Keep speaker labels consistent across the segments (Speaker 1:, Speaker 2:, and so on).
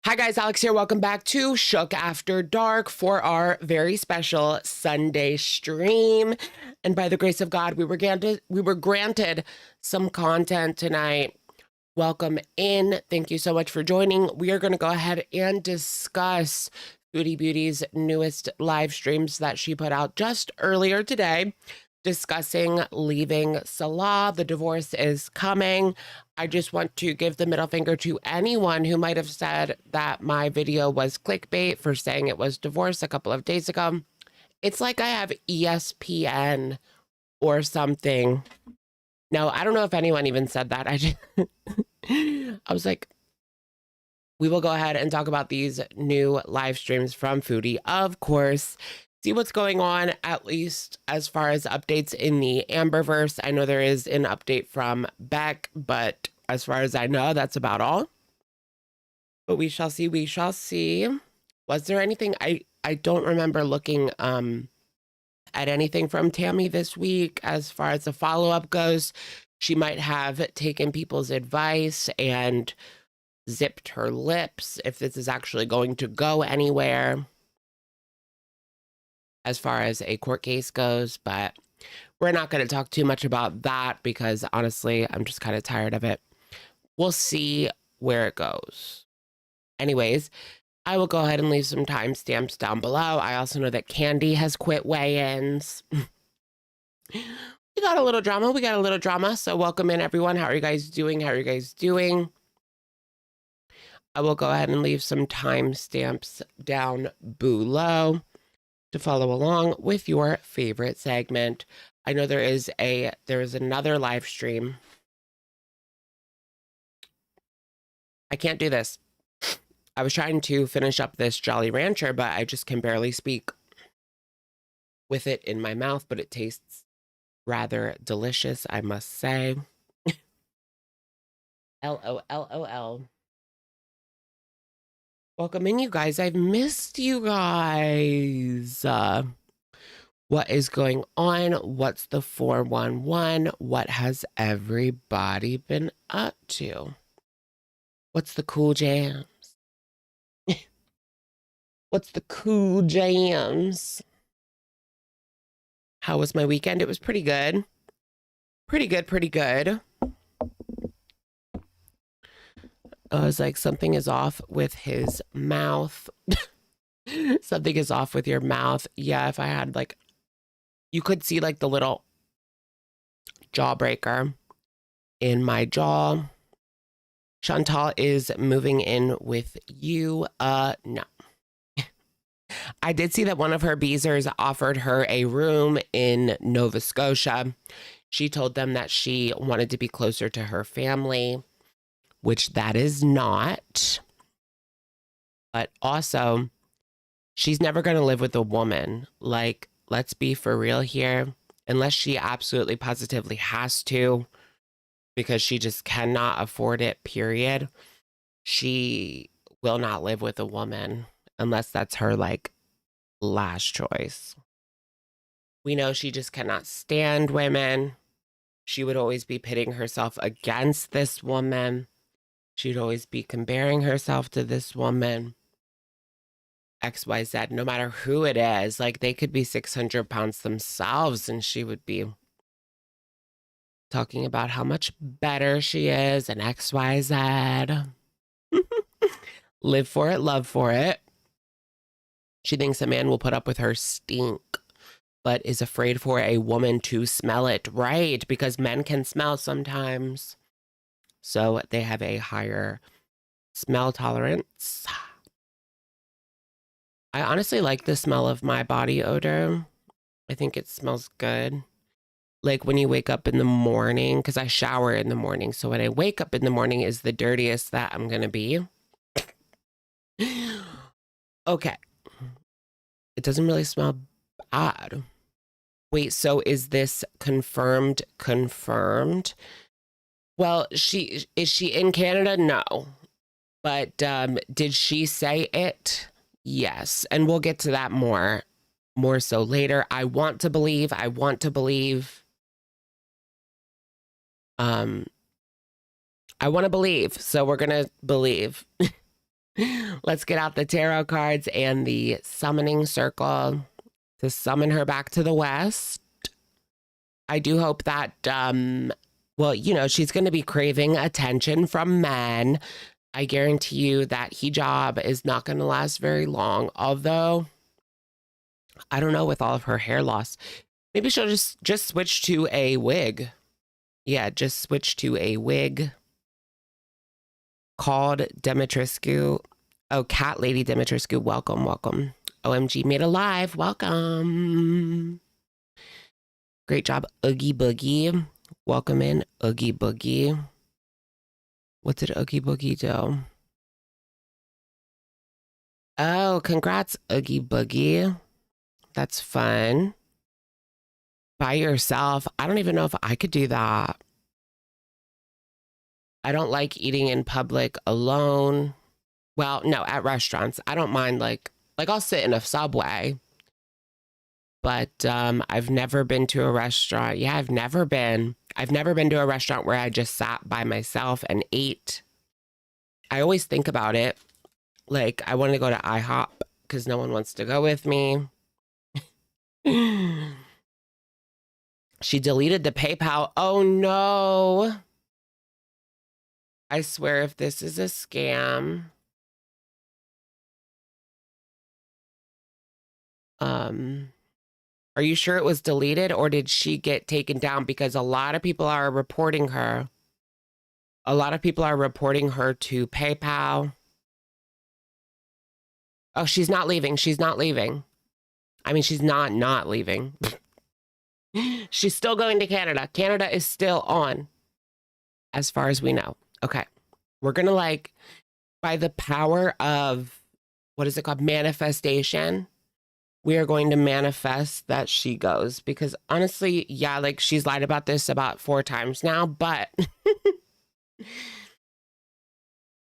Speaker 1: Hi guys, Alex here. Welcome back to Shook After Dark for our very special Sunday stream. And by the grace of God, we were granted some content tonight. Welcome in. Thank you so much for joining. We are going to go ahead and discuss Foodie Beauty's newest live streams that she put out just earlier today, discussing leaving Salah. The divorce is coming. I just want to give the middle finger to anyone who might have said that my video was clickbait for saying it was divorce a couple of days ago. It's like I have ESPN or something. No, I don't know if anyone even said that. I was like, we will go ahead and talk about these new live streams from Foodie. Of course, see what's going on, at least as far as updates in the Amberverse. I know there is an update from Beck, but as far as I know, that's about all. But we shall see, we shall see. Was there anything? I don't remember looking at anything from Tammy this week as far as the follow-up goes. She might have taken people's advice and zipped her lips if this is actually going to go anywhere as far as a court case goes, but we're not going to talk too much about that because honestly, I'm just kind of tired of it. We'll see where it goes. Anyways, I will go ahead and leave some timestamps down below. I also know that Candy has quit weigh-ins. We got a little drama. So welcome in, everyone. How are you guys doing? I will go ahead and leave some timestamps down below to follow along with your favorite segment. I know there is another live stream. I can't do this. I was trying to finish up this Jolly Rancher, but I just can barely speak with it in my mouth, but it tastes rather delicious, I must say. LOL. Welcome in, you guys. I've missed you guys. What is going on? What's the 411? What has everybody been up to? What's the cool jams? What's the cool jams? How was my weekend? It was pretty good. Pretty good. I was like, something is off with his mouth. Something is off with your mouth. Yeah, if I had like, you could see like the little jawbreaker in my jaw. Chantal is moving in with you. No. I did see that one of her beezers offered her a room in Nova Scotia. She told them that she wanted to be closer to her family, which that is not. But also, she's never going to live with a woman. Like, let's be for real here. Unless she absolutely positively has to, because she just cannot afford it, period. She will not live with a woman unless that's her, like, last choice. We know she just cannot stand women. She would always be pitting herself against this woman. She'd always be comparing herself to this woman. XYZ, no matter who it is. Like, they could be 600 pounds themselves and she would be talking about how much better she is and XYZ. Live for it, love for it. She thinks a man will put up with her stink, but is afraid for a woman to smell it, right? Because men can smell sometimes. So they have a higher smell tolerance. I honestly like the smell of my body odor. I think it smells good. Like when you wake up in the morning, because I shower in the morning. So when I wake up in the morning is the dirtiest that I'm going to be. Okay. It doesn't really smell bad. Wait, so is this confirmed? Well, is she in Canada? No. But did she say it? Yes. And we'll get to that more so later. I want to believe. I want to believe. So we're going to believe. Let's get out the tarot cards and the summoning circle to summon her back to the West. I do hope that, well, you know, she's going to be craving attention from men. I guarantee you that hijab is not going to last very long. Although, I don't know, with all of her hair loss, maybe she'll just switch to a wig. Yeah, just switch to a wig called Demetriscu. Oh, Cat Lady Demetriscu, welcome, welcome. OMG made alive, welcome. Great job, Oogie Boogie. Welcome in, Oogie Boogie. What did Oogie Boogie do? Oh, congrats, Oogie Boogie. That's fun. By yourself. I don't even know if I could do that. I don't like eating in public alone. Well, no, at restaurants. I don't mind like I'll sit in a Subway. But I've never been to a restaurant. Yeah, I've never been to a restaurant where I just sat by myself and ate. I always think about it. Like, I want to go to IHOP because no one wants to go with me. She deleted the PayPal. Oh, no. I swear if this is a scam. Are you sure it was deleted or did she get taken down? Because a lot of people are reporting her. A lot of people are reporting her to PayPal. Oh, she's not leaving. She's not leaving. I mean, she's not leaving. She's still going to Canada. Canada is still on, as far as we know. Okay. We're going to like, by the power of, what is it called? Manifestation. We are going to manifest that she goes because honestly, yeah, like she's lied about this about 4 times now, but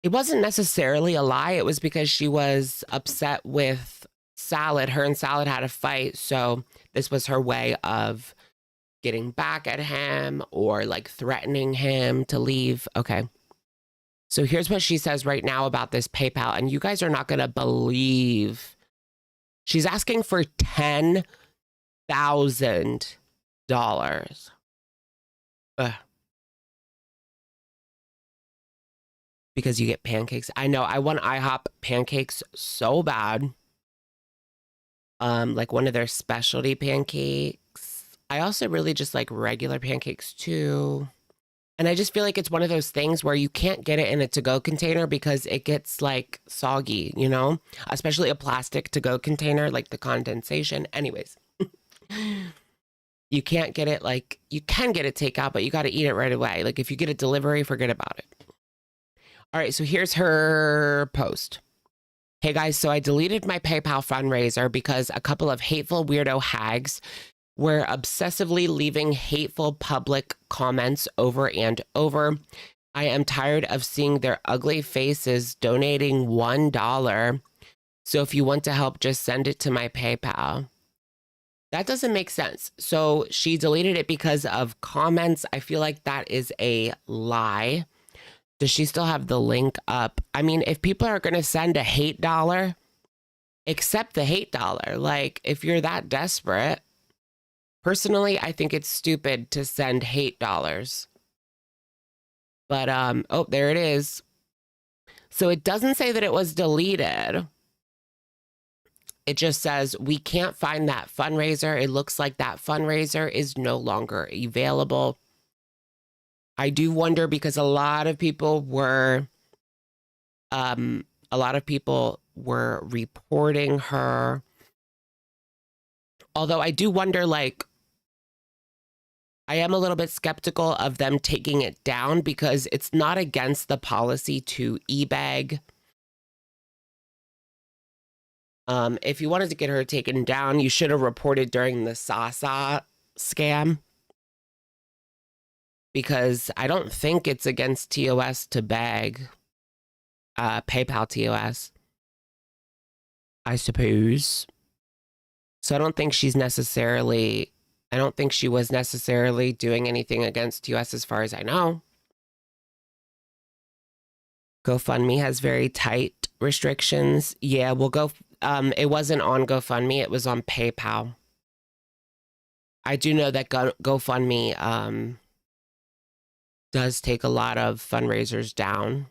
Speaker 1: it wasn't necessarily a lie. It was because she was upset with Salad. Her and Salad had a fight. So this was her way of getting back at him or like threatening him to leave. Okay. So here's what she says right now about this PayPal. And you guys are not going to believe. She's asking for $10,000. Because you get pancakes. I know. I want IHOP pancakes so bad. Like one of their specialty pancakes. I also really just like regular pancakes too. And I just feel like it's one of those things where you can't get it in a to-go container because it gets like soggy, you know? Especially a plastic to-go container, like the condensation. Anyways. You can't get it like, you can get it takeout, but you got to eat it right away. Like if you get a delivery, forget about it. All right, so here's her post. Hey guys, so I deleted my PayPal fundraiser because a couple of hateful weirdo hags were obsessively leaving hateful public comments over and over. I am tired of seeing their ugly faces donating $1. So if you want to help, just send it to my PayPal. That doesn't make sense. So she deleted it because of comments. I feel like that is a lie. Does she still have the link up? I mean, if people are going to send a hate dollar, accept the hate dollar. Like, if you're that desperate, personally, I think it's stupid to send hate dollars. But, oh, there it is. So it doesn't say that it was deleted. It just says, we can't find that fundraiser. It looks like that fundraiser is no longer available. I do wonder because a lot of people were reporting her. Although I do wonder, like, I am a little bit skeptical of them taking it down because it's not against the policy to e-bag. If you wanted to get her taken down, you should have reported during the Salah scam. Because I don't think it's against TOS to bag PayPal TOS, I suppose. So I don't think she was necessarily doing anything against TOS as far as I know. GoFundMe has very tight restrictions. Yeah, we'll go. It wasn't on GoFundMe. It was on PayPal. I do know that GoFundMe does take a lot of fundraisers down.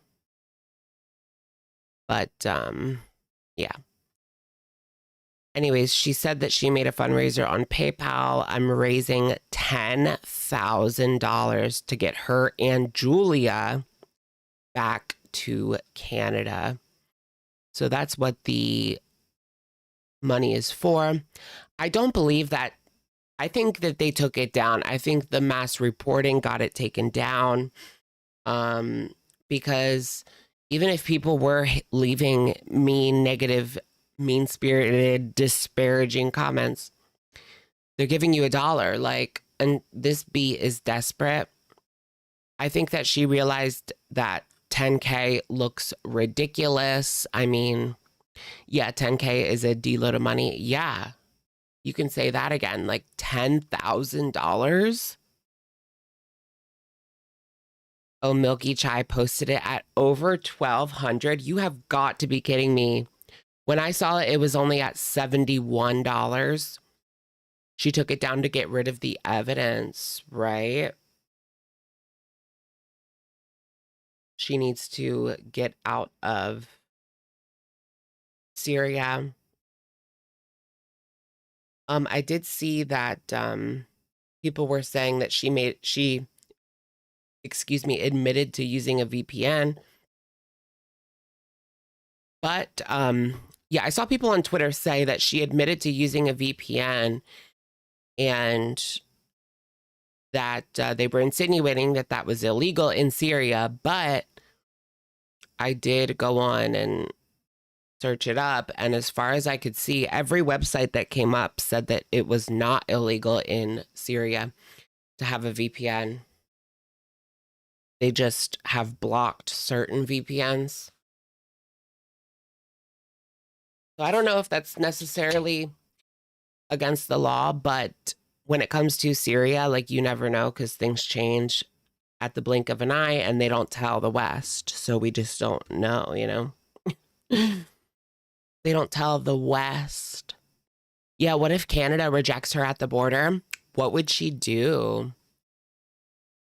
Speaker 1: But yeah. Anyways, she said that she made a fundraiser on PayPal. I'm raising $10,000 to get her and Julia back to Canada. So that's what the money is for. I don't believe that. I think that they took it down. I think the mass reporting got it taken down, because even if people were leaving mean, negative, mean-spirited, disparaging comments, they're giving you $1. Like, and this bee is desperate. I think that she realized that 10K looks ridiculous. I mean, yeah, 10K is a D-load of money. Yeah, you can say that again. Like $10,000. Oh, Milky Chai posted it at over 1,200. You have got to be kidding me. When I saw it, it was only at $71. She took it down to get rid of the evidence, right? She needs to get out of Syria. I did see that people were saying that she admitted to using a VPN. But yeah, I saw people on Twitter say that she admitted to using a VPN and that they were insinuating that that was illegal in Syria. But I did go on and search it up. And as far as I could see, every website that came up said that it was not illegal in Syria to have a VPN. They just have blocked certain VPNs. So I don't know if that's necessarily against the law, but when it comes to Syria, like, you never know, because things change at the blink of an eye and they don't tell the West. So we just don't know, you know? They don't tell the West. Yeah, what if Canada rejects her at the border? What would she do?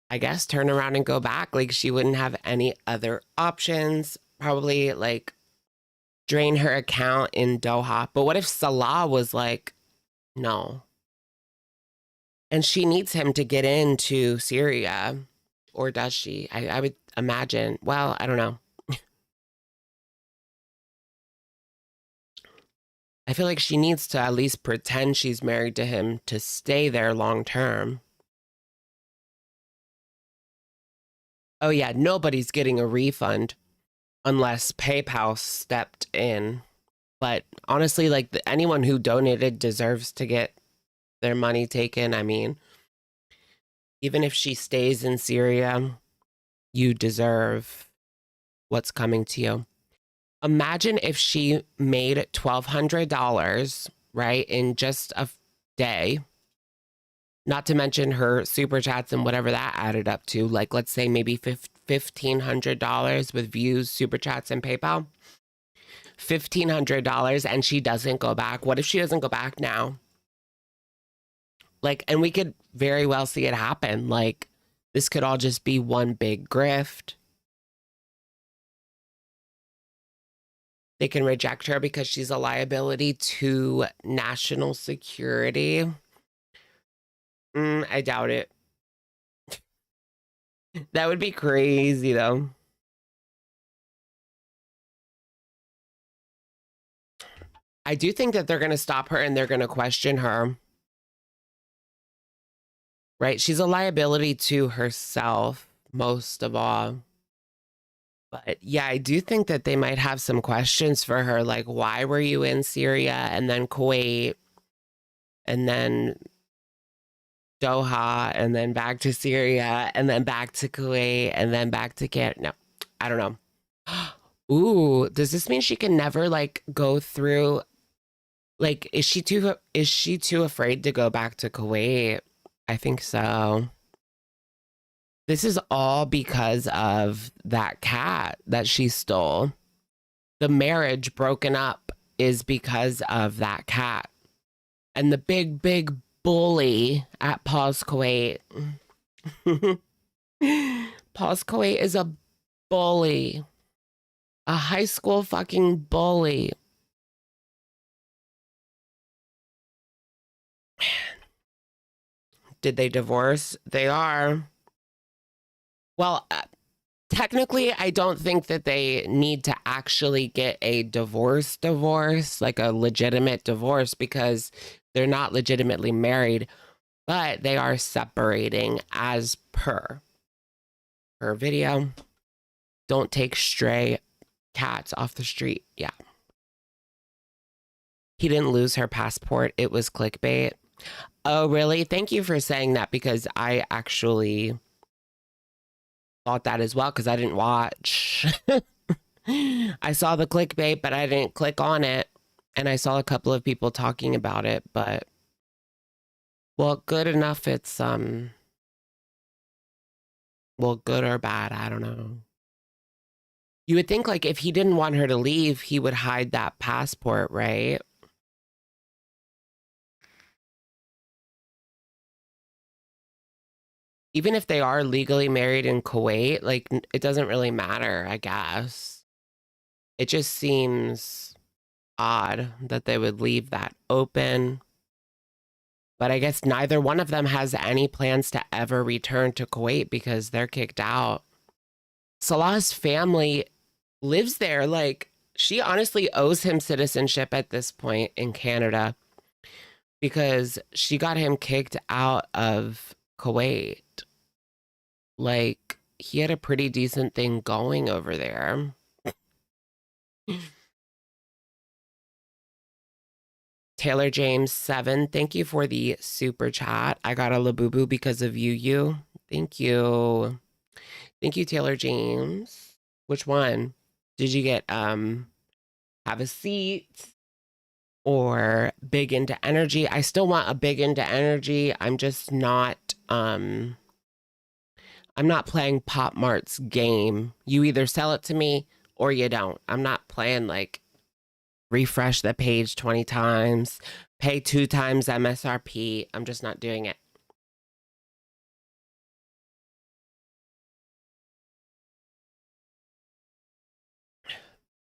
Speaker 1: I guess turn around and go back. Like, she wouldn't have any other options. Probably, like, drain her account in Doha. But what if Salah was like, no? And she needs him to get into Syria. Or does she? I would imagine. Well, I don't know. I feel like she needs to at least pretend she's married to him to stay there long term. Oh yeah, nobody's getting a refund unless PayPal stepped in. But honestly, like, anyone who donated deserves to get their money taken. I mean, even if she stays in Syria, you deserve what's coming to you. Imagine if she made $1,200, right, in just a day, not to mention her super chats and whatever that added up to. Like, let's say maybe $1,500 with views, super chats, and PayPal. $1,500, and she doesn't go back. What if she doesn't go back now? Like, and we could very well see it happen. Like, this could all just be one big grift. They can reject her because she's a liability to national security. I doubt it. That would be crazy, though. I do think that they're going to stop her and they're going to question her. Right? She's a liability to herself, most of all. But yeah, I do think that they might have some questions for her, like, why were you in Syria and then Kuwait and then Doha and then back to Syria and then back to Kuwait and then back to Canada? No, I don't know. Ooh, does this mean she can never, like, go through? Like, is she too afraid to go back to Kuwait? I think so. This is all because of that cat that she stole. the marriage broken up is because of that cat. And the big, big bully at Paul's Kuwait. Paul's Kuwait is a bully. A high school fucking bully. Did they divorce? They are. Well, technically, I don't think that they need to actually get a divorce, like a legitimate divorce, because they're not legitimately married, but they are separating as per her video. Don't take stray cats off the street. Yeah. He didn't lose her passport. It was clickbait. Oh, really? Thank you for saying that, because I actually thought that as well, because I didn't watch. I saw the clickbait, but I didn't click on it. And I saw a couple of people talking about it, but well, good enough. It's well, good or bad, I don't know. You would think, like, if he didn't want her to leave, he would hide that passport, right? Even if they are legally married in Kuwait, like, it doesn't really matter, I guess. It just seems odd that they would leave that open. But I guess neither one of them has any plans to ever return to Kuwait because they're kicked out. Salah's family lives there. Like, she honestly owes him citizenship at this point in Canada, because she got him kicked out of Kuwait. Like, he had a pretty decent thing going over there. Taylor James 7, thank you for the super chat. I got a Labubu because of you. Thank you. Thank you, Taylor James. Which one? Did you get have a seat or big into energy? I still want a big into energy. I'm just not I'm not playing Pop Mart's game. You either sell it to me or you don't. I'm not playing like refresh the page 20 times, pay 2 times MSRP. I'm just not doing it.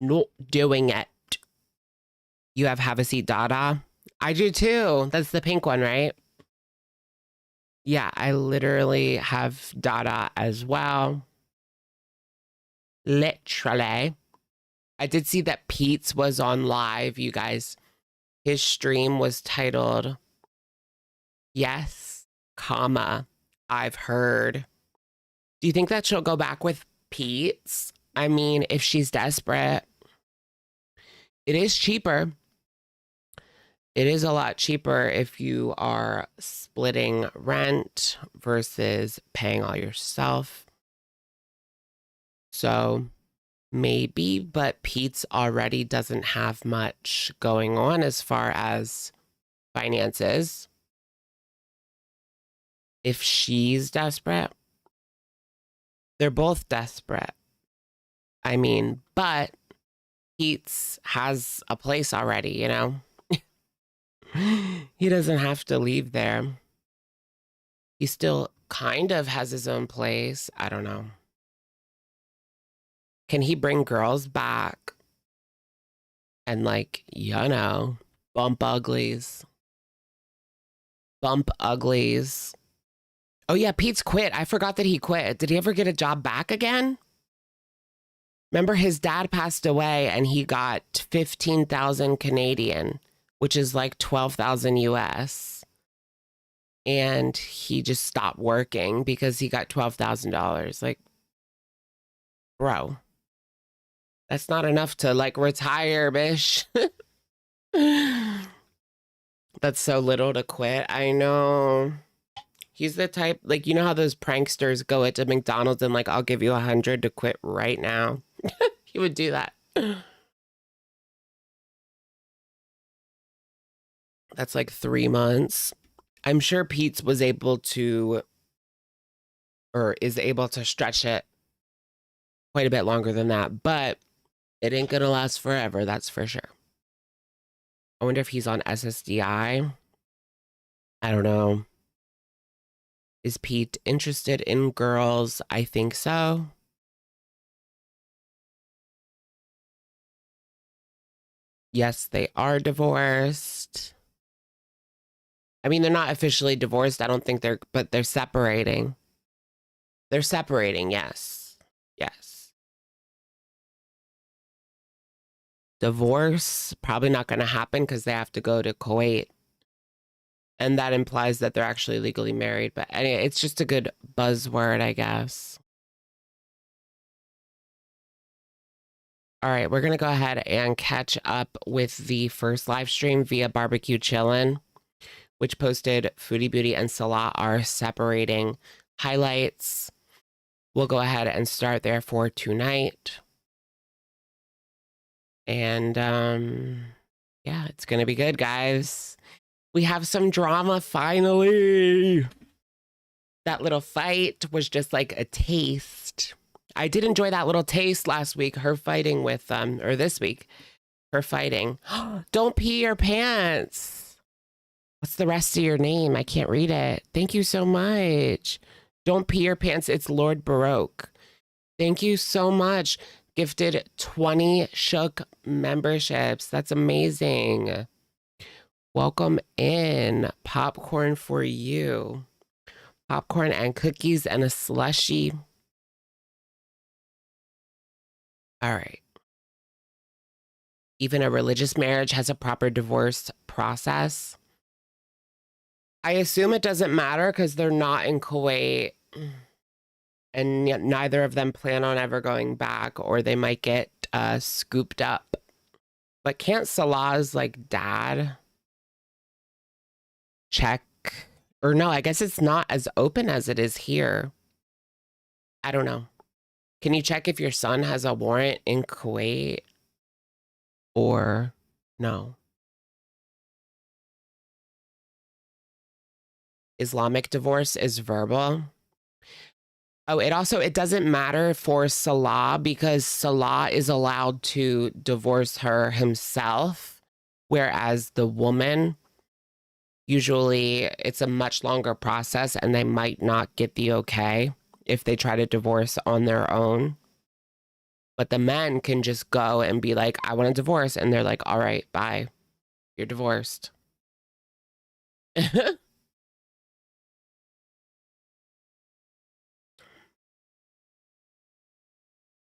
Speaker 1: Not doing it. You have a seat, Dada? I do too. That's the pink one, right? Yeah, I literally have Dada as well. Literally. I did see that Peetz was on live, you guys. His stream was titled, Yes, comma, I've heard. Do you think that she'll go back with Peetz? I mean, if she's desperate. It is cheaper. It is a lot cheaper if you are splitting rent versus paying all yourself. So maybe, but Peetz already doesn't have much going on as far as finances. If she's desperate, they're both desperate. I mean, but Peetz has a place already, you know? He doesn't have to leave there. He still kind of has his own place. I don't know. Can he bring girls back and, like, you know, bump uglies? Bump uglies. Oh yeah, Peetz quit. I forgot that he quit. Did he ever get a job back again? Remember, his dad passed away and he got 15,000 Canadian, which is like 12,000 US. And he just stopped working because he got $12,000. Like, bro, that's not enough to like retire, bish. That's so little to quit. I know. He's the type, like, you know how those pranksters go into McDonald's and like, I'll give you 100 to quit right now. He would do that. That's like 3 months. I'm sure Peetz was able to, or is able to stretch it quite a bit longer than that. But It ain't gonna last forever, that's for sure. I wonder if he's on SSDI. I don't know. Is Pete interested in girls? I think so. Yes, they are divorced. I mean, they're not officially divorced. I don't think but they're separating. They're separating, yes. Yes. Divorce, probably not going to happen because they have to go to Kuwait. And that implies that they're actually legally married. But anyway, it's just a good buzzword, I guess. All right, we're going to go ahead and catch up with the first live stream via Barbecue Chillin', which posted Foodie Beauty and Salah are separating highlights. We'll go ahead and start there for tonight. And yeah, it's going to be good, guys. We have some drama finally. That little fight was just like a taste. I did enjoy that little taste last week, her fighting with, or this week, her fighting. Don't pee your pants. What's the rest of your name? I can't read it. Thank you so much. Don't pee your pants. It's Lord Baroque. Thank you so much. Gifted 20 Shook memberships. That's amazing. Welcome in. Popcorn for you. Popcorn and cookies and a slushie. All right. Even a religious marriage has a proper divorce process. I assume it doesn't matter because they're not in Kuwait and neither of them plan on ever going back, or they might get scooped up. But can't Salah's like dad check? Or no, I guess it's not as open as it is here. I don't know. Can you check if your son has a warrant in Kuwait or no? Islamic divorce is verbal. Oh, it doesn't matter for Salah because Salah is allowed to divorce her himself, whereas the woman, usually it's a much longer process and they might not get the okay if they try to divorce on their own. But the men can just go and be like, I want a divorce. And they're like, all right, bye. You're divorced.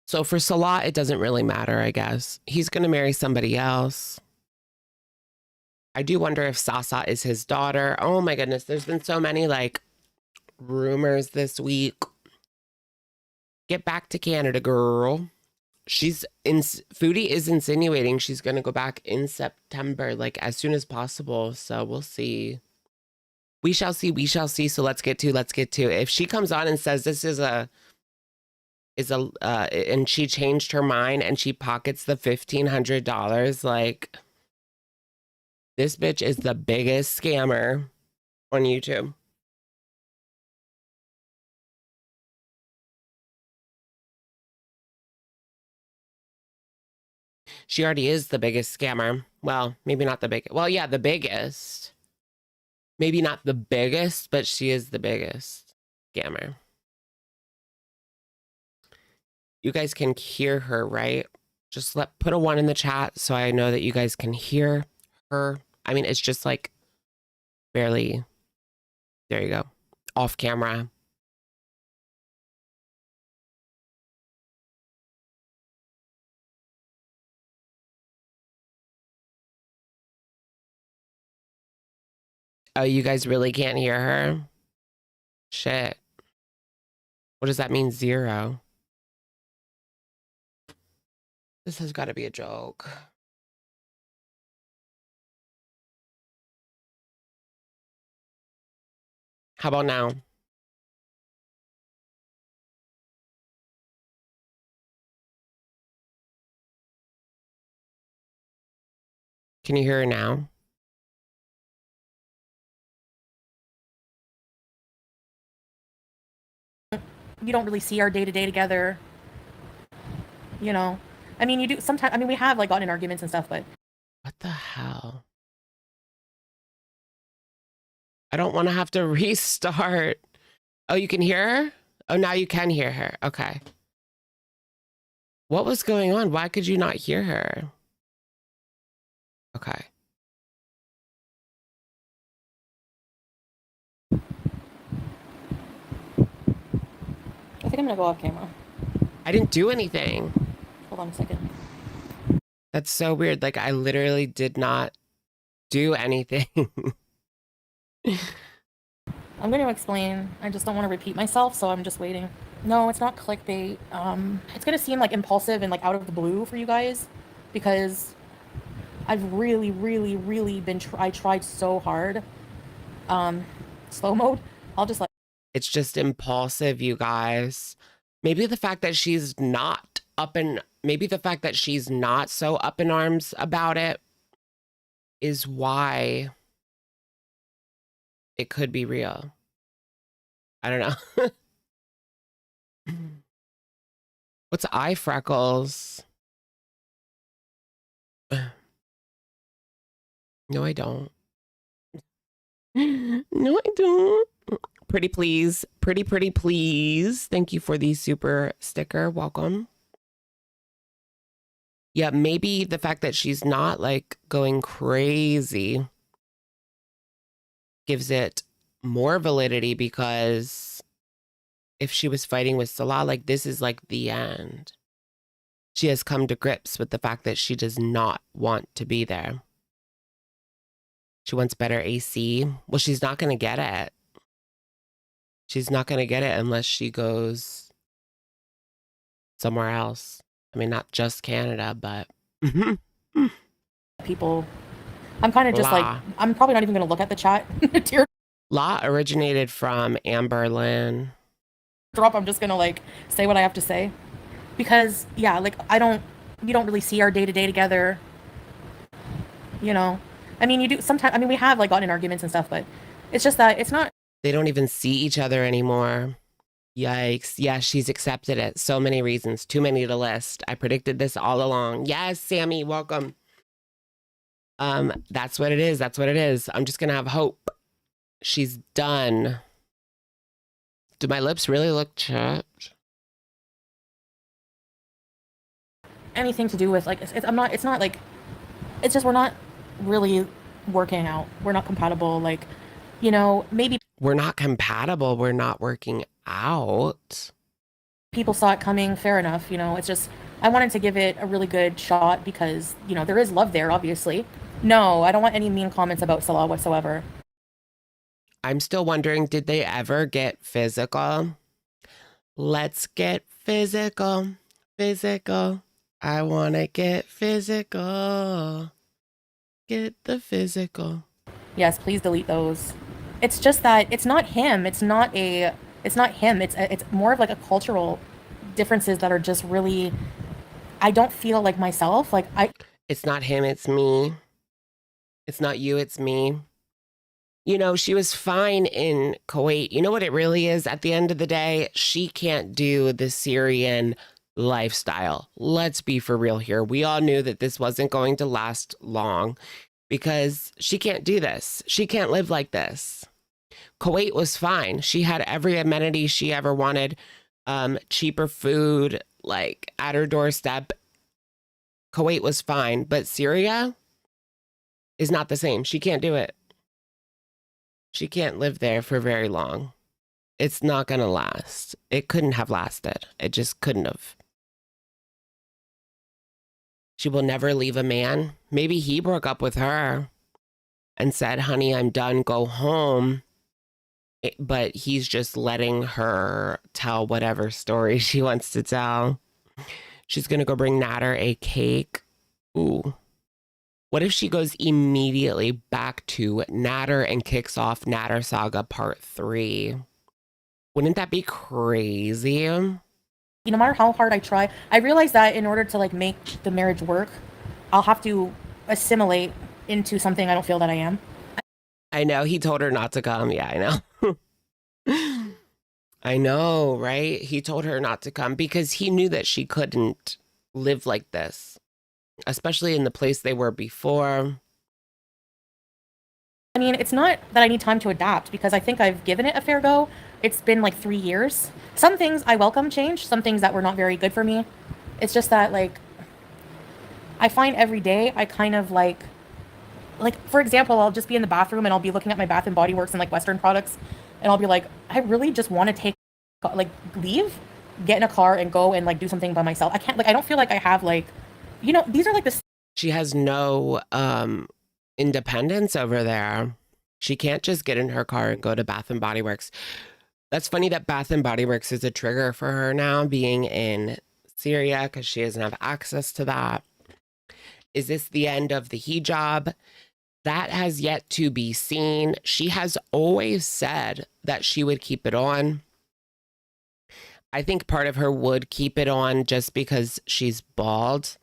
Speaker 1: So for Salah, it doesn't really matter, I guess. He's going to marry somebody else. I do wonder if Sasa is his daughter. Oh my goodness. There's been so many like rumors this week. Get back to Canada, girl. Foodie is insinuating she's going to go back in September, like as soon as possible. So we'll see. We shall see. We shall see. So let's get to. If she comes on and says this is a and she changed her mind and she pockets the $1,500, like this bitch is the biggest scammer on YouTube. She already is the biggest scammer. Well, maybe not the biggest. Well, yeah, the biggest. Maybe not the biggest, but she is the biggest scammer. You guys can hear her, right? Just put a 1 in the chat so I know that you guys can hear her. I mean, it's just like barely. There you go. Off camera. Oh, you guys really can't hear her? Shit. What does that mean, 0? This has got to be a joke. How about now? Can you hear her now?
Speaker 2: You don't really see our day-to-day together, you know. I mean, you do sometimes. I mean, we have like gotten in arguments and stuff, but
Speaker 1: What the hell? I don't want to have to restart. Oh, you can hear her? Oh, now you can hear her. Okay. What was going on? Why could you not hear her? Okay.
Speaker 2: I think I'm gonna go off camera.
Speaker 1: I didn't do anything.
Speaker 2: Hold on a second.
Speaker 1: That's so weird. Like, I literally did not do anything.
Speaker 2: I'm going to explain. I just don't want to repeat myself, so I'm just waiting. No, it's not clickbait. It's going to seem like impulsive and like out of the blue for you guys because I've really, really, really I tried so hard. Slow mode. I'll just like.
Speaker 1: It's just impulsive, you guys. Maybe the fact that she's not maybe the fact that she's not so up in arms about it is why it could be real. I don't know. What's eye freckles? No, I don't. No, I don't. Pretty please. Pretty please. Thank you for the super sticker. Welcome. Yeah, maybe the fact that she's not like going crazy gives it more validity, because if she was fighting with Salah, like this is like the end. She has come to grips with the fact that she does not want to be there. She wants better AC. Well, she's not going to get it. She's not going to get it unless she goes somewhere else. I mean, not just Canada, but
Speaker 2: people. I'm kind of just like, I'm probably not even going to look at the chat.
Speaker 1: Law originated from Amber Lynn.
Speaker 2: I'm just going to like say what I have to say. Because, yeah, like, we don't really see our day-to-day together. You know? I mean, you do sometimes, I mean, we have like gotten in arguments and stuff, but it's just that it's not.
Speaker 1: They don't even see each other anymore. Yikes. Yeah, she's accepted it. So many reasons. Too many to list. I predicted this all along. Yes, Sammy, welcome. That's what it is. That's what it is. I'm just going to have hope. She's done. Do my lips really look chapped?
Speaker 2: Anything to do with like, it's not like, it's just, we're not really working out. We're not compatible. Like, you know, maybe
Speaker 1: we're not compatible. We're not working out.
Speaker 2: People saw it coming. Fair enough. You know, it's just, I wanted to give it a really good shot because, you know, there is love there, obviously. No, I don't want any mean comments about Salah whatsoever.
Speaker 1: I'm still wondering, did they ever get physical? Let's get physical. Physical. I want to get physical. Get the physical.
Speaker 2: Yes, please delete those. It's just that it's not him. It's not him. It's more of like a cultural differences that are just really, I don't feel like myself. Like
Speaker 1: it's not him, it's me. It's not you, it's me. You know, she was fine in Kuwait. You know what it really is? At the end of the day, she can't do the Syrian lifestyle. Let's be for real here. We all knew that this wasn't going to last long because she can't do this. She can't live like this. Kuwait was fine. She had every amenity she ever wanted. Cheaper food, like at her doorstep. Kuwait was fine, but Syria is not the same. She can't do it. She can't live there for very long. It's not going to last. It couldn't have lasted. It just couldn't have. She will never leave a man. Maybe he broke up with her and said, honey, I'm done, go home. But he's just letting her tell whatever story she wants to tell. She's going to go bring Nader a cake. Ooh. What if she goes immediately back to Nader and kicks off Nader Saga Part 3? Wouldn't that be crazy?
Speaker 2: No matter how hard I try, I realize that in order to like make the marriage work, I'll have to assimilate into something I don't feel that I am.
Speaker 1: I know. He told her not to come. Yeah, I know. I know, right? He told her not to come because he knew that she couldn't live like this, especially in the place they were before.
Speaker 2: I mean, it's not that I need time to adapt because I think I've given it a fair go. It's been like 3 years. Some things I welcome change, some things that were not very good for me. It's just that, like, I find every day I kind of like, for example, I'll just be in the bathroom and I'll be looking at my Bath and Body Works and like Western products, and I'll be like, I really just want to leave, get in a car and go and like do something by myself. I can't, like, I don't feel like I have like, these are like the
Speaker 1: She has no independence over there. She can't just get in her car and go to Bath and Body Works. That's funny that Bath and Body Works is a trigger for her now, being in Syria, because she doesn't have access to that. Is this the end of the hijab? That has yet to be seen. She has always said that she would keep it on. I think part of her would keep it on just because she's bald.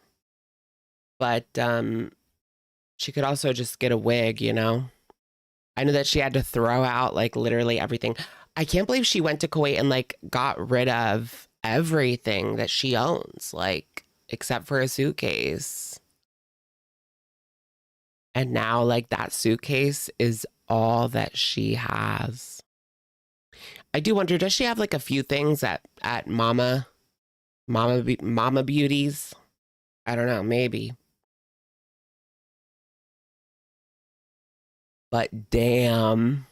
Speaker 1: But she could also just get a wig, you know? I know that she had to throw out like literally everything. I can't believe she went to Kuwait and like got rid of everything that she owns, like except for a suitcase. And now like that suitcase is all that she has. I do wonder, does she have like a few things at Mama Beauties? I don't know, maybe. But damn,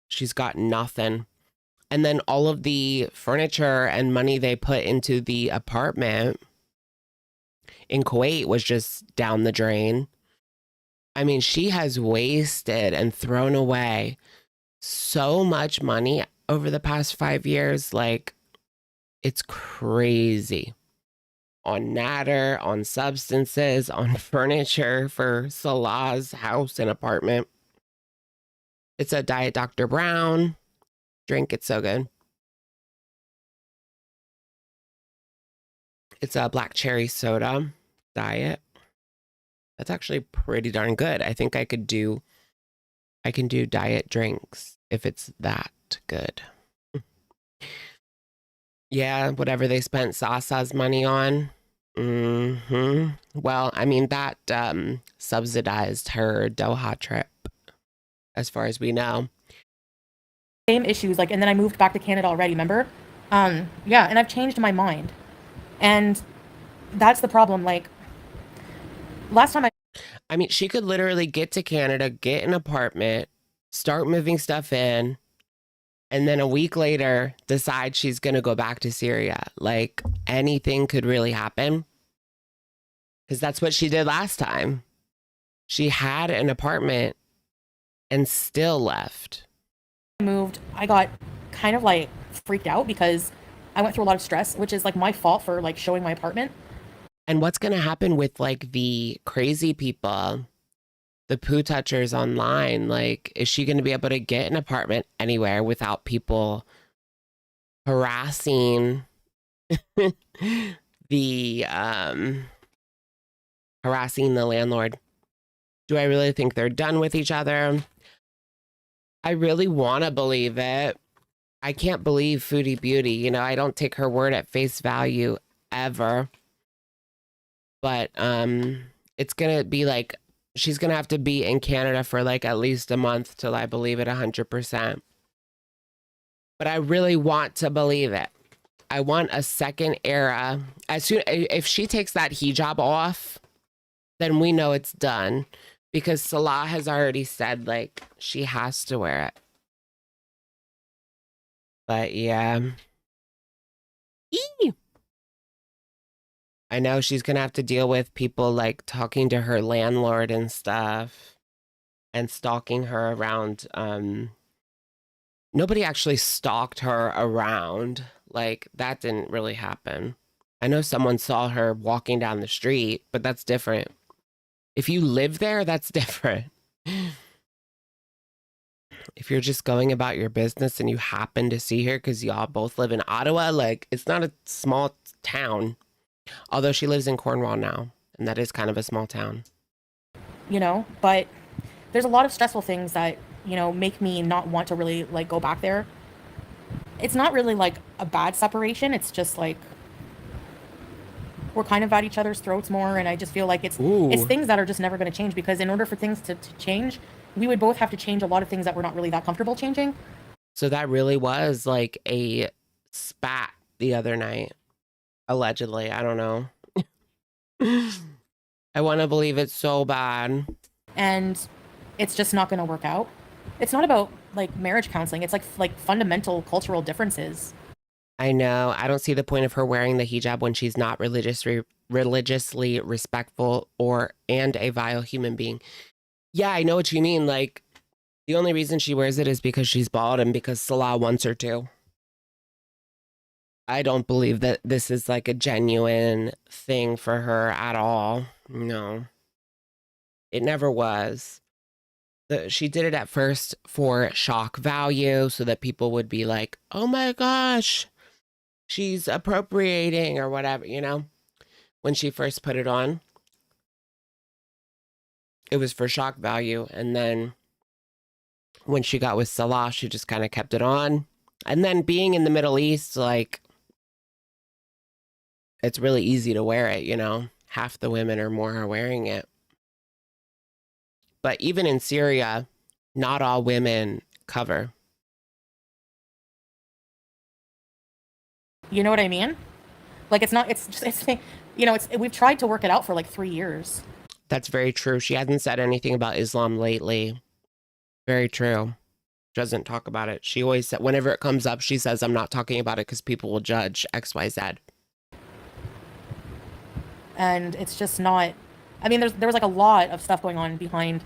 Speaker 1: she's got nothing. And then all of the furniture and money they put into the apartment in Kuwait was just down the drain. I mean, she has wasted and thrown away so much money over the past 5 years. Like, it's crazy. On natter, on substances, on furniture for Salah's house and apartment. It's a Diet Dr. Brown drink. It's so good. It's a black cherry soda diet. That's actually pretty darn good. I think I can do diet drinks if it's that good. Yeah, whatever they spent Sasa's money on. Well, I mean, that subsidized her Doha trip, as far as we know.
Speaker 2: same issues, like, and then I moved back to Canada already, remember? Yeah, and I've changed my mind. And that's the problem. Like, last time
Speaker 1: I mean, she could literally get to Canada, get an apartment, start moving stuff in, and then a week later decide she's going to go back to Syria. Like, anything could really happen. Because that's what she did last time. She had an apartment and still left.
Speaker 2: I moved, I got kind of like freaked out because I went through a lot of stress, which is like my fault for like showing my apartment.
Speaker 1: And what's going to happen with like the crazy people, the poo touchers online? Like, is she going to be able to get an apartment anywhere without people harassing the landlord? Do I really think they're done with each other? I really want to believe it. I can't believe Foodie Beauty. You know, I don't take her word at face value ever. But it's going to be like, she's going to have to be in Canada for like at least a month till I believe it 100%. But I really want to believe it. I want a second era. If she takes that hijab off, then we know it's done. Because Salah has already said, like, she has to wear it. But yeah. Eee! I know she's going to have to deal with people, like, talking to her landlord and stuff. And stalking her around. Nobody actually stalked her around. Like, that didn't really happen. I know someone saw her walking down the street, but that's different. If you live there, that's different. If you're just going about your business and you happen to see her because y'all both live in Ottawa, like, it's not a small town. Although she lives in Cornwall now, and that is kind of a small town.
Speaker 2: You know, but there's a lot of stressful things that, you know, make me not want to really like go back there. It's not really like a bad separation. It's just like, we're kind of at each other's throats more, and I just feel like it's
Speaker 1: Ooh.
Speaker 2: things that are just never going to change, because in order for things to change, we would both have to change a lot of things that we're not really that comfortable changing.
Speaker 1: So that really was like a spat the other night. Allegedly. I don't know. I want to believe it's so bad.
Speaker 2: And it's just not going to work out. It's not about like marriage counseling. It's like fundamental cultural differences.
Speaker 1: I know. I don't see the point of her wearing the hijab when she's not religiously respectful and a vile human being. Yeah, I know what you mean. Like, the only reason she wears it is because she's bald and because Salah wants her to. I don't believe that this is like a genuine thing for her at all. No, it never was. She did it at first for shock value so that people would be like, oh my gosh, she's appropriating or whatever, you know? When she first put it on, it was for shock value. And then when she got with Salah, she just kind of kept it on. And then being in the Middle East, like, it's really easy to wear it, you know? Half the women or more are wearing it. But even in Syria, not all women cover.
Speaker 2: You know what I mean? Like, it's not, it's just, it's, you know, we've tried to work it out for like 3 years.
Speaker 1: That's very true. She hasn't said anything about Islam lately. Very true. Doesn't talk about it. She always said, whenever it comes up, she says, I'm not talking about it because people will judge X, Y, Z.
Speaker 2: And it's just not, I mean, there was like a lot of stuff going on behind,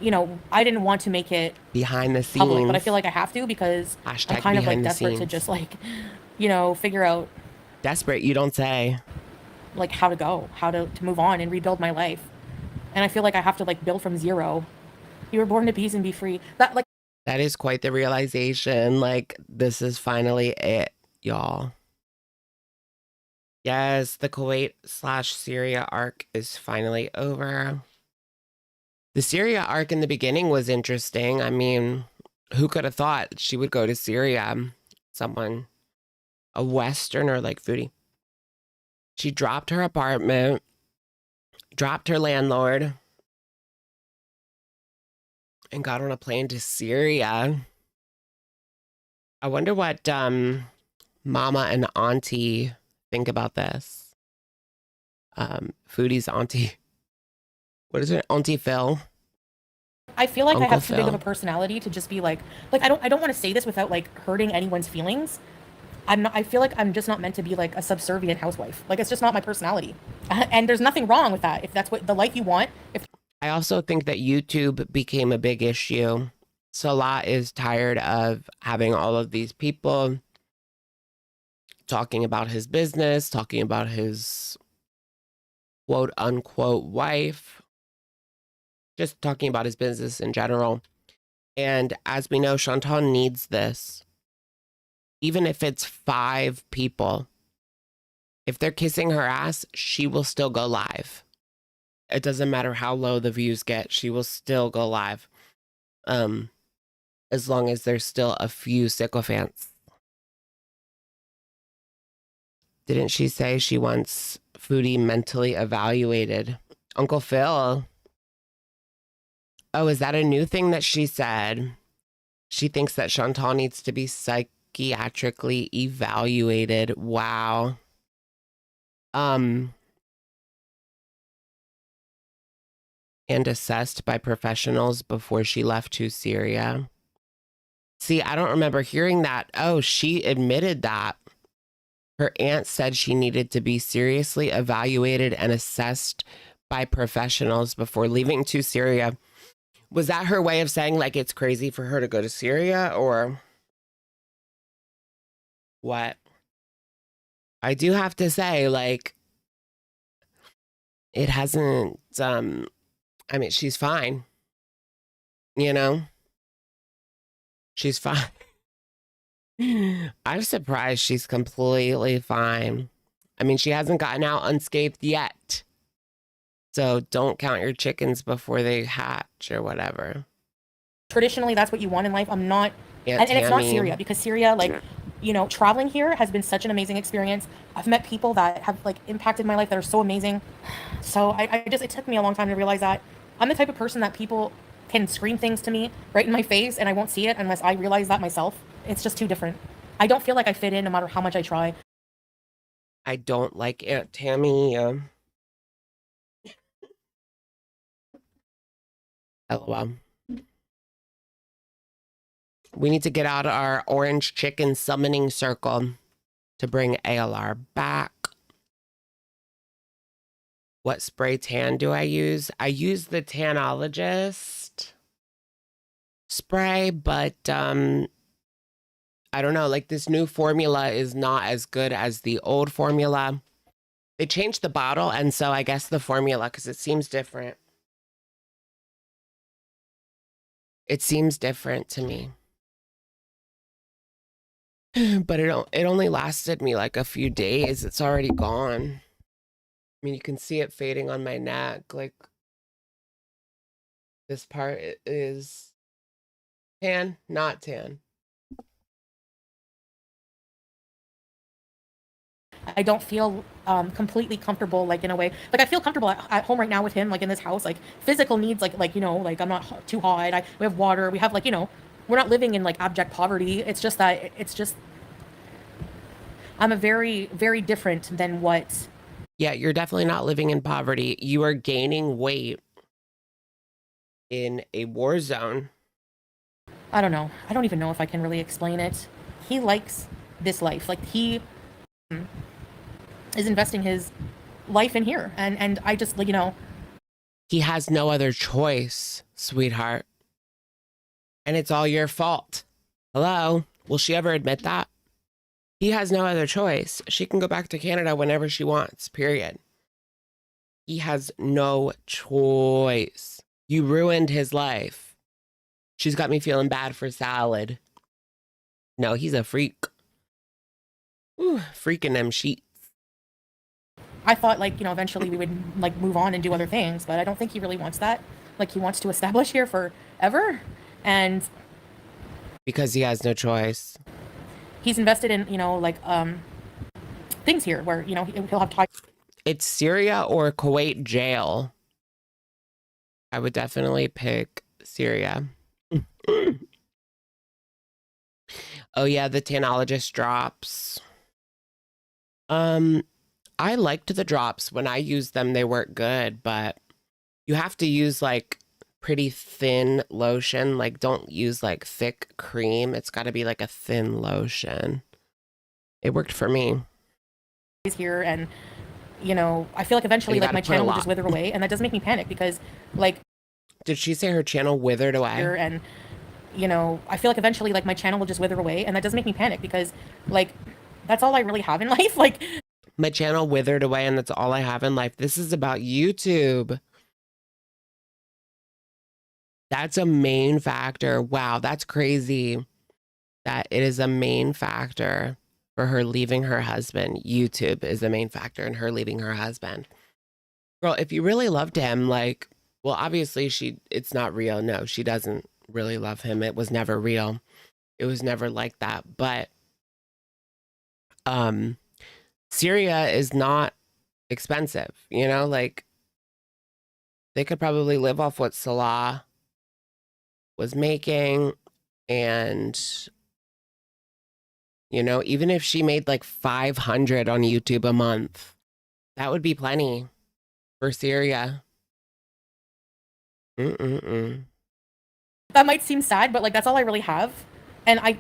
Speaker 2: you know, I didn't want to make it
Speaker 1: behind the scenes
Speaker 2: public, but I feel like I have to, because
Speaker 1: Hashtag
Speaker 2: I'm kind of like
Speaker 1: behind the
Speaker 2: desperate to
Speaker 1: scenes.
Speaker 2: just like, you know, figure out
Speaker 1: Desperate, you don't say.
Speaker 2: like how to move on and rebuild my life. And I feel like I have to like build from zero. You were born to peace and be free.
Speaker 1: That is quite the realization. Like, this is finally it, y'all. Yes, the Kuwait/Syria arc is finally over. The Syria arc in the beginning was interesting. I mean, who could have thought she would go to Syria? Someone, a Westerner like Foodie. She dropped her apartment, dropped her landlord, and got on a plane to Syria. I wonder what Mama and Auntie think about this. Foodie's auntie. What is it? Auntie Phil.
Speaker 2: I feel like
Speaker 1: Uncle
Speaker 2: I have too big of
Speaker 1: Phil.
Speaker 2: a personality to just be like I don't want to say this without like hurting anyone's feelings. I feel like I'm just not meant to be like a subservient housewife. Like, it's just not my personality. And there's nothing wrong with that. If that's what the life you want.
Speaker 1: I also think that YouTube became a big issue. Salah is tired of having all of these people talking about his business, talking about his quote unquote wife, just talking about his business in general. And as we know, Chantal needs this. Even if it's 5 people, if they're kissing her ass, she will still go live. It doesn't matter how low the views get, she will still go live. As long as there's still a few sycophants. Didn't she say she wants Foodie mentally evaluated? Uncle Phil. Oh, is that a new thing that she said? She thinks that Chantal needs to be psychiatrically evaluated. Wow. And assessed by professionals before she left to Syria. See, I don't remember hearing that. Oh, she admitted that. Her aunt said she needed to be seriously evaluated and assessed by professionals before leaving to Syria. Was that her way of saying, like, it's crazy for her to go to Syria, or what? I do have to say, like, it hasn't, I mean, she's fine. You know? She's fine. I'm surprised she's completely fine. I mean, she hasn't gotten out unscathed yet. So don't count your chickens before they hatch or whatever.
Speaker 2: Traditionally, that's what you want in life. I'm not,
Speaker 1: Aunt
Speaker 2: and it's not
Speaker 1: Tammy.
Speaker 2: Syria, because Syria, like, traveling here has been such an amazing experience. I've met people that have like impacted my life that are so amazing. So it took me a long time to realize that I'm the type of person that people can scream things to me right in my face and I won't see it unless I realize that myself. It's just too different. I don't feel like I fit in no matter how much I try.
Speaker 1: I don't like Aunt Tammy. LOL. We need to get out our orange chicken summoning circle to bring ALR back. What spray tan do I use? I use the Tanologist spray, but I don't know, like this new formula is not as good as the old formula. They changed the bottle, and so I guess the formula, because it seems different. It seems different to me. But it only lasted me like a few days. It's already gone. I mean, you can see it fading on my neck. Like this part is tan, not tan.
Speaker 2: I don't feel completely comfortable, like in a way. Like I feel comfortable at home right now with him, like in this house. Like physical needs, like like I'm not too hot. We have water. We have like we're not living in like abject poverty. It's just that I'm a very, very different than what.
Speaker 1: Yeah, you're definitely not living in poverty. You are gaining weight in a war zone.
Speaker 2: I don't know. I don't even know if I can really explain it. He likes this life. Like he is investing his life in here. And I just, like,
Speaker 1: He has no other choice, sweetheart. And it's all your fault. Hello? Will she ever admit that? He has no other choice. She can go back to Canada whenever she wants, period. He has no choice. You ruined his life. She's got me feeling bad for Salad. No, he's a freak. Ooh, freaking them sheets.
Speaker 2: I thought, like, eventually we would, like, move on and do other things, but I don't think he really wants that. Like, he wants to establish here forever. And
Speaker 1: because he has no choice.
Speaker 2: He's invested in, like, things here where, he'll have time.
Speaker 1: It's Syria or Kuwait jail. I would definitely pick Syria. Oh yeah, the Tanologist drops. I liked the drops. When I used them, they weren't good, but you have to use like pretty thin lotion. Like don't use like thick cream. It's got to be like a thin lotion. It worked for me.
Speaker 2: He's here and I feel like eventually like my channel will just wither away, and that does make me panic because like.
Speaker 1: Did she say her channel withered away?
Speaker 2: And I feel like eventually like my channel will just wither away, and that does make me panic because like that's all I really have in life. Like
Speaker 1: my channel withered away and that's all I have in life. This is about YouTube. That's a main factor. Wow, that's crazy that it is a main factor for her leaving her husband. YouTube is the main factor in her leaving her husband. Girl, if you really loved him, like, well, obviously it's not real. No, she doesn't really love him. It was never real. It was never like that. But Syria is not expensive, like they could probably live off what Salah was making. And, even if she made like 500 on YouTube a month, that would be plenty for Syria. That
Speaker 2: might seem sad, but like that's all I really have. And I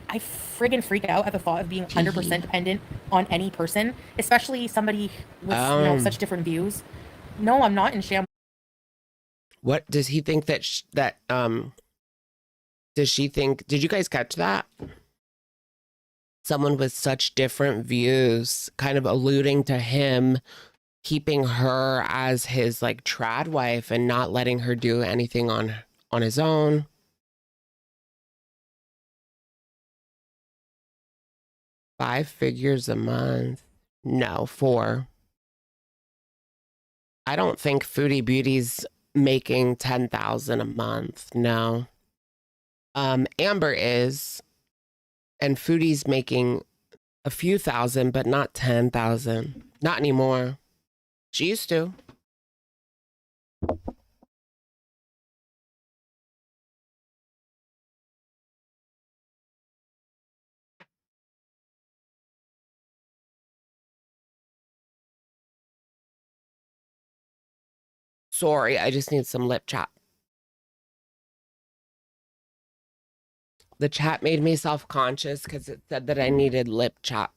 Speaker 2: friggin' freak out at the thought of being 100% dependent on any person, especially somebody with such different views. No, I'm not in shambles.
Speaker 1: What does he think that does she think? Did you guys catch that? Someone with such different views, kind of alluding to him keeping her as his like trad wife and not letting her do anything on his own. $5 figures a month. No, 4. I don't think Foodie Beauty's making 10,000 a month. No. Amber is, and Foodie's making a few thousand, but not 10,000. Not anymore. She used to. Sorry, I just need some lip chap. The chat made me self-conscious because it said that I needed lip chap.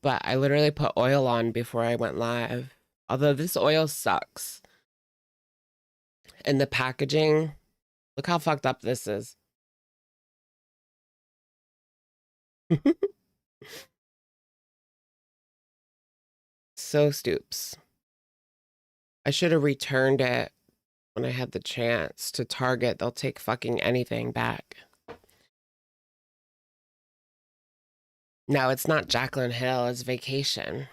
Speaker 1: But I literally put oil on before I went live. Although this oil sucks. And the packaging, look how fucked up this is. So stoops. I should have returned it when I had the chance to Target. They'll take fucking anything back. No, it's not Jaclyn Hill. It's vacation.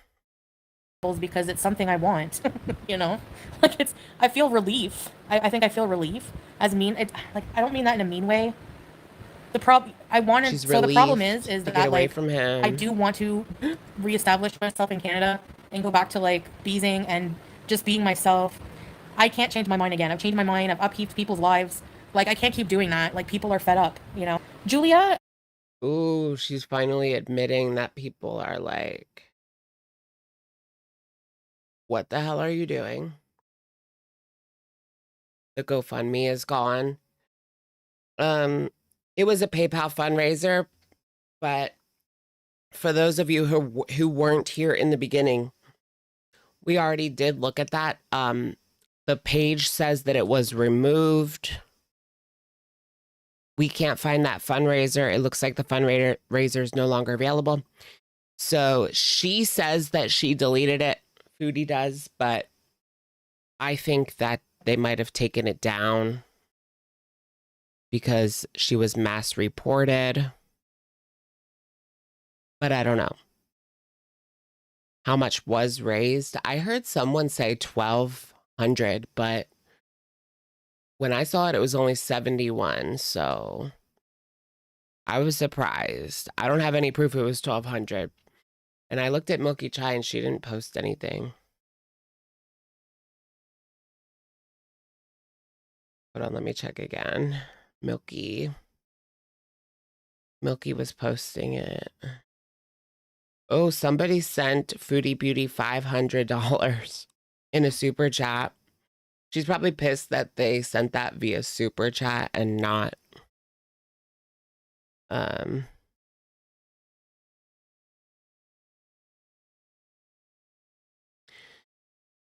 Speaker 2: Because it's something I want, you know, like I feel relief. I think I feel relief as mean. Like, I don't mean that in a mean way. The problem the problem is that
Speaker 1: get away from him.
Speaker 2: I do want to reestablish myself in Canada and go back to like beezing and just being myself. I can't change my mind again. I've changed my mind. I've upheaved people's lives. Like, I can't keep doing that. Like, people are fed up, you know. Julia.
Speaker 1: Ooh, she's finally admitting that people are like, what the hell are you doing? The GoFundMe is gone. It was a PayPal fundraiser, but for those of you who weren't here in the beginning, we already did look at that. The page says that it was removed. We can't find that fundraiser. It looks like the fundraiser is no longer available. So she says that she deleted it. Foodie does, but I think that they might have taken it down because she was mass reported. But I don't know. How much was raised? I heard someone say 1,200, but when I saw it, it was only 71. So I was surprised. I don't have any proof it was 1,200. And I looked at Milky Chai and she didn't post anything. Hold on, let me check again. Milky was posting it. Oh, somebody sent Foodie Beauty $500 in a super chat. She's probably pissed that they sent that via super chat and not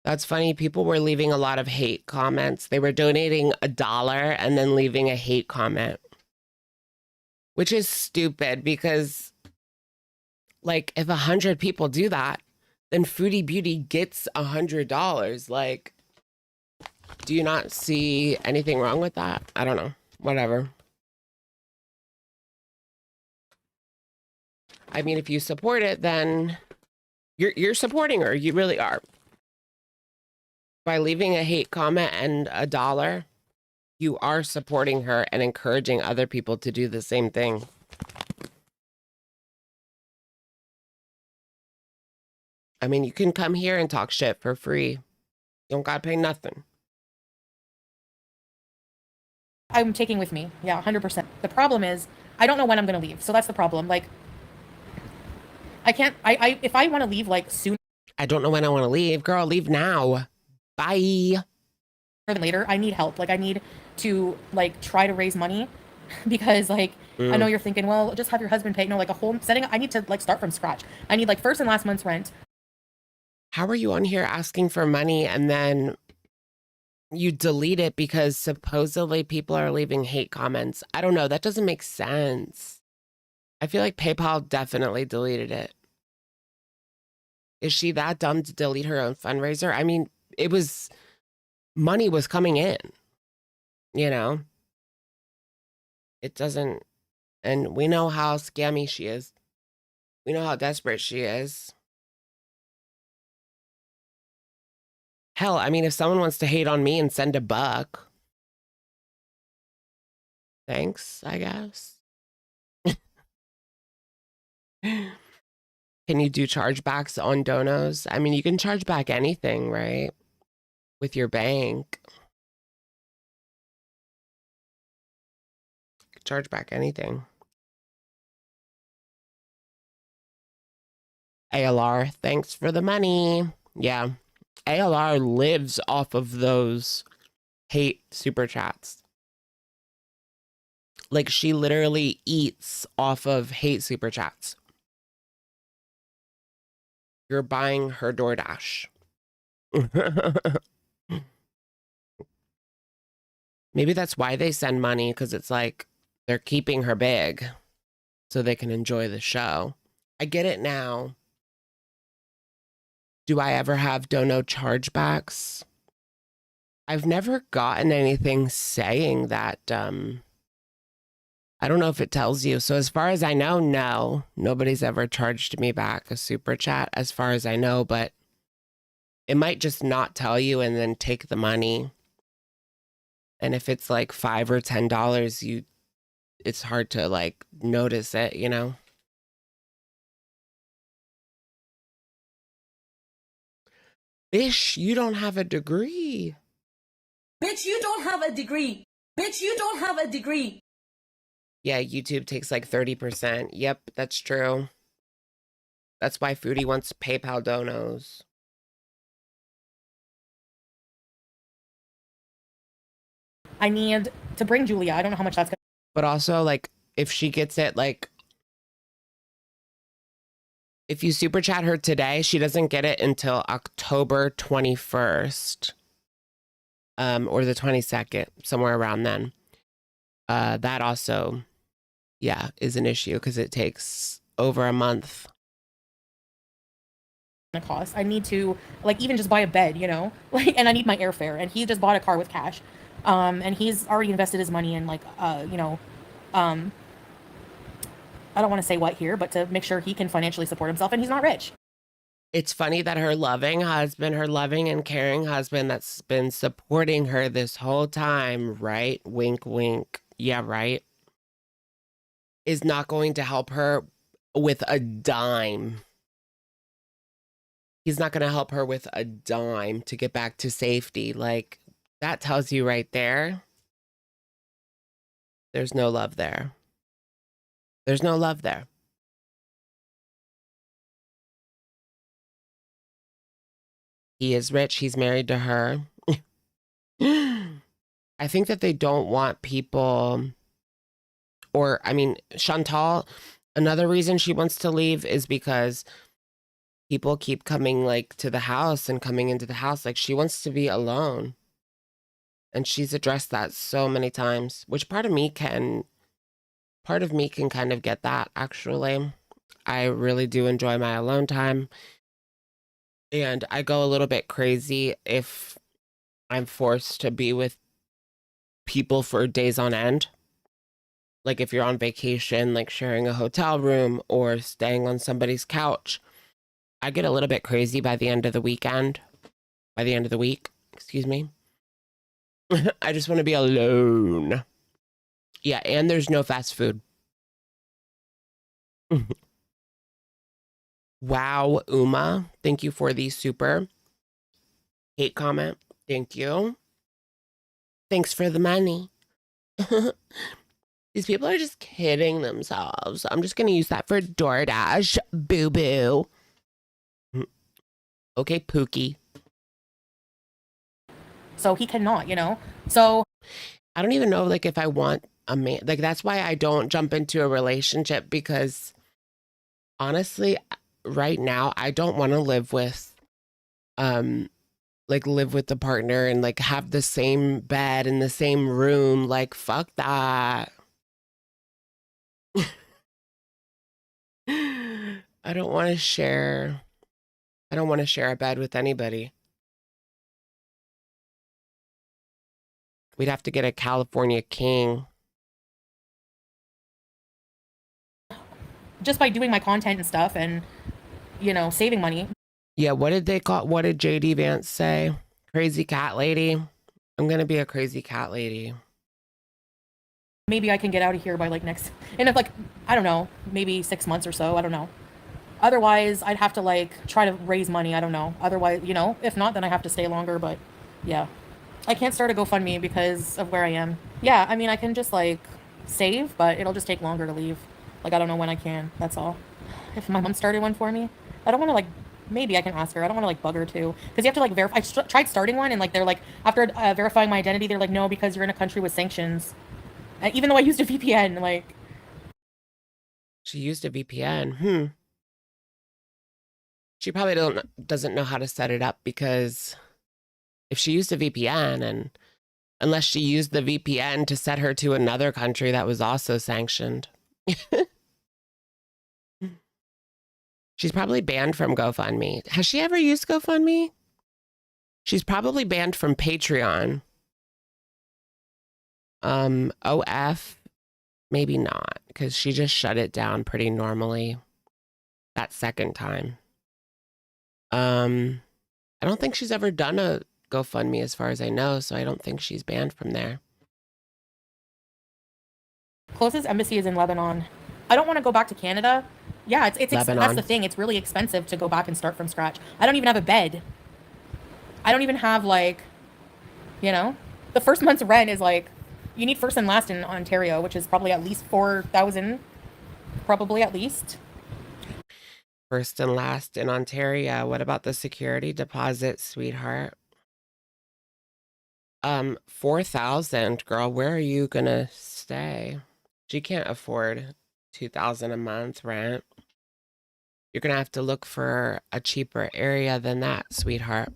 Speaker 1: That's funny. People were leaving a lot of hate comments. They were donating $1 and then leaving a hate comment, which is stupid because, like, if 100 people do that, then Foodie Beauty gets $100. Like, do you not see anything wrong with that? I don't know. Whatever. I mean, if you support it, then you're supporting her. You really are. By leaving a hate comment and $1, you are supporting her and encouraging other people to do the same thing. I mean, you can come here and talk shit for free. You don't gotta pay nothing.
Speaker 2: I'm taking with me. Yeah, 100%. The problem is, I don't know when I'm going to leave. So that's the problem. Like, I can't, if I want to leave, like, soon.
Speaker 1: I don't know when I want to leave. Girl, leave now. Bye.
Speaker 2: Than later, I need help. Like, I need to, like, try to raise money because, like, I know you're thinking, well, just have your husband pay. No, like, a whole setting. I need to, like, start from scratch. I need, like, first and last month's rent.
Speaker 1: How are you on here asking for money and then you delete it because supposedly people are leaving hate comments? I don't know. That doesn't make sense. I feel like PayPal definitely deleted it. Is she that dumb to delete her own fundraiser? I mean, it was, money was coming in, you know? It doesn't, and we know how scammy she is. We know how desperate she is. Hell, I mean, if someone wants to hate on me and send $1, thanks, I guess. Can you do chargebacks on donos? I mean, you can charge back anything, right? With your bank. Charge back anything. ALR, thanks for the money. Yeah. ALR lives off of those hate super chats. Like, she literally eats off of hate super chats. You're buying her DoorDash. Maybe that's why they send money, because it's like they're keeping her big so they can enjoy the show. I get it now. Do I ever have dono chargebacks? I've never gotten anything saying that. I don't know if it tells you. So as far as I know, no, nobody's ever charged me back a super chat as far as I know, but it might just not tell you and then take the money. And if it's like $5 or $10, it's hard to like notice it, you know? Bish, you don't have a degree.
Speaker 3: Bitch, you don't have a degree. Bitch, you don't have a degree.
Speaker 1: Yeah, YouTube takes like 30%. Yep, that's true. That's why Foodie wants PayPal donos.
Speaker 2: I need to bring Julia. I don't know how much that's gonna.
Speaker 1: But also, like, if she gets it, like, if you super chat her today, she doesn't get it until October 21st. Or the 22nd, somewhere around then. That also, yeah, is an issue because it takes over a month.
Speaker 2: Cost. I need to like even just buy a bed, you know, like, and I need my airfare. And he just bought a car with cash, and he's already invested his money in like, you know, I don't want to say what here, but to make sure he can financially support himself, and he's not rich.
Speaker 1: It's funny that her loving husband, her loving and caring husband that's been supporting her this whole time, right? Wink, wink. Yeah, right. Is not going to help her with a dime. He's not going to help her with a dime to get back to safety. Like, that tells you right there. There's no love there. There's no love there. He is rich. He's married to her. I think that they don't want people, or, I mean, Chantal, another reason she wants to leave is because people keep coming, like, to the house and coming into the house. Like, she wants to be alone. And she's addressed that so many times, which part of me can kind of get that, actually. I really do enjoy my alone time. And I go a little bit crazy if I'm forced to be with people for days on end. Like if you're on vacation, like sharing a hotel room or staying on somebody's couch, I get a little bit crazy by the end of the weekend. By the end of the week, excuse me. I just want to be alone. Yeah, and there's no fast food. Wow, Uma, thank you for the super hate comment. Thank you. Thanks for the money. These people are just kidding themselves. I'm just going to use that for DoorDash. Boo-boo. Okay, Pookie.
Speaker 2: So he cannot, you know? So
Speaker 1: I don't even know, like, if I want a man. Like, that's why I don't jump into a relationship, because honestly, right now, I don't want to live with, live with the partner and, like, have the same bed in the same room. Like, fuck that. I don't want to share. I don't want to share a bed with anybody. We'd have to get a California king.
Speaker 2: just by doing my content and stuff and, you know, saving money.
Speaker 1: Yeah, what did JD Vance say? Crazy cat lady. I'm going to be a crazy cat lady.
Speaker 2: maybe I can get out of here by like next, and if like, I don't know, maybe 6 months or so, I don't know. Otherwise, I'd have to like try to raise money. I don't know. Otherwise, you know, if not, then I have to stay longer. But yeah, I can't start a GoFundMe because of where I am. Yeah, I mean, I can just like save, but it'll just take longer to leave. Like, I don't know when I can. That's all. If my mom started one for me, I don't want to like. Maybe I can ask her. I don't want to like bug her too, because you have to like verify. I tried starting one, and like they're like after verifying my identity, they're like, no, because you're in a country with sanctions. Even though I used a VPN, like.
Speaker 1: She used a VPN. She probably doesn't know how to set it up, because if she used a VPN, and unless she used the VPN to set her to another country that was also sanctioned. She's probably banned from GoFundMe. Has she ever used GoFundMe? She's probably banned from Patreon. OF, maybe not, because she just shut it down pretty normally that second time. I don't think she's ever done a GoFundMe as far as I know, so I don't think she's banned from there.
Speaker 2: Closest embassy is in Lebanon. I don't want to go back to Canada. Yeah, that's the thing. It's really expensive to go back and start from scratch. I don't even have a bed. I don't even have like, you know, the first month's rent is like, you need first and last in Ontario, which is probably at least 4,000, probably at least.
Speaker 1: First and last in Ontario. What about the security deposit, sweetheart? 4,000, girl. Where are you gonna stay? She can't afford 2,000 a month rent. You're gonna have to look for a cheaper area than that, sweetheart.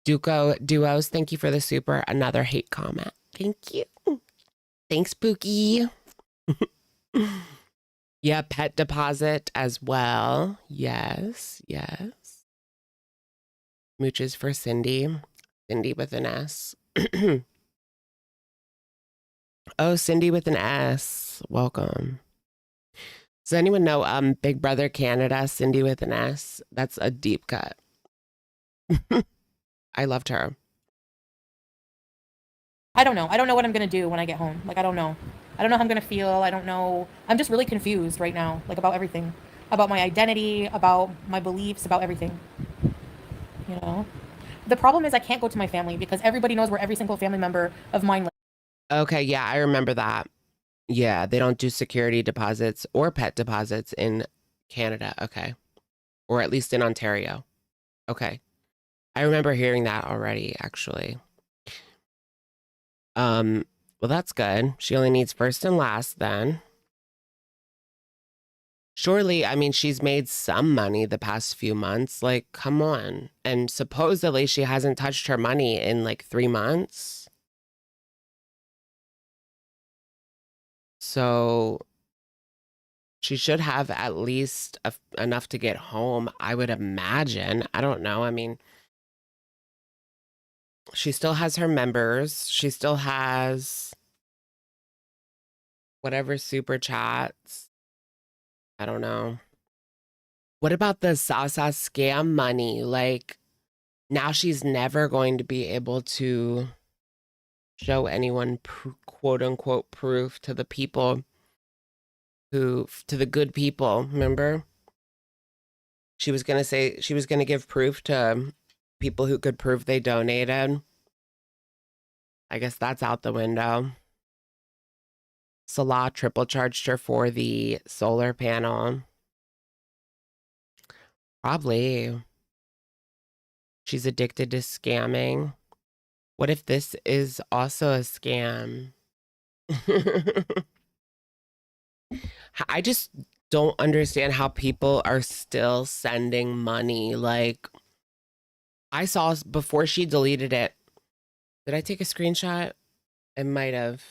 Speaker 1: Duos, thank you for the super. Another hate comment. Thank you. Thanks, Pookie. Yeah, pet deposit as well. Yes, yes. Mooches for Cindy. Cindy with an S. Oh, Cindy with an S. Welcome. Does anyone know Big Brother Canada, Cindy with an S? That's a deep cut. I loved her.
Speaker 2: I don't know. I don't know what I'm going to do when I get home. Like, I don't know. I don't know how I'm going to feel. I don't know. I'm just really confused right now, like about everything, about my identity, about my beliefs, about everything. You know? The problem is I can't go to my family because everybody knows where every single family member of mine lives.
Speaker 1: Okay, yeah, I remember that. Yeah, they don't do security deposits or pet deposits in Canada. Okay. Or at least in Ontario. Okay. I remember hearing that already, actually. Well, that's good. She only needs first and last then. Surely, I mean, she's made some money the past few months. Like, come on. And supposedly she hasn't touched her money in like 3 months. So she should have at least enough to get home, I would imagine. I don't know. I mean, she still has her members. She still has whatever super chats. I don't know. What about the Sasa scam money? Like, now she's never going to be able to show anyone quote unquote proof to the people to the good people. Remember? She was going to say she was going to give proof to people who could prove they donated. I guess that's out the window. Salah triple charged her for the solar panel. Probably. She's addicted to scamming. What if this is also a scam? I just don't understand how people are still sending money. Like, I saw before she deleted it. Did I take a screenshot? I might have.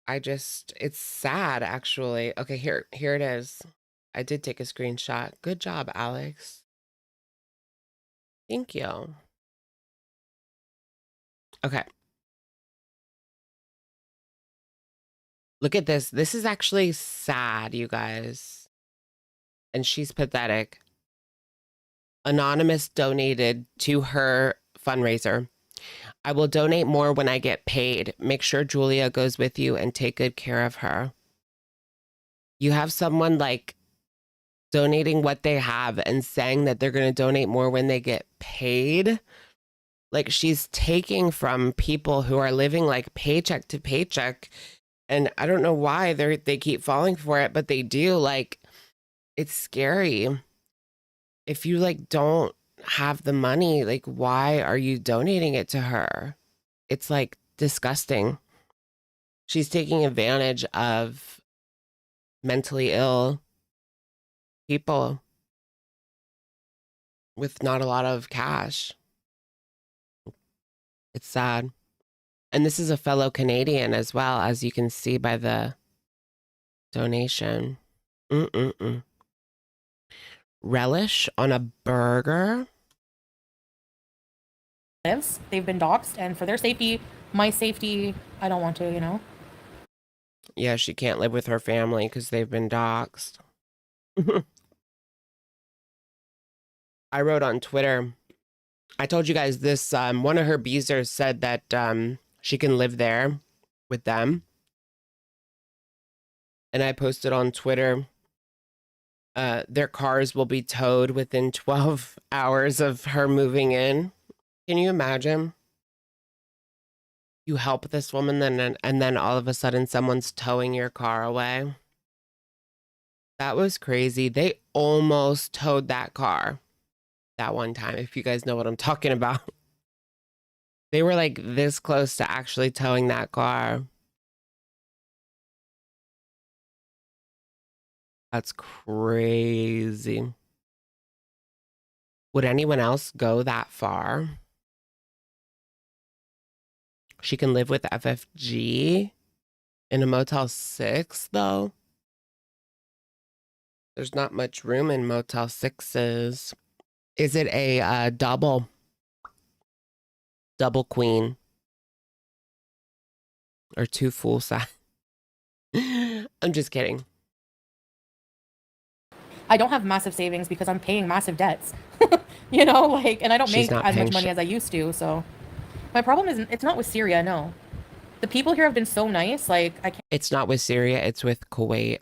Speaker 1: It's sad, actually. Okay, here it is. I did take a screenshot. Good job, Alex. Thank you. Okay. Look at this. This is actually sad, you guys. And she's pathetic. Anonymous donated to her fundraiser. I will donate more when I get paid. Make sure Julia goes with you and take good care of her. You have someone like donating what they have and saying that they're going to donate more when they get paid. Like she's taking from people who are living like paycheck to paycheck. And I don't know why they keep falling for it, but they do. Like, it's scary. If you like don't have the money, like why are you donating it to her? It's like disgusting. She's taking advantage of mentally ill people with not a lot of cash. It's sad. And this is a fellow Canadian as well, as you can see by the donation. Relish on a burger?
Speaker 2: They've been doxxed, and for their safety, my safety, I don't want to, you know?
Speaker 1: Yeah, she can't live with her family because they've been doxxed. I wrote on Twitter, I told you guys this, one of her beezers said that she can live there with them. And I posted on Twitter, their cars will be towed within 12 hours of her moving in. Can you imagine? You help this woman and then all of a sudden someone's towing your car away. That was crazy. They almost towed that car that one time, if you guys know what I'm talking about. They were like this close to actually towing that car. That's crazy. Would anyone else go that far? She can live with FFG in a Motel 6, though. There's not much room in Motel 6s. Is it a double queen? Or two full size? I'm just kidding.
Speaker 2: I don't have massive savings because I'm paying massive debts. You know, like, and I don't
Speaker 1: She's
Speaker 2: make
Speaker 1: not
Speaker 2: as
Speaker 1: paying
Speaker 2: much money as I used to, so. My problem is, it's not with Syria, no. The people here have been so nice, like, I
Speaker 1: It's not with Syria, it's with Kuwait.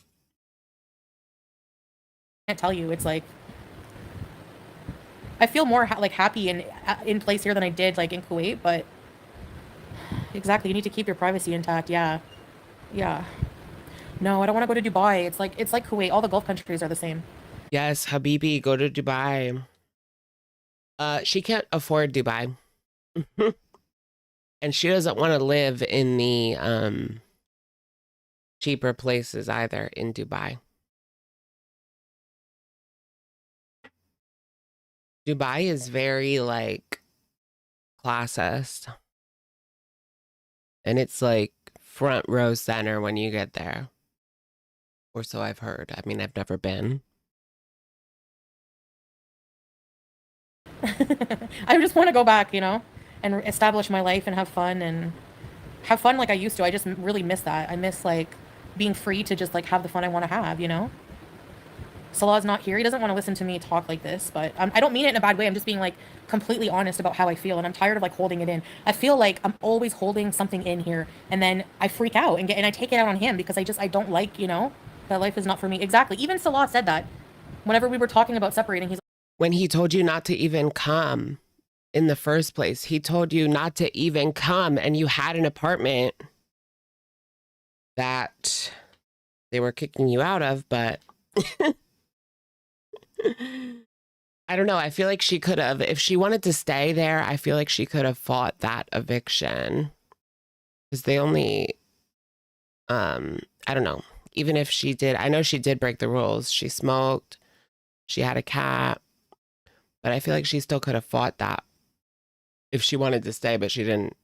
Speaker 2: can't tell you. It's like, I feel more like happy in place here than I did like in Kuwait, but exactly, you need to keep your privacy intact. Yeah. No, I don't want to go to Dubai. It's like Kuwait. All the Gulf countries are the same.
Speaker 1: Yes, Habibi, go to Dubai. She can't afford Dubai. And she doesn't want to live in the cheaper places either in Dubai. Dubai is very like classist. And it's like front row center when you get there. Or so I've heard. I mean, I've never been.
Speaker 2: I just want to go back, you know, and establish my life and have fun like I used to. I just really miss that. I miss like being free to just like have the fun I want to have, you know? Salah's not here. He doesn't want to listen to me talk like this, but I don't mean it in a bad way. I'm just being like completely honest about how I feel, and I'm tired of like holding it in. I feel like I'm always holding something in here, and then I freak out and I take it out on him because I don't like, you know, that life is not for me. Exactly. Even Salah said that whenever we were talking about separating. He's
Speaker 1: When he told you not to even come in the first place, he told you not to even come, and you had an apartment that they were kicking you out of, but I don't know. I feel like she could have, if she wanted to stay there, I feel like she could have fought that eviction. Because they only, I don't know. Even if she did, I know she did break the rules. She smoked, she had a cat, but I feel like she still could have fought that if she wanted to stay, but she didn't.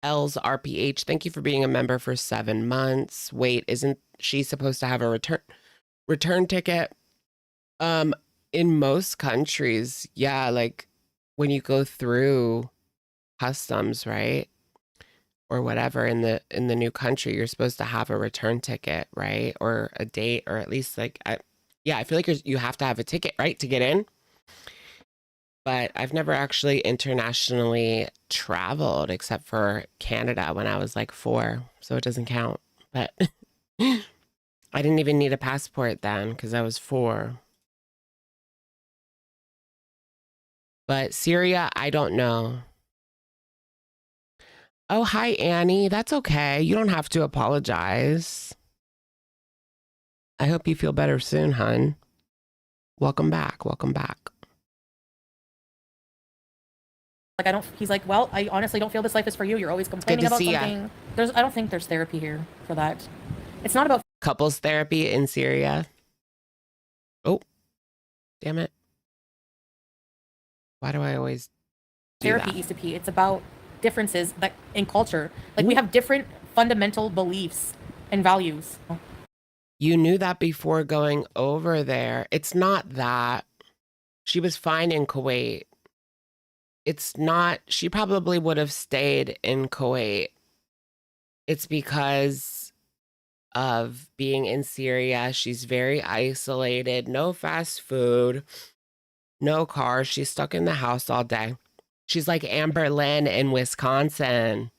Speaker 1: L's RPH, thank you for being a member for 7 months. Wait, isn't she supposed to have a return ticket? In most countries, yeah, like when you go through customs, right? Or whatever in the new country, you're supposed to have a return ticket, right? Or a date, or at least like I feel like you have to have a ticket, right, to get in. but I've never actually internationally traveled except for Canada when I was like 4, so it doesn't count. But I didn't even need a passport then because I was 4. But Syria, I don't know. Oh, hi, Annie. That's okay. You don't have to apologize. I hope you feel better soon, hun. Welcome back. Welcome back.
Speaker 2: Like, I don't, he's like, well, I honestly don't feel this life is for you. You're always complaining about something. I don't think there's therapy here for that. It's not about
Speaker 1: Couples therapy in Syria. Oh, damn it. Why do I always do
Speaker 2: therapy,
Speaker 1: that?
Speaker 2: ECP. It's about differences that in culture. Like, we have different fundamental beliefs and values.
Speaker 1: You knew that before going over there. It's not that. She was fine in Kuwait. It's not, she probably would have stayed in Kuwait. It's because of being in Syria. She's very isolated, no fast food, no cars. She's stuck in the house all day. She's like Amber Lynn in Wisconsin.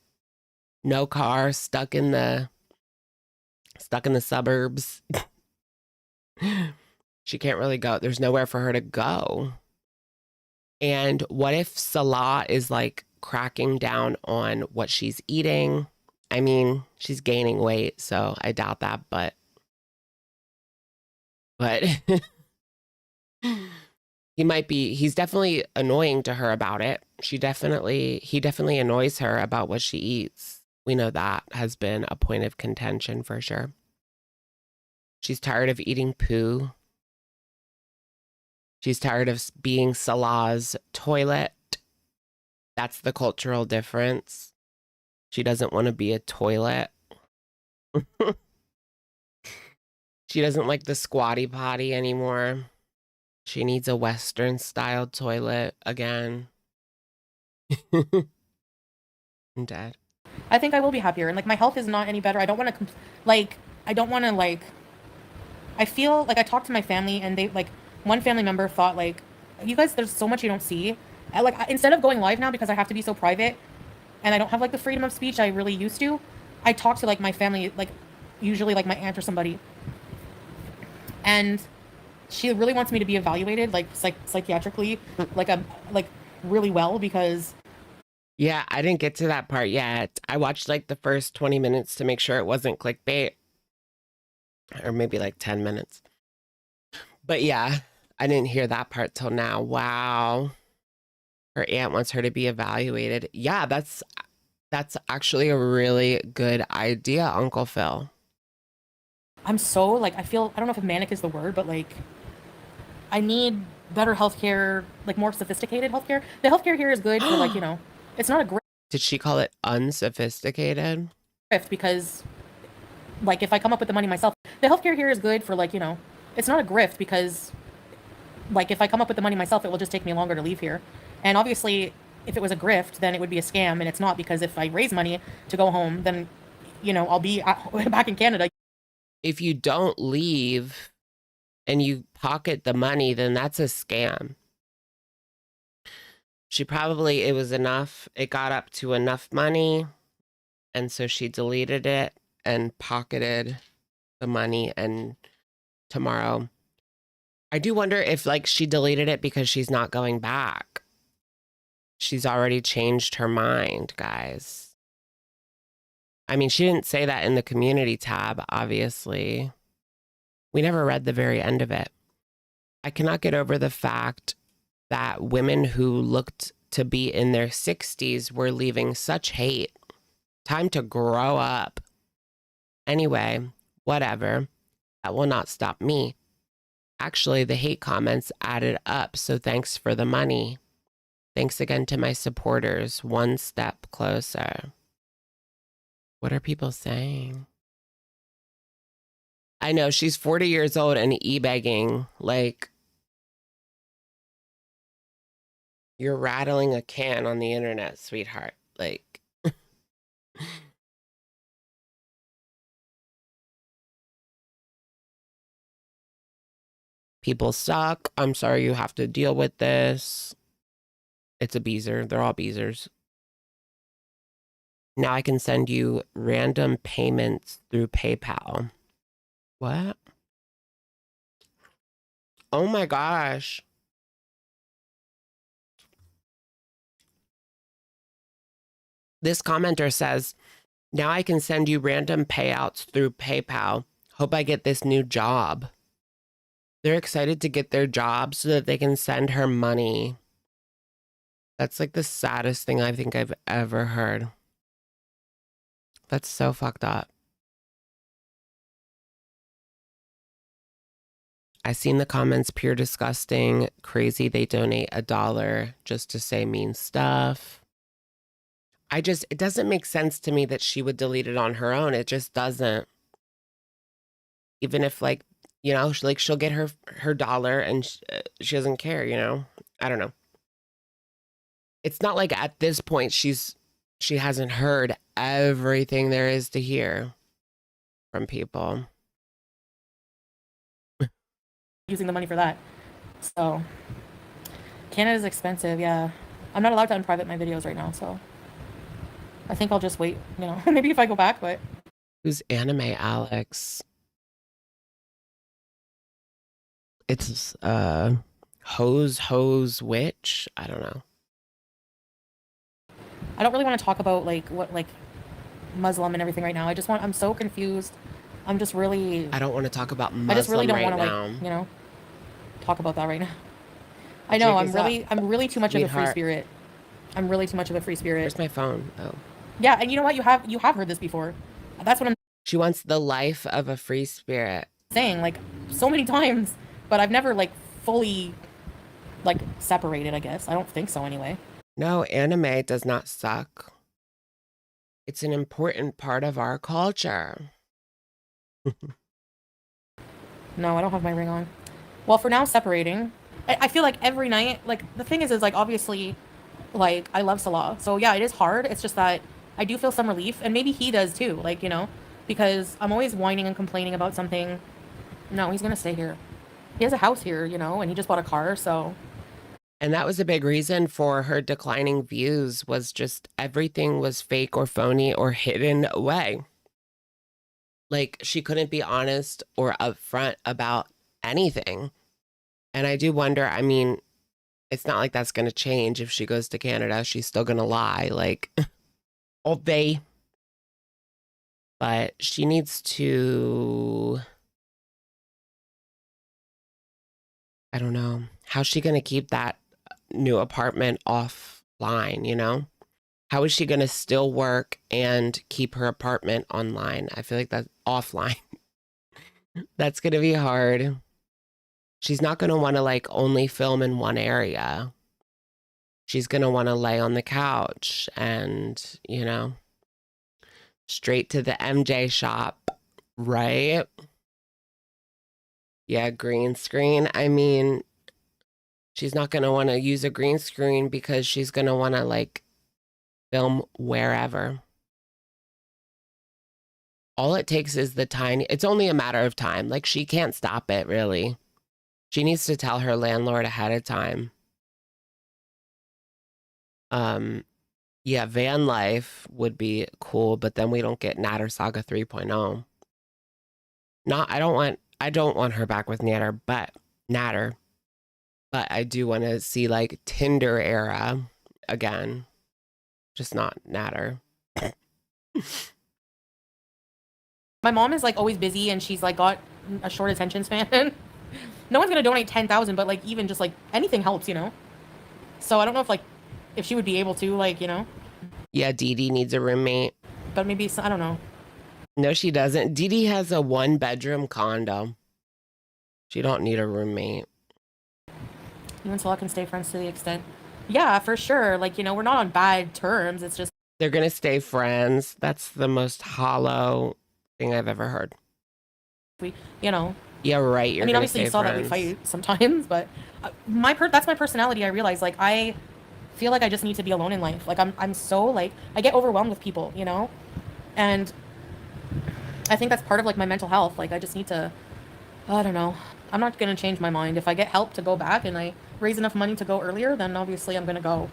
Speaker 1: No car, stuck in the suburbs. She can't really go. There's nowhere for her to go. And what if Salah is like cracking down on what she's eating? I mean, she's gaining weight, so I doubt that, but he's definitely annoying to her about it. He definitely annoys her about what she eats. We know that has been a point of contention for sure. She's tired of eating poo. She's tired of being Salah's toilet. That's the cultural difference. She doesn't want to be a toilet. She doesn't like the squatty potty anymore. She needs a Western style toilet again. I'm dead.
Speaker 2: I think I will be happier. And like, my health is not any better. I don't want to, I feel like I talked to my family and they, like, one family member thought, like, you guys, there's so much you don't see. Instead of going live now because I have to be so private and I don't have like the freedom of speech I really used to, I talk to like my family, like usually like my aunt or somebody. And she really wants me to be evaluated, like psychiatrically, like really well, because
Speaker 1: Yeah, I didn't get to that part yet. I watched like the first 20 minutes to make sure it wasn't clickbait. Or maybe like 10 minutes. But yeah, I didn't hear that part till now. Wow. Her aunt wants her to be evaluated. Yeah, that's actually a really good idea, Uncle Phil.
Speaker 2: I'm so like, I don't know if manic is the word, but like I need better healthcare, like more sophisticated healthcare. The healthcare here is good for like, it's not a grift.
Speaker 1: Did she call it unsophisticated?
Speaker 2: Because like if I come up with the money myself, the healthcare here is good for like, it's not a grift because like if I come up with the money myself, it will just take me longer to leave here. And obviously, if it was a grift, then it would be a scam, and it's not, because if I raise money to go home, then I'll be back in Canada.
Speaker 1: If you don't leave and you pocket the money, then that's a scam. It was enough. It got up to enough money. And so she deleted it and pocketed the money. And tomorrow, I do wonder if like she deleted it because she's not going back. She's already changed her mind, guys. I mean, she didn't say that in the community tab, obviously. We never read the very end of it. I cannot get over the fact that women who looked to be in their 60s were leaving such hate. Time to grow up. Anyway, whatever. That will not stop me. Actually, the hate comments added up, so thanks for the money. Thanks again to my supporters. One step closer. What are people saying? I know she's 40 years old and e-begging. Like, you're rattling a can on the internet, sweetheart. Like, people suck. I'm sorry you have to deal with this. It's a Beezer. They're all Beezers. Now I can send you random payments through PayPal. What? Oh my gosh. This commenter says, now I can send you random payouts through PayPal. Hope I get this new job. They're excited to get their job so that they can send her money. That's like the saddest thing I think I've ever heard. That's so fucked up. I seen the comments, pure disgusting, crazy they donate $1 just to say mean stuff. It doesn't make sense to me that she would delete it on her own. It just doesn't. Even if like, you know, she'll get her dollar and she doesn't care, you know? I don't know. It's not like at this point she hasn't heard everything there is to hear from people.
Speaker 2: Using the money for that. So Canada's expensive, yeah. I'm not allowed to unprivate my videos right now, so I think I'll just wait, you know, maybe if I go back, but.
Speaker 1: Who's Anime Alex? It's Hose Witch? I don't know.
Speaker 2: I don't really want to talk about like what like Muslim and everything right now. I'm so confused. I'm just really.
Speaker 1: I don't want to talk about Muslim
Speaker 2: I just really don't
Speaker 1: right
Speaker 2: want to
Speaker 1: now.
Speaker 2: like, you know, talk about that right now. I know I'm really too much of a free spirit. I'm really too much of a free spirit.
Speaker 1: Where's my phone? Oh.
Speaker 2: Yeah, and you know what? You have heard this before. That's what I'm
Speaker 1: She wants the life of a free spirit.
Speaker 2: saying like so many times, but I've never like fully like separated, I guess. I don't think so anyway.
Speaker 1: No, anime does not suck. It's an important part of our culture.
Speaker 2: No, I don't have my ring on. Well, for now, separating. I feel like every night, like the thing is like obviously, like I love Salah. So yeah, it is hard. It's just that I do feel some relief, and maybe he does too. Like, you know, because I'm always whining and complaining about something. No, he's gonna stay here. He has a house here, you know, and he just bought a car, so.
Speaker 1: And that was a big reason for her declining views, was just everything was fake or phony or hidden away. Like she couldn't be honest or upfront about anything. And I do wonder, I mean, it's not like that's going to change if she goes to Canada. She's still going to lie, like, all day. But she needs to, I don't know, how's she going to keep that new apartment offline, you know? How is she going to still work and keep her apartment online? I feel like that's offline. That's going to be hard. She's not going to want to like only film in one area. She's going to want to lay on the couch and, you know, straight to the MJ shop, right? Yeah, green screen. I mean, she's not going to want to use a green screen because she's going to want to like film wherever. All it takes is the tiny, it's only a matter of time. Like she can't stop it really. She needs to tell her landlord ahead of time. Yeah, van life would be cool, but then we don't get Natter Saga 3.0. I don't want her back with Natter, but I do want to see like Tinder era again. Just not Natter.
Speaker 2: My mom is like always busy and she's like got a short attention span. No one's gonna donate 10,000, but like even just like anything helps, you know? So I don't know if she would be able to, like, you know?
Speaker 1: Yeah, Dee Dee needs a roommate.
Speaker 2: But maybe, I don't know.
Speaker 1: No, she doesn't. Dee Dee has a 1-bedroom condo. She don't need a roommate.
Speaker 2: You and Salah can stay friends to the extent. Yeah, for sure. Like, you know, we're not on bad terms. It's just.
Speaker 1: They're going to stay friends. That's the most hollow thing I've ever heard.
Speaker 2: You know.
Speaker 1: Yeah, right.
Speaker 2: I mean, obviously you saw that we fight sometimes, but that's my personality. I realize, like, I feel like I just need to be alone in life. Like, I'm so, like, I get overwhelmed with people, you know? And I think that's part of, like, my mental health. Like, I just need to, I don't know. I'm not going to change my mind. If I get help to go back and I raise enough money to go earlier, then obviously I'm going to go.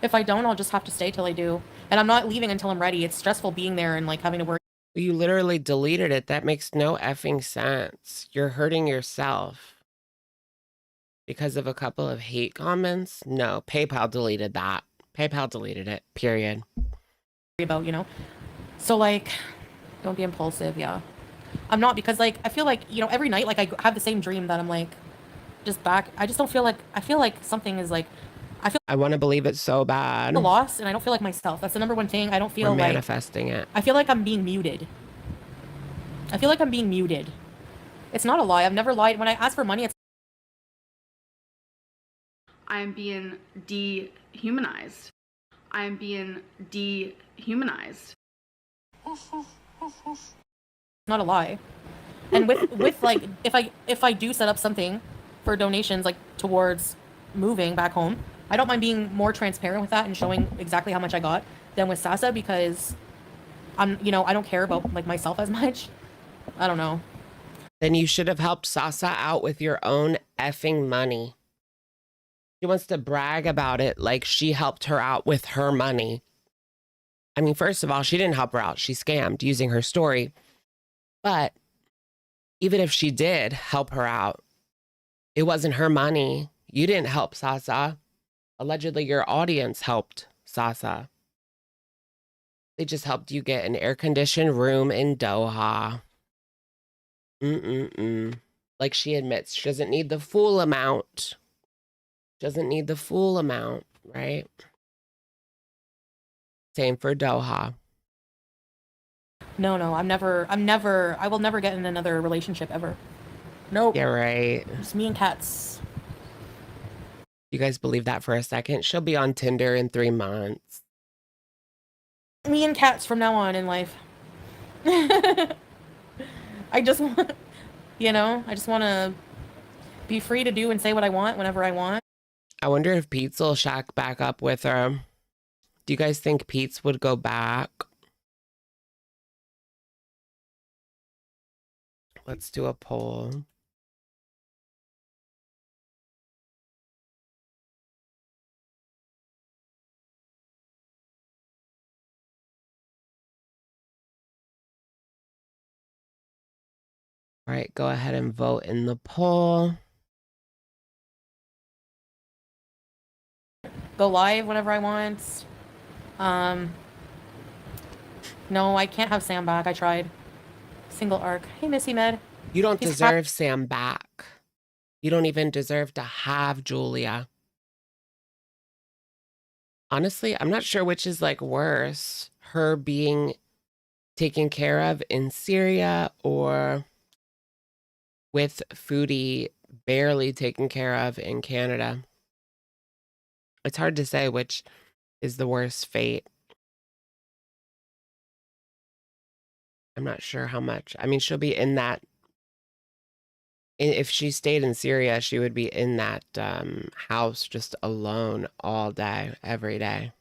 Speaker 2: If I don't, I'll just have to stay till I do. And I'm not leaving until I'm ready. It's stressful being there and like having to worry.
Speaker 1: You literally deleted it. That makes no effing sense. You're hurting yourself because of a couple of hate comments. No, PayPal deleted that. PayPal deleted it, period.
Speaker 2: About, you know? So like, don't be impulsive, yeah. I'm not, because like, I feel like, you know, every night, like I have the same dream that I'm like, just back. I just don't feel like, I feel like something is like,
Speaker 1: I want to believe it so bad.
Speaker 2: a loss, and I don't feel like myself. That's the number one thing. I don't feel
Speaker 1: We're
Speaker 2: like
Speaker 1: manifesting it.
Speaker 2: I feel like I'm being muted. I feel like I'm being muted. It's not a lie. I've never lied. When I ask for money, it's
Speaker 4: I am being dehumanized. I am being dehumanized.
Speaker 2: not a lie. And with like, if I do set up something for donations, like towards moving back home, I don't mind being more transparent with that and showing exactly how much I got than with Sasa, because you know, I don't care about like myself as much. I don't know.
Speaker 1: Then you should have helped Sasa out with your own effing money. She wants to brag about it like she helped her out with her money. I mean, first of all, she didn't help her out. She scammed using her story. But even if she did help her out, it wasn't her money. You didn't help Sasa. Allegedly, your audience helped Sasa. They just helped you get an air-conditioned room in Doha. Like she admits, she doesn't need the full amount. Doesn't need the full amount, right? Same for Doha.
Speaker 2: No, I will never get in another relationship ever. Nope.
Speaker 1: Yeah, right.
Speaker 2: Just me and cats.
Speaker 1: You guys believe that for a second? She'll be on Tinder in 3 months.
Speaker 2: Me and cats from now on in life. I just want, you know, I just want to be free to do and say what I want whenever I want.
Speaker 1: I wonder if Peetz will shack back up with her. Do you guys think Peetz would go back? Let's do a poll. All right, go ahead and vote in the poll.
Speaker 2: Go live whenever I want. No, I can't have Sam back. I tried. Single arc. Hey, Missy Med.
Speaker 1: You don't deserve Sam back. You don't even deserve to have Julia. Honestly, I'm not sure which is like worse. Her being taken care of in Syria or with Foodie barely taken care of in Canada. It's hard to say which is the worst fate. I'm not sure how much. I mean, she'll be in that. If she stayed in Syria, she would be in that house just alone all day, every day.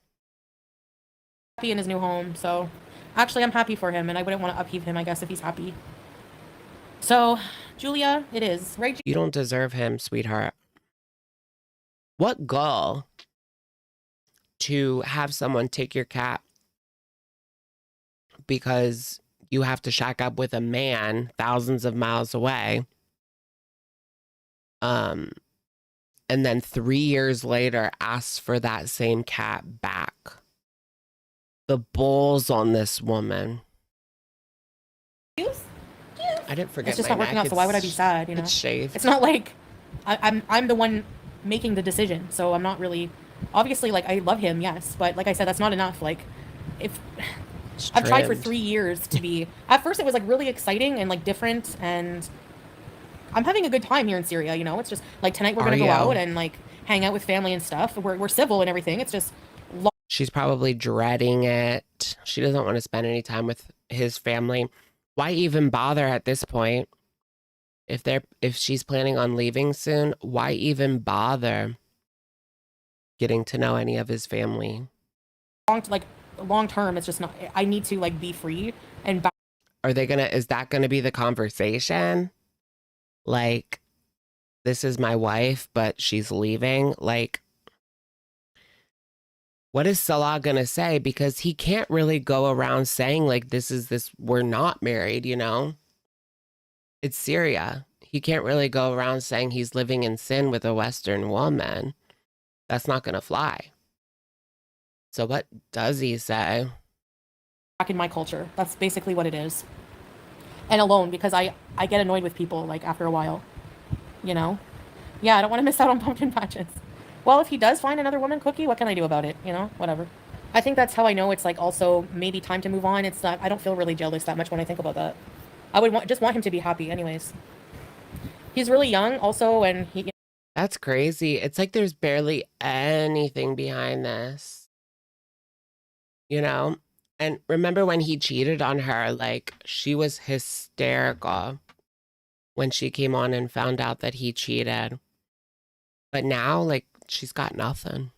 Speaker 2: Happy in his new home, so actually I'm happy for him, and I wouldn't want to upheave him, I guess, if he's happy. So, Julia, it is, right?
Speaker 1: You don't deserve him, sweetheart. What gall to have someone take your cat because you have to shack up with a man thousands of miles away. And then 3 years later, asks for that same cat back. The balls on this woman. I didn't forget.
Speaker 2: It's just
Speaker 1: my
Speaker 2: not working
Speaker 1: neck.
Speaker 2: out, so why would I be sad? You know,
Speaker 1: It's shaved.
Speaker 2: It's not like I'm the one making the decision, so I'm not really. Obviously, like I love him, yes, but like I said, that's not enough. Like, if I've tried for 3 years to be. At first, it was like really exciting and like different, and I'm having a good time here in Syria. You know, it's just like tonight we're gonna go out and like hang out with family and stuff. We're civil and everything. It's just.
Speaker 1: She's probably dreading it. She doesn't want to spend any time with his family. Why even bother at this point? If she's planning on leaving soon, why even bother getting to know any of his family?
Speaker 2: Long term, it's just not. I need to like be free and.
Speaker 1: Is that gonna be the conversation? Like, this is my wife, but she's leaving. Like, What is Salah gonna say? Because he can't really go around saying like we're not married, you know? It's Syria. He can't really go around saying he's living in sin with a Western woman. That's not gonna fly. So what does he say?
Speaker 2: Back in my culture. That's basically what it is. And alone, because I get annoyed with people like after a while, you know? Yeah, I don't want to miss out on pumpkin patches. Well, if he does find another woman cookie, what can I do about it? You know, whatever. I think that's how I know it's like also maybe time to move on. It's not, I don't feel really jealous that much when I think about that. I would just want him to be happy anyways. He's really young also, and he...
Speaker 1: That's crazy. It's like there's barely anything behind this, you know? And remember when he cheated on her, like she was hysterical when she came on and found out that he cheated. But now, like, she's got nothing.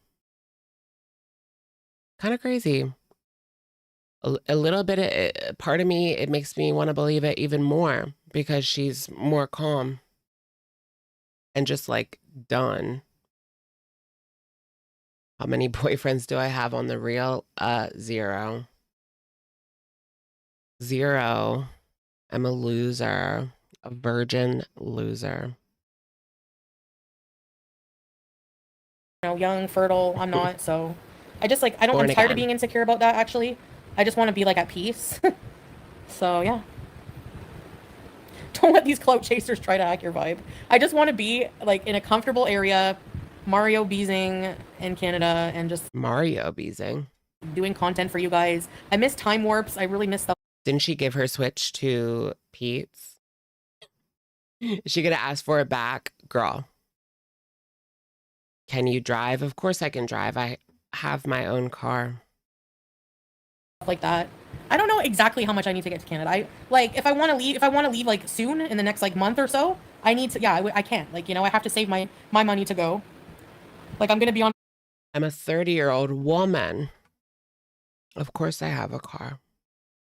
Speaker 1: Kind of crazy. A little bit, part of me, it makes me want to believe it even more because she's more calm and just like done. How many boyfriends do I have on the real? 0. 0. I'm a loser, a virgin loser.
Speaker 2: You know, young, fertile. I'm not, so I just like, I'm
Speaker 1: Born
Speaker 2: tired
Speaker 1: again.
Speaker 2: of being insecure about that actually. I just want to be like at peace. So yeah. Don't let these clout chasers try to hack your vibe. I just want to be like in a comfortable area, Mario Beezing in Canada, and just
Speaker 1: Mario Beezing.
Speaker 2: doing content for you guys. I miss time warps. I really miss stuff.
Speaker 1: Didn't she give her Switch to Peetz? Is she gonna ask for it back? Girl. Can you drive? Of course I can drive. I have my own car.
Speaker 2: Like that. I don't know exactly how much I need to get to Canada. I like if I want to leave like soon in the next like month or so, I need to, yeah, I can't. Like, you know, I have to save my money to go. Like I'm going to be on
Speaker 1: I'm a 30-year-old woman. Of course I have a car.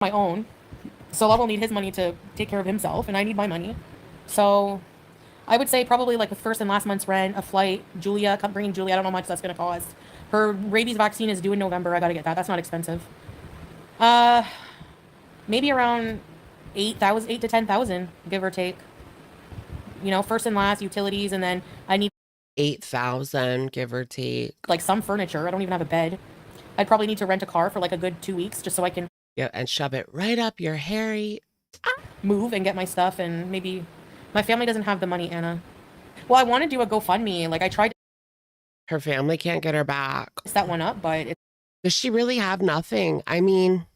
Speaker 2: my own. Salah will need his money to take care of himself, and I need my money. So I would say probably like with first and last month's rent, a flight, bringing Julia, I don't know how much that's going to cost. Her rabies vaccine is due in November. I got to get that. That's not expensive. Maybe around 8 to 10,000, give or take. You know, first and last, utilities, and then I need
Speaker 1: 8,000, give or take.
Speaker 2: like some furniture. I don't even have a bed. I'd probably need to rent a car for like a good 2 weeks just so I can
Speaker 1: Yeah, and shove it right up your hairy.
Speaker 2: move and get my stuff, and maybe my family doesn't have the money, Anna. Well, I want to do a GoFundMe. Like I tried to
Speaker 1: Her family can't get her back.
Speaker 2: set that one up, but
Speaker 1: Does she really have nothing? I mean,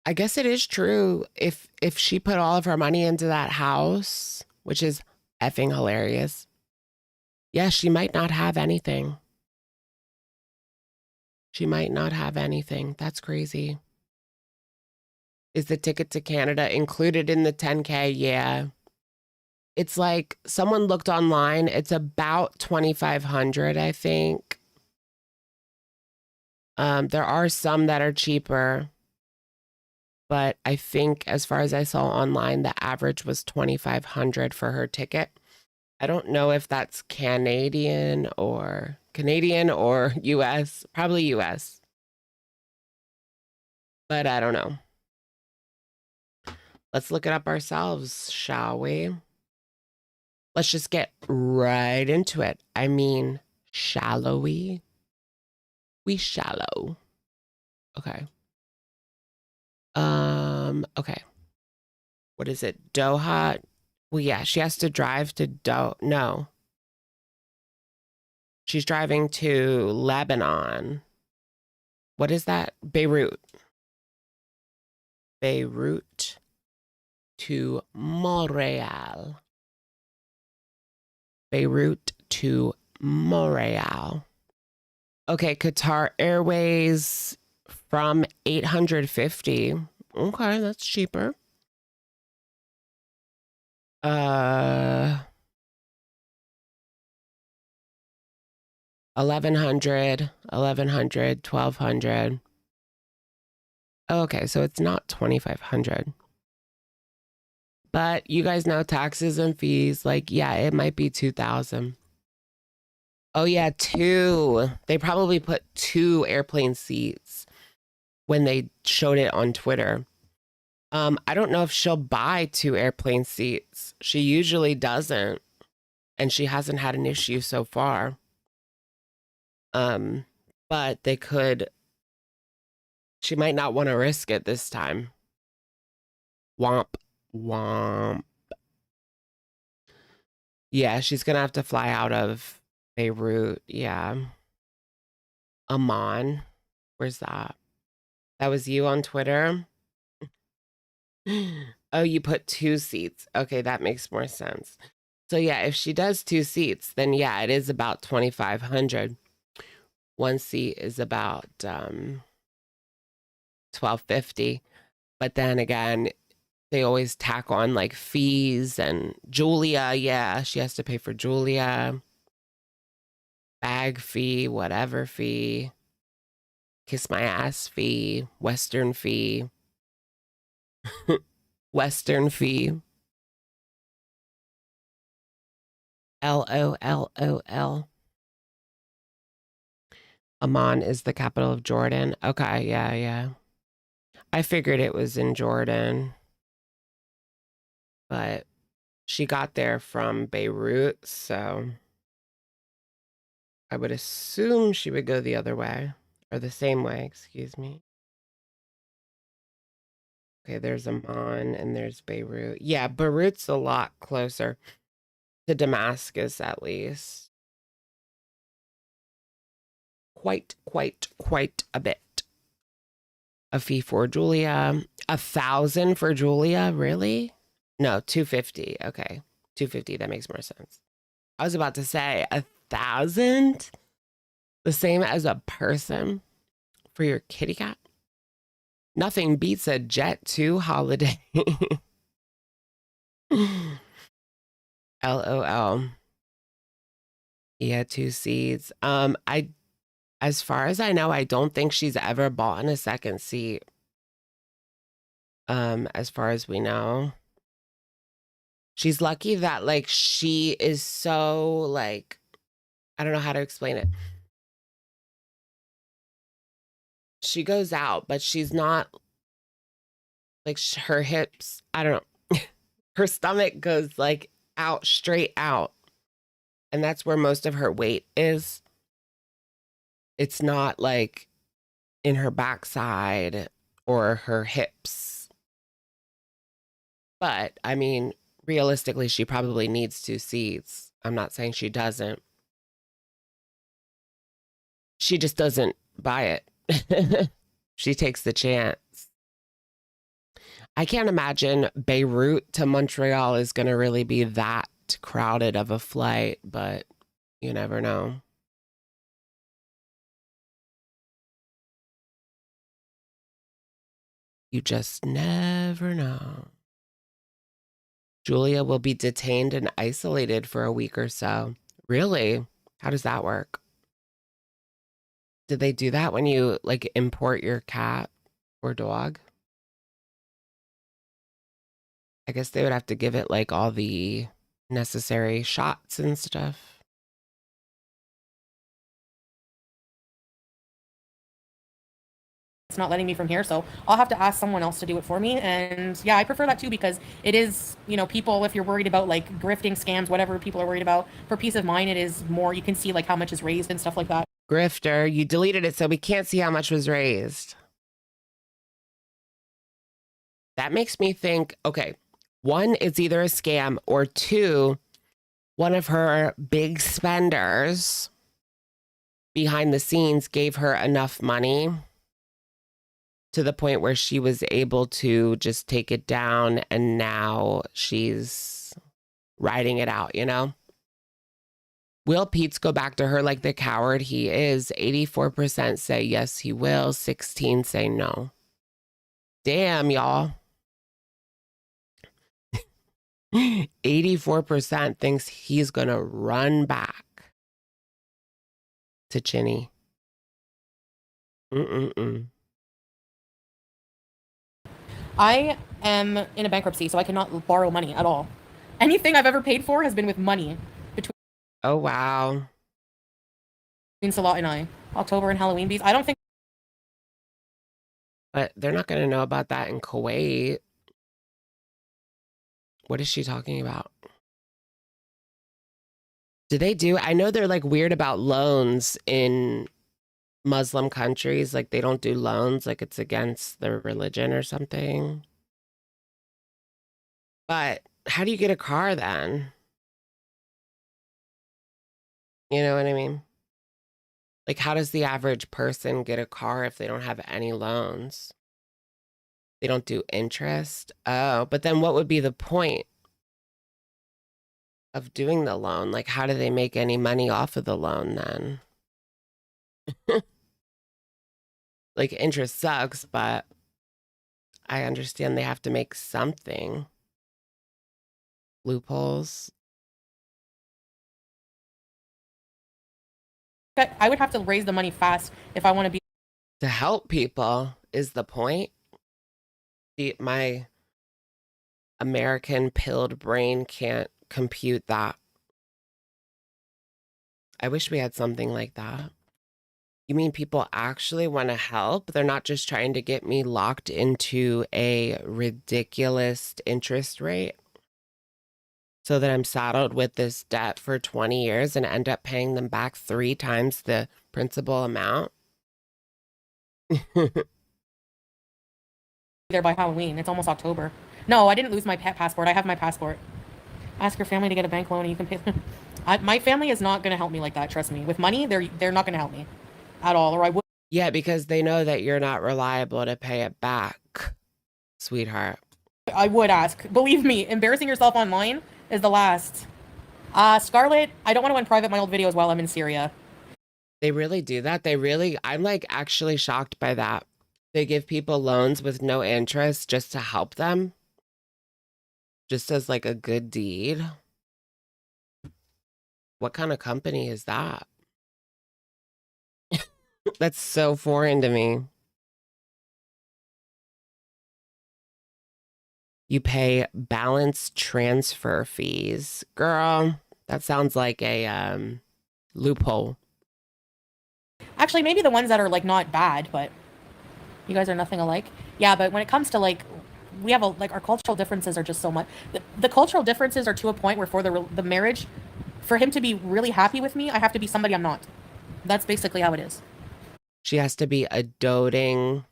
Speaker 1: I guess it is true. If she put all of her money into that house, which is effing hilarious, yeah, she might not have anything. She might not have anything. That's crazy. Is the ticket to Canada included in the 10K? Yeah. It's like someone looked online. It's about 2,500, I think. There are some that are cheaper, but I think as far as I saw online, the average was 2,500 for her ticket. I don't know if that's Canadian or US, probably US, but I don't know. Let's look it up ourselves, shall we? Let's just get right into it. I mean, shallow we? We shallow. Okay. Okay. What is it? Doha? Well, yeah, she has to drive to no. She's driving to Lebanon. What is that? Beirut. Beirut to Montreal. Beirut to Montreal. Okay, Qatar Airways from 850. Okay, that's cheaper. 1,100, 1,200. Okay, so it's not 2,500. But you guys know taxes and fees, like, yeah, it might be 2,000. Oh yeah, two. They probably put two airplane seats when they showed it on Twitter. I don't know if she'll buy two airplane seats. She usually doesn't, and she hasn't had an issue so far. But they could. She might not want to risk it this time. Womp womp. Yeah, she's gonna have to fly out of Beirut. Yeah. Amman. Where's that? That was you on Twitter? Oh, you put two seats. Okay, that makes more sense. So yeah, if she does two seats, then yeah, it is about 2,500. One seat is about 1,250. But then again, they always tack on like fees and Julia. Yeah, she has to pay for Julia. Bag fee, whatever fee. Kiss my ass fee. Western fee. Western fee. LOLOL. Amman is the capital of Jordan. Okay, yeah. I figured it was in Jordan. But she got there from Beirut, so I would assume she would go the other way. Or the same way, excuse me. Okay, there's Amman and there's Beirut. Yeah, Beirut's a lot closer to Damascus, at least. Quite a bit. A fee for Julia. 1,000 for Julia? Really? No, 250. Okay, 250. That makes more sense. I was about to say 1,000? The same as a person for your kitty cat? Nothing beats a Jet 2 holiday. LOL. Yeah, two seats. As far as I know, I don't think she's ever bought a second seat. As far as we know. She's lucky that like she is so like, I don't know how to explain it. She goes out, but she's not like her hips, I don't know. Her stomach goes like out, straight out. And that's where most of her weight is. It's not like in her backside or her hips. But I mean, realistically, she probably needs two seats. I'm not saying she doesn't. She just doesn't buy it. She takes the chance. I can't imagine Beirut to Montreal is going to really be that crowded of a flight, but you never know. You just never know. Julia will be detained and isolated for a week or so. Really? How does that work? Did they do that when you like import your cat or dog? I guess they would have to give it like all the necessary shots and stuff.
Speaker 2: It's not letting me from here, so I'll have to ask someone else to do it for me. And yeah, I prefer that too, because it is, you know, people, if you're worried about like grifting, scams, whatever people are worried about, for peace of mind, it is more, you can see like how much is raised and stuff like that.
Speaker 1: Grifter, you deleted it so we can't see how much was raised. That makes me think, okay, one, it's either a scam, or two, one of her big spenders behind the scenes gave her enough money to the point where she was able to just take it down, and now she's riding it out, you know? Will Peetz go back to her like the coward he is? 84% say yes, he will. 16 say no. Damn, y'all. 84% thinks he's going to run back to Chinny.
Speaker 2: I am in a bankruptcy, so I cannot borrow money at all. Anything I've ever paid for has been with money.
Speaker 1: Oh, wow.
Speaker 2: Salah and I. October and Halloween bees. I don't think.
Speaker 1: But they're not going to know about that in Kuwait. What is she talking about? Do they do? I know they're like weird about loans in Muslim countries. Like they don't do loans, like it's against their religion or something. But how do you get a car then? You know what I mean? Like, how does the average person get a car if they don't have any loans? They don't do interest. Oh, but then what would be the point of doing the loan? Like, how do they make any money off of the loan then? Like, interest sucks, but I understand they have to make something. Loopholes.
Speaker 2: I would have to raise the money fast if I want to be.
Speaker 1: To help people is the point. My American pilled brain can't compute that. I wish we had something like that. You mean people actually want to help? They're not just trying to get me locked into a ridiculous interest rate so that I'm saddled with this debt for 20 years and end up paying them back 3 times the principal amount?
Speaker 2: There by Halloween. It's almost October. No, I didn't lose my passport. I have my passport. Ask your family to get a bank loan and you can pay. My family is not going to help me like that. Trust me. With money, they're not going to help me at all. Or I would.
Speaker 1: Yeah, because they know that you're not reliable to pay it back, sweetheart.
Speaker 2: I would ask. Believe me, embarrassing yourself online is the last. Scarlett, I don't want to unprivate my old videos while I'm in Syria.
Speaker 1: They really do that. I'm like actually shocked by that. They give people loans with no interest just to help them. Just as like a good deed. What kind of company is that? That's so foreign to me. You pay balance transfer fees. Girl, that sounds like a loophole.
Speaker 2: Actually, maybe the ones that are like not bad, but you guys are nothing alike. Yeah, but when it comes to like, we have like our cultural differences are just so much. The cultural differences are to a point where for the marriage, for him to be really happy with me, I have to be somebody I'm not. That's basically how it is.
Speaker 1: She has to be a doting.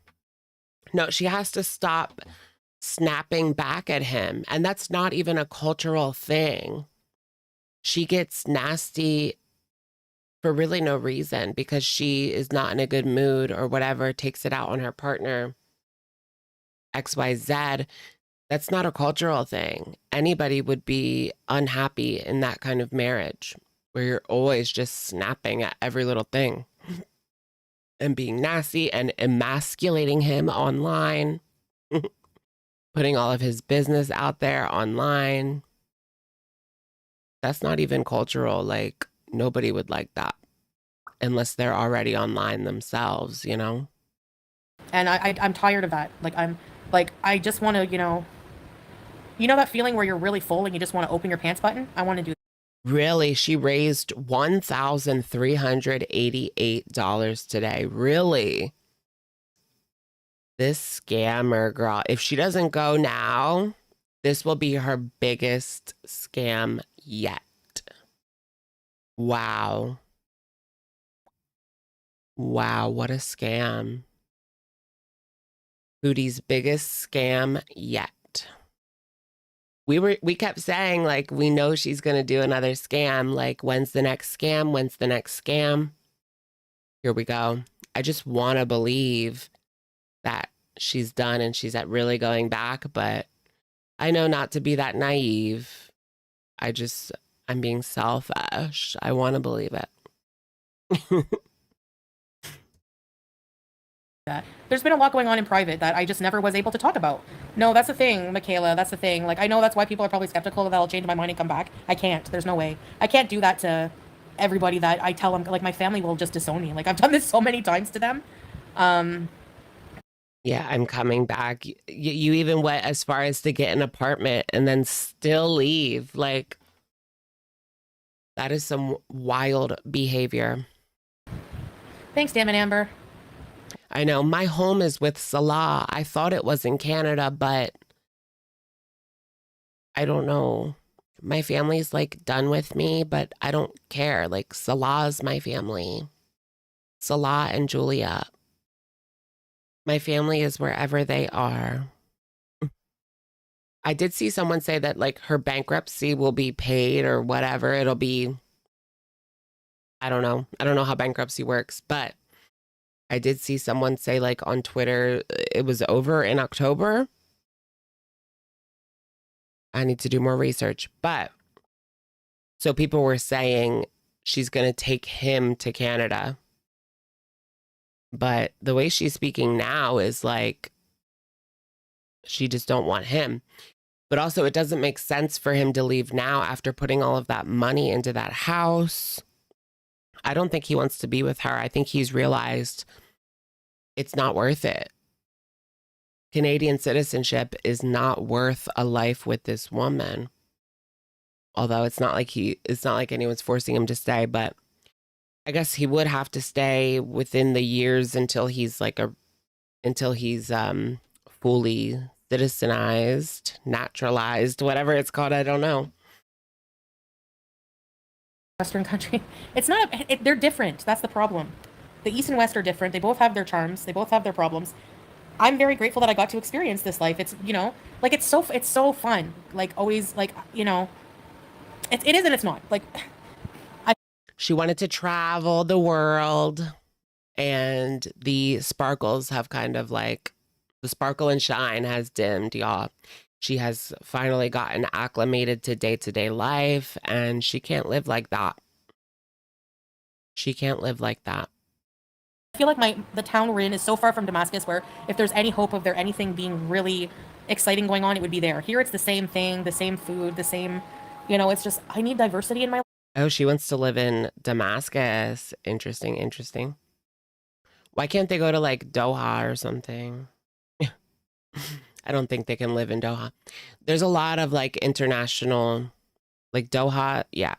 Speaker 1: No, she has to stop snapping back at him. And that's not even a cultural thing. She gets nasty for really no reason because she is not in a good mood or whatever, takes it out on her partner, XYZ. That's not a cultural thing. Anybody would be unhappy in that kind of marriage where you're always just snapping at every little thing and being nasty and emasculating him online, putting all of his business out there online. That's not even cultural. Like, nobody would like that unless they're already online themselves, you know?
Speaker 2: And I'm tired of that. I just want to, you know that feeling where you're really full and you just want to open your pants button? I want to do that.
Speaker 1: Really? She raised $1,388 today. Really? This scammer girl. If she doesn't go now, this will be her biggest scam yet. Wow. Wow, what a scam. Foodie's biggest scam yet. We kept saying, like, we know she's going to do another scam. Like, when's the next scam? When's the next scam? Here we go. I just want to believe that she's done and she's really going back, but I know not to be that naive. I'm being selfish. I want to believe it.
Speaker 2: There's been a lot going on in private that I just never was able to talk about. No, that's the thing, Michaela. That's the thing. Like, I know that's why people are probably skeptical that I'll change my mind and come back. I can't. There's no way. I can't do that to everybody that I tell them. Like, my family will just disown me. Like, I've done this so many times to them.
Speaker 1: Yeah, I'm coming back. You even went as far as to get an apartment and then still leave. Like, that is some wild behavior.
Speaker 2: Thanks, damn it, Amber.
Speaker 1: I know. My home is with Salah. I thought it was in Canada, but I don't know. My family's like done with me, but I don't care. Like Salah's my family. Salah and Julia. My family is wherever they are. I did see someone say that like her bankruptcy will be paid or whatever. It'll be, I don't know. I don't know how bankruptcy works, but I did see someone say like on Twitter it was over in October. I need to do more research, but so people were saying she's going to take him to Canada. But the way she's speaking now is like she just don't want him. But also it doesn't make sense for him to leave now after putting all of that money into that house. I don't think he wants to be with her. I think he's realized it's not worth it. Canadian citizenship is not worth a life with this woman. Although it's not like anyone's forcing him to stay, but I guess he would have to stay within the years until he's fully citizenized, naturalized, whatever it's called. I don't know.
Speaker 2: Western country. It's not, they're different. That's the problem. The East and West are different. They both have their charms. They both have their problems. I'm very grateful that I got to experience this life. It's, you know, like it's so fun. Like always, like, you know, it is and it's not. Like,
Speaker 1: she wanted to travel the world, and the sparkles have kind of like, the sparkle and shine has dimmed, y'all. She has finally gotten acclimated to day-to-day life, and she can't live like that. She can't live like that.
Speaker 2: I feel like the town we're in is so far from Damascus where if there's any hope of there anything being really exciting going on, it would be there. Here it's the same thing, the same food, the same, you know, it's just, I need diversity in my life.
Speaker 1: Oh, she wants to live in Damascus. Interesting, interesting. Why can't they go to like Doha or something? I don't think they can live in Doha. There's a lot of like international, like Doha, yeah.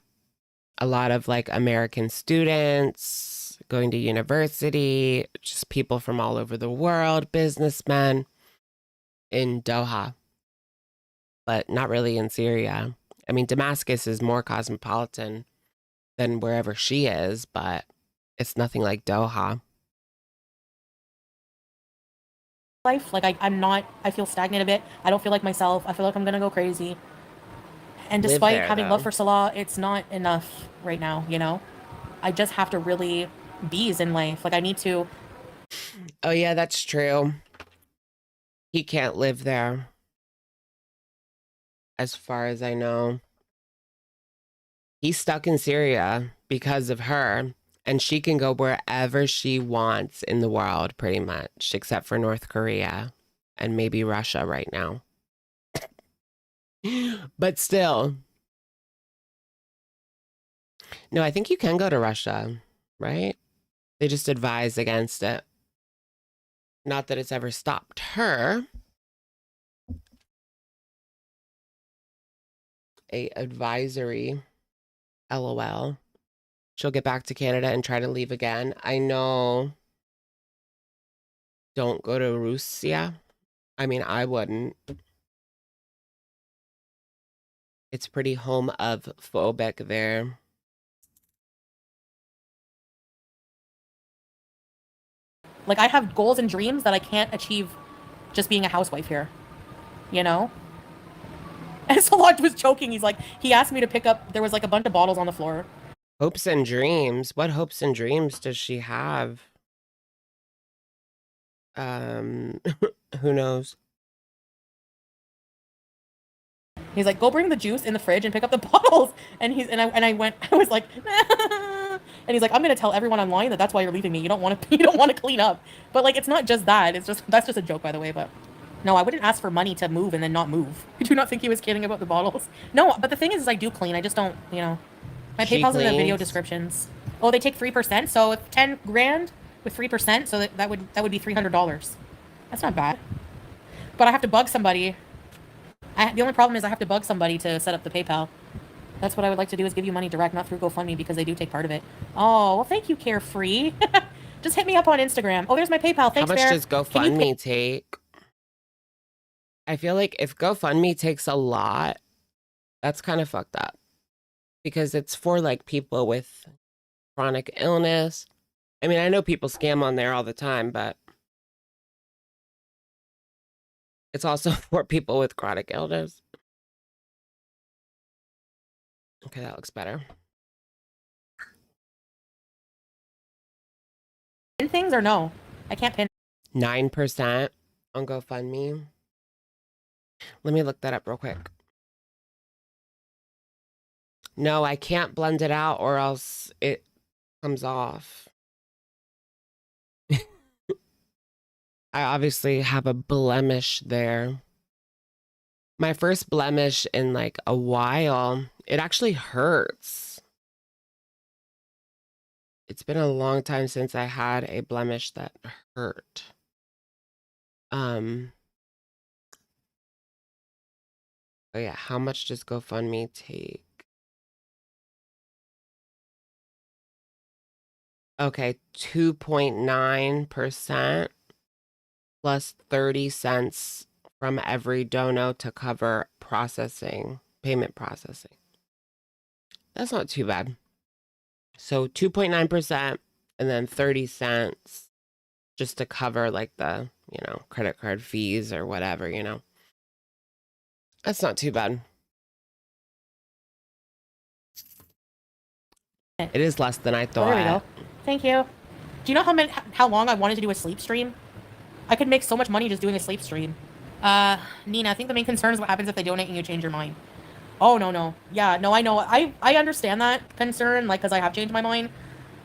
Speaker 1: A lot of like American students going to university, just people from all over the world, businessmen in Doha, but not really in Syria. I mean, Damascus is more cosmopolitan than wherever she is, but it's nothing like Doha.
Speaker 2: Life, like I feel stagnant a bit. I don't feel like myself. I feel like I'm gonna go crazy. And despite having love for Salah, it's not enough right now, you know? I just have to really bees in life. Like I need to.
Speaker 1: Oh yeah, that's true. He can't live there. As far as I know. He's stuck in Syria because of her, and she can go wherever she wants in the world, pretty much, except for North Korea and maybe Russia right now. But still. No, I think you can go to Russia, right? They just advise against it. Not that it's ever stopped her. A advisory. LOL. She'll get back to Canada and try to leave again. I know. Don't go to Russia. I mean, I wouldn't. It's pretty home of phobic there.
Speaker 2: Like I have goals and dreams that I can't achieve just being a housewife here. You know? And Salah was joking. He's like, he asked me to pick up, there was like a bunch of bottles on the floor.
Speaker 1: Hopes and dreams. What hopes and dreams does she have? Who knows?
Speaker 2: He's like, go bring the juice in the fridge and pick up the bottles. And I was like, and he's like, I'm gonna tell everyone online that that's why you're leaving me. You don't want to clean up. But like, it's not just that. That's just a joke, by the way. But no, I wouldn't ask for money to move and then not move. I do not think he was kidding about the bottles. No, but the thing is I do clean. I just don't, you know. My PayPal's in the video descriptions. Oh, they take 3%. So if 10 grand with 3%, so that would be $300. That's not bad. But I have to bug somebody. The only problem is I have to bug somebody to set up the PayPal. That's what I would like to do, is give you money direct, not through GoFundMe, because they do take part of it. Oh, well, thank you, Carefree. Just hit me up on Instagram. Oh, there's my PayPal.
Speaker 1: How
Speaker 2: Thanks,
Speaker 1: much
Speaker 2: Bear.
Speaker 1: does GoFundMe take? I feel like if GoFundMe takes a lot, that's kind of fucked up because it's for like people with chronic illness. I mean, I know people scam on there all the time, but it's also for people with chronic illness. Okay, that looks better.
Speaker 2: Pin things or no? I can't pin.
Speaker 1: 9% on GoFundMe. Let me look that up real quick. No, I can't blend it out or else it comes off. I obviously have a blemish there. My first blemish in like a while. It actually hurts. It's been a long time since I had a blemish that hurt. Oh yeah, how much does GoFundMe take? Okay, 2.9% plus 30 cents from every dono to cover processing, payment processing. That's not too bad. So 2.9% and then 30 cents just to cover like the, credit card fees or whatever. That's not too bad. It is less than I thought.
Speaker 2: There we go. Thank you. Do you know how long I wanted to do a sleep stream? I could make so much money just doing a sleep stream. Nina, I think the main concern is what happens if they donate and you change your mind. Oh, no. Yeah, no, I know. I understand that concern, like, because I have changed my mind.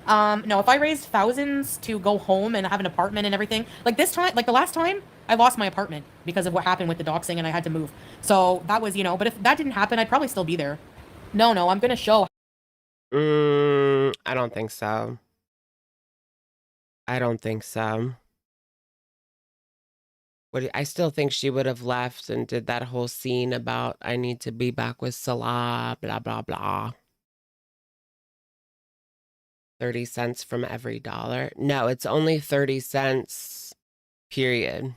Speaker 2: No, if I raised thousands to go home and have an apartment and everything, like this time, like the last time, I lost my apartment because of what happened with the doxing and I had to move. So that was, but if that didn't happen, I'd probably still be there. No, I'm going to show.
Speaker 1: I don't think so. I don't think so. I still think she would have left and did that whole scene about I need to be back with Salah, blah, blah, blah. 30 cents from every dollar. No, it's only 30 cents, period,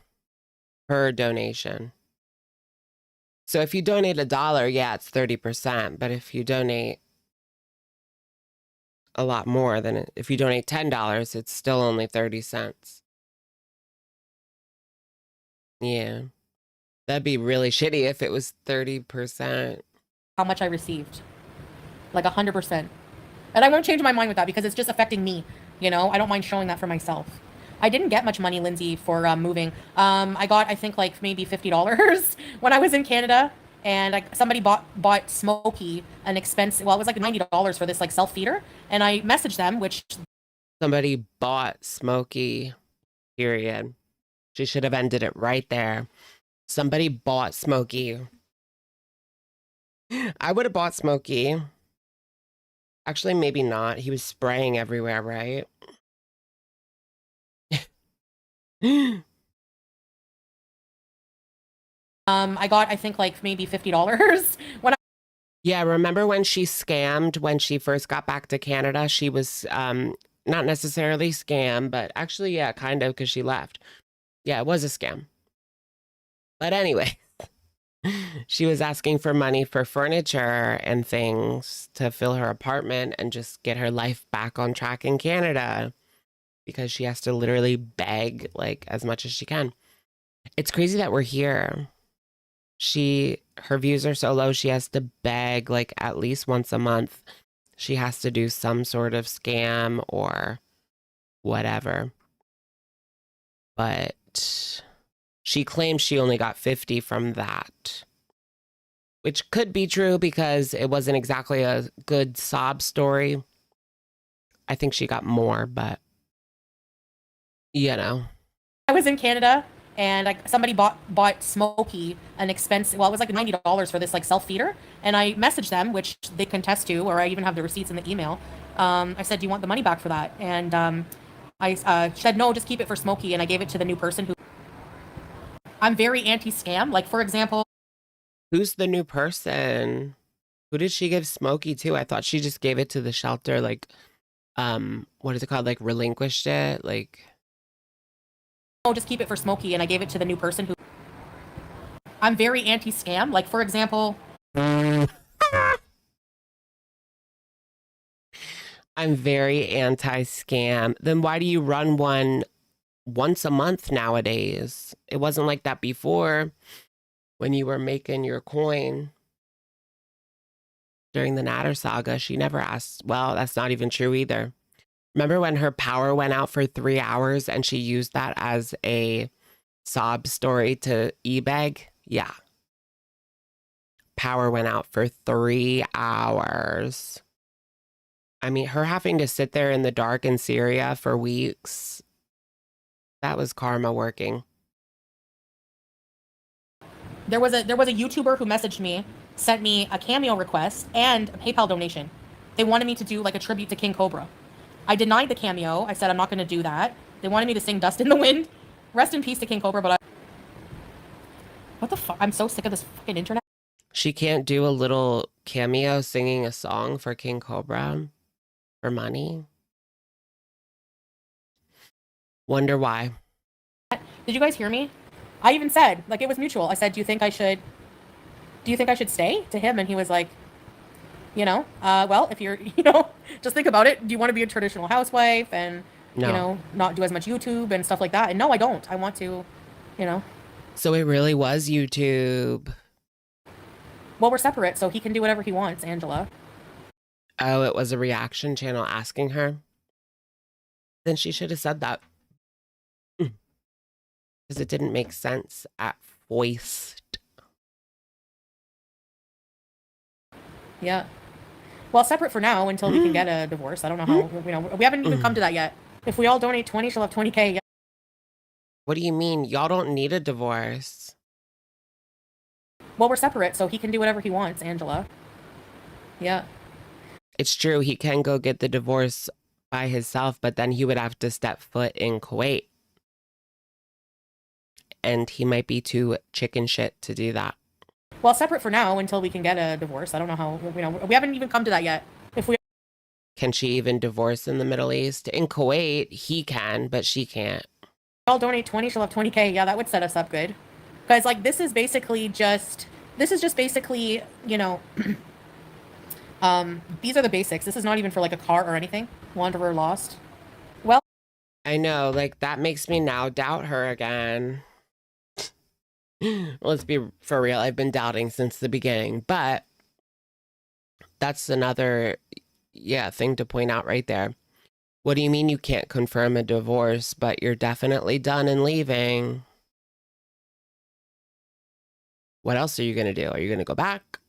Speaker 1: per donation. So if you donate $1, yeah, it's 30%. But if you donate a lot more than if you donate $10, it's still only 30 cents. Yeah. That'd be really shitty if it was 30%.
Speaker 2: How much I received. Like 100%. And I won't change my mind with that because it's just affecting me. I don't mind showing that for myself. I didn't get much money, Lindsay, for moving. I got, I think, like maybe $50 when I was in Canada. And somebody bought Smokey an expensive, well, it was like $90 for this like self-feeder. And I messaged them, which...
Speaker 1: Somebody bought Smokey, period. She should have ended it right there. Somebody bought Smokey. I would have bought Smokey. Actually, maybe not. He was spraying everywhere, right?
Speaker 2: I got, I think, like maybe $50 when
Speaker 1: Yeah, remember when she scammed when she first got back to Canada? She was not necessarily scam, but actually, yeah, kind of, because she left. Yeah, it was a scam. But anyway, she was asking for money for furniture and things to fill her apartment and just get her life back on track in Canada because she has to literally beg like as much as she can. It's crazy that we're here. Her views are so low, she has to beg like at least once a month. She has to do some sort of scam or whatever. But she claims she only got 50 from that, which could be true because it wasn't exactly a good sob story. I think she got more, but
Speaker 2: I was in Canada and somebody bought Smokey an expensive, well, it was like $90 for this like self-feeder. And I messaged them, which they contest to, or I even have the receipts in the email. I said, do you want the money back for that? And I said, no, just keep it for Smokey. And I gave it to the new person who... I'm very anti-scam. Like, for example...
Speaker 1: Who's the new person? Who did she give Smokey to? I thought she just gave it to the shelter like what is it called? Like relinquished it? Like,
Speaker 2: oh, just keep it for Smokey, and I gave it to the new person who. I'm very anti-scam. Like, for example,
Speaker 1: I'm very anti-scam. Then why do you run one once a month nowadays? It wasn't like that before when you were making your coin. During the Natter saga, she never asked. Well, that's not even true either. Remember when her power went out for 3 hours and she used that as a sob story to e-beg? Yeah. Power went out for 3 hours. I mean, her having to sit there in the dark in Syria for weeks, that was karma working.
Speaker 2: there was a YouTuber who messaged me, sent me a Cameo request and a PayPal donation. They wanted me to do like a tribute to King Cobra. I denied the Cameo. I said I'm not going to do that. They wanted me to sing Dust in the Wind. Rest in peace to King Cobra, but what the fuck? I'm so sick of this fucking internet.
Speaker 1: She can't do a little cameo singing a song for King Cobra for money. Wonder why.
Speaker 2: Did you guys hear me? I even said, like, it was mutual. I said, do you think I should stay to him? And he was like, well, if you're, just think about it. Do you want to be a traditional housewife and,
Speaker 1: No.
Speaker 2: not do as much YouTube and stuff like that? And no, I don't. I want to,
Speaker 1: So it really was YouTube.
Speaker 2: Well, we're separate, so he can do whatever he wants, Angela.
Speaker 1: Oh, it was a reaction channel asking her? Then she should have said that. Because it didn't make sense at first.
Speaker 2: Yeah. Well, separate for now until we can get a divorce. I don't know how, we haven't even come to that yet. If we all donate 20, she'll have 20K. Yeah.
Speaker 1: What do you mean? Y'all don't need a divorce.
Speaker 2: Well, we're separate, so he can do whatever he wants, Angela. Yeah.
Speaker 1: It's true, he can go get the divorce by himself, but then he would have to step foot in Kuwait. And he might be too chicken shit to do that.
Speaker 2: Well, separate for now until we can get a divorce. I don't know how, we haven't even come to that yet.
Speaker 1: Can she even divorce in the Middle East? In Kuwait, he can, but she can't.
Speaker 2: I'll donate 20, she'll have 20K. Yeah, that would set us up good. Guys, like, this is just basically, these are the basics. This is not even for, like, a car or anything. Wanderer lost. Well,
Speaker 1: I know, like, that makes me now doubt her again. Let's be for real. I've been doubting since the beginning, but that's another, thing to point out right there. What do you mean you can't confirm a divorce, but you're definitely done and leaving? What else are you going to do? Are you going to go back?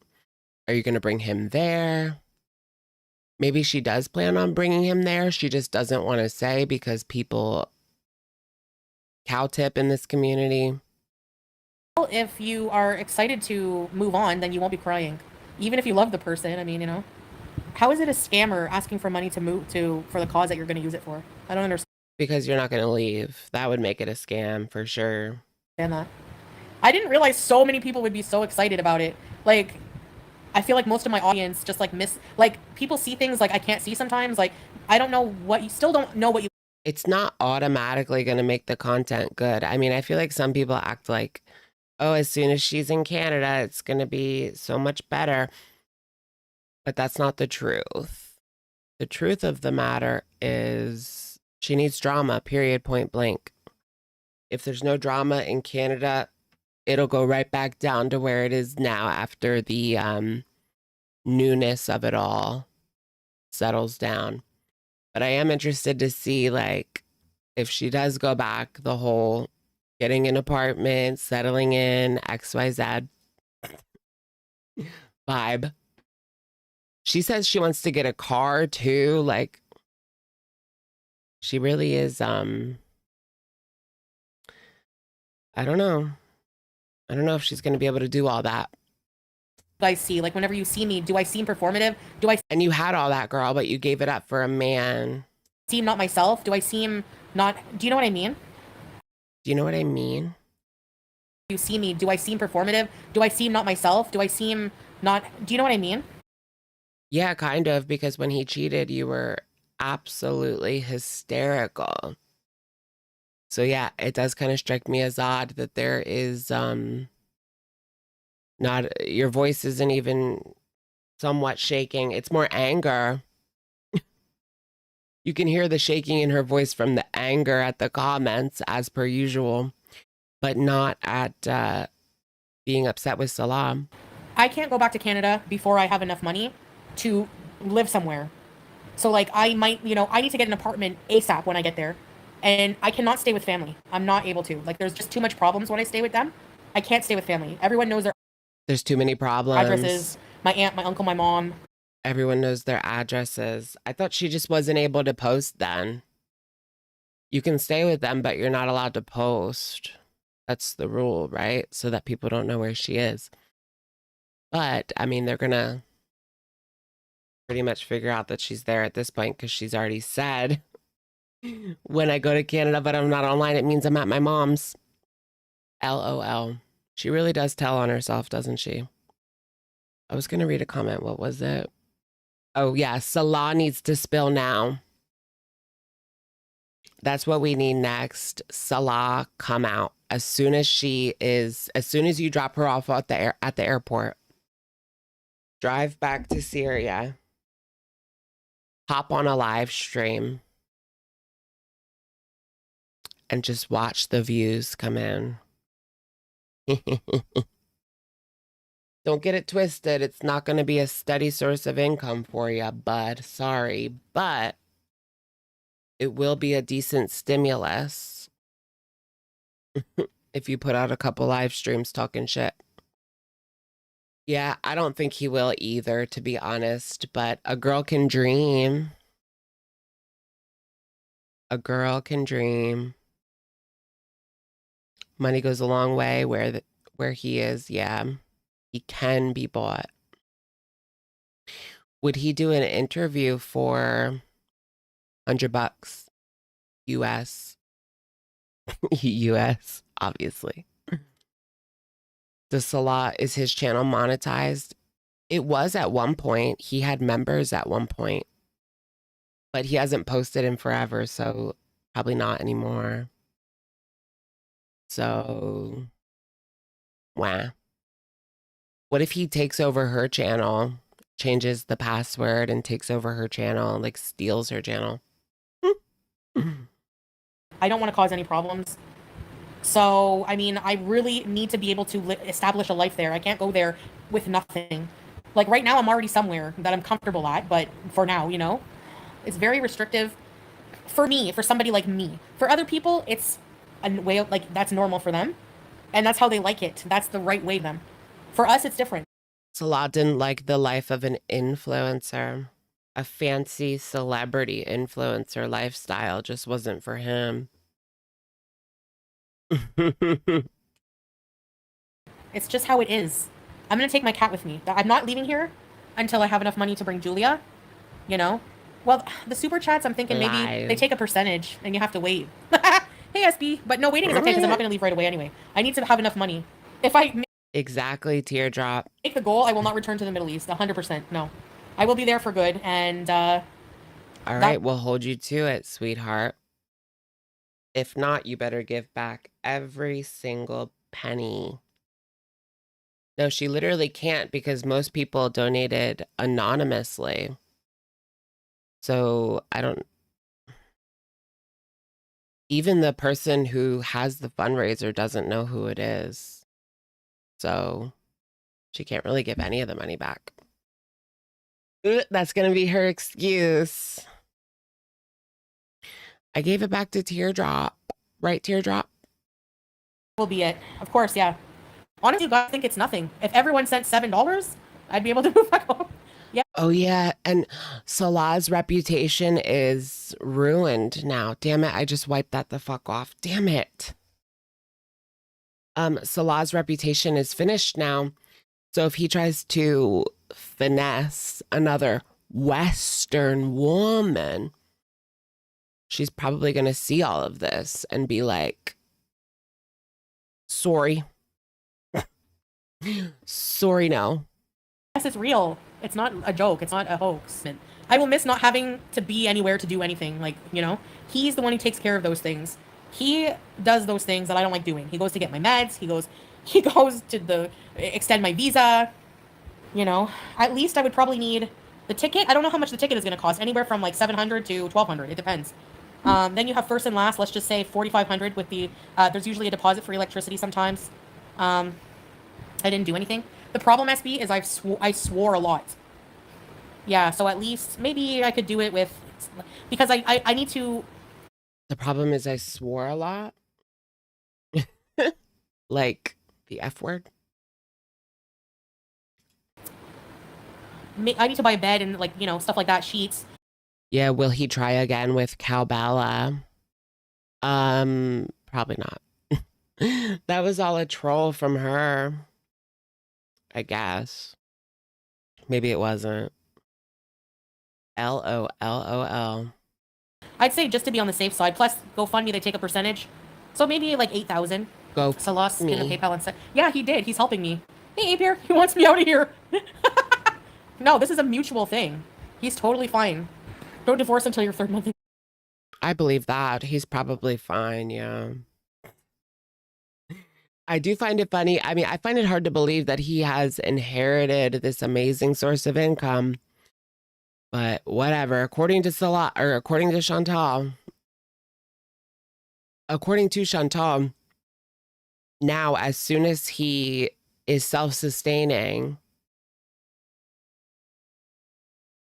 Speaker 1: Are you going to bring him there? Maybe she does plan on bringing him there. She just doesn't want to say because people cow tip in this community.
Speaker 2: if you are excited to move on, then you won't be crying. Even if you love the person, I mean, how is it a scammer asking for money for the cause that you're going to use it for? I don't understand
Speaker 1: Because you're not going to leave. That would make it a scam for sure.
Speaker 2: that. I didn't realize so many people would be so excited about it. Like, I feel like most of my audience just people see things like I can't see sometimes. Like, I don't know what you still don't know what you.
Speaker 1: It's not automatically going to make the content good. I mean, I feel like some people act like, oh, as soon as she's in Canada, it's going to be so much better. But that's not the truth. The truth of the matter is she needs drama, period, point blank. If there's no drama in Canada, it'll go right back down to where it is now after the newness of it all settles down. But I am interested to see, like, if she does go back, the whole getting an apartment, settling in, XYZ vibe. She says she wants to get a car too. Like, she really is, I don't know. I don't know if she's going to be able to do all that.
Speaker 2: I see, like, whenever you see me, do I seem performative?
Speaker 1: And you had all that, girl, but you gave it up for a man.
Speaker 2: Seem not myself? Do I seem not? Do you know what I mean?
Speaker 1: Do you know what I mean?
Speaker 2: You see me, do I seem performative? Do I seem not myself? Do I seem not? Do you know what I mean?
Speaker 1: Yeah, kind of, because when he cheated, you were absolutely hysterical. So yeah, it does kind of strike me as odd that there is not, your voice isn't even somewhat shaking. It's more anger. You can hear the shaking in her voice from the anger at the comments as per usual, but not at being upset with Salah.
Speaker 2: I can't go back to Canada before I have enough money to live somewhere. So like I might, I need to get an apartment ASAP when I get there. And I cannot stay with family. I'm not able to. Like there's just too much problems when I stay with them. I can't stay with family. Everyone knows their
Speaker 1: There's too many problems.
Speaker 2: addresses. My aunt, my uncle, my mom.
Speaker 1: Everyone knows their addresses. I thought she just wasn't able to post then. You can stay with them, but you're not allowed to post. That's the rule, right? So that people don't know where she is. But, I mean, they're going to pretty much figure out that she's there at this point because she's already said, when I go to Canada, but I'm not online, it means I'm at my mom's. LOL. She really does tell on herself, doesn't she? I was going to read a comment. What was it? Oh, yeah. Salah needs to spill now. That's what we need next. Salah, come out. As soon as you drop her off at the airport, drive back to Syria, hop on a live stream, and just watch the views come in. Don't get it twisted. It's not going to be a steady source of income for you, bud. Sorry, but it will be a decent stimulus if you put out a couple live streams talking shit. Yeah, I don't think he will either, to be honest, but a girl can dream. A girl can dream. Money goes a long way where he is, yeah. He can be bought. Would he do an interview for $100 US? US, obviously. Is his channel monetized? It was at one point. He had members at one point, but he hasn't posted in forever, so probably not anymore. So, wow. What if he takes over her channel, changes the password and takes over her channel, like steals her channel?
Speaker 2: I don't want to cause any problems. So, I mean, I really need to be able to establish a life there. I can't go there with nothing. Like right now, I'm already somewhere that I'm comfortable at, but for now, it's very restrictive for me, for somebody like me. For other people, it's a way of, like, that's normal for them. And that's how they like it. That's the right way for them. For us, it's different.
Speaker 1: Salah didn't like the life of an influencer. A fancy celebrity influencer lifestyle just wasn't for him.
Speaker 2: It's just how it is. I'm going to take my cat with me. I'm not leaving here until I have enough money to bring Julia, Well, the super chats, I'm thinking maybe they take a percentage and you have to wait. Hey, SB. But no, waiting is okay because I'm not going to leave right away anyway. I need to have enough money. If I
Speaker 1: exactly, teardrop.
Speaker 2: Make the goal, I will not return to the Middle East. 100%. No. I will be there for good. And all
Speaker 1: right, we'll hold you to it, sweetheart. If not, you better give back every single penny. No, she literally can't because most people donated anonymously. So even the person who has the fundraiser doesn't know who it is. So she can't really give any of the money back. That's going to be her excuse. I gave it back to Teardrop. Right, Teardrop?
Speaker 2: will be it. Of course, yeah. Honestly, you guys think it's nothing. If everyone sent $7, I'd be able to move back home. Yeah.
Speaker 1: Oh, yeah. And Salah's reputation is ruined now. Damn it. I just wiped that the fuck off. Damn it. Salah's reputation is finished now. So if he tries to finesse another Western woman, she's probably going to see all of this and be like, sorry. Sorry, no.
Speaker 2: Yes, it's real. It's not a joke. It's not a hoax. I will miss not having to be anywhere to do anything. Like, you know, he's the one who takes care of those things. He does those things that I don't like doing. He goes to get my meds. He goes to extend my visa. You know, at least I would probably need the ticket. I don't know how much the ticket is going to cost. Anywhere from like 700 to 1200. It depends. Then you have first and last. Let's just say 4500 with the. There's usually a deposit for electricity sometimes. I didn't do anything. The problem, SB, is I swore a lot. Yeah, so at least maybe I could do it with, because I need to.
Speaker 1: The problem is I swore a lot. Like the F word.
Speaker 2: I need to buy a bed and, like, you know, stuff like that, sheets.
Speaker 1: Yeah, will he try again with Cowbella? Probably not. That was all a troll from her. I guess. Maybe it wasn't. LOLOL.
Speaker 2: I'd say just to be on the safe side. Plus, GoFundMe, they take a percentage. So maybe like 8,000.
Speaker 1: Go
Speaker 2: Salah's
Speaker 1: me.
Speaker 2: gonna PayPal and say, yeah, he did. He's helping me. Hey, Apier, he wants me out of here. No, this is a mutual thing. He's totally fine. Don't divorce until your 3rd month.
Speaker 1: I believe that. He's probably fine, yeah. I do find it funny. I mean, I find it hard to believe that he has inherited this amazing source of income. But whatever. According to Salah, or according to Chantal, now, as soon as he is self-sustaining,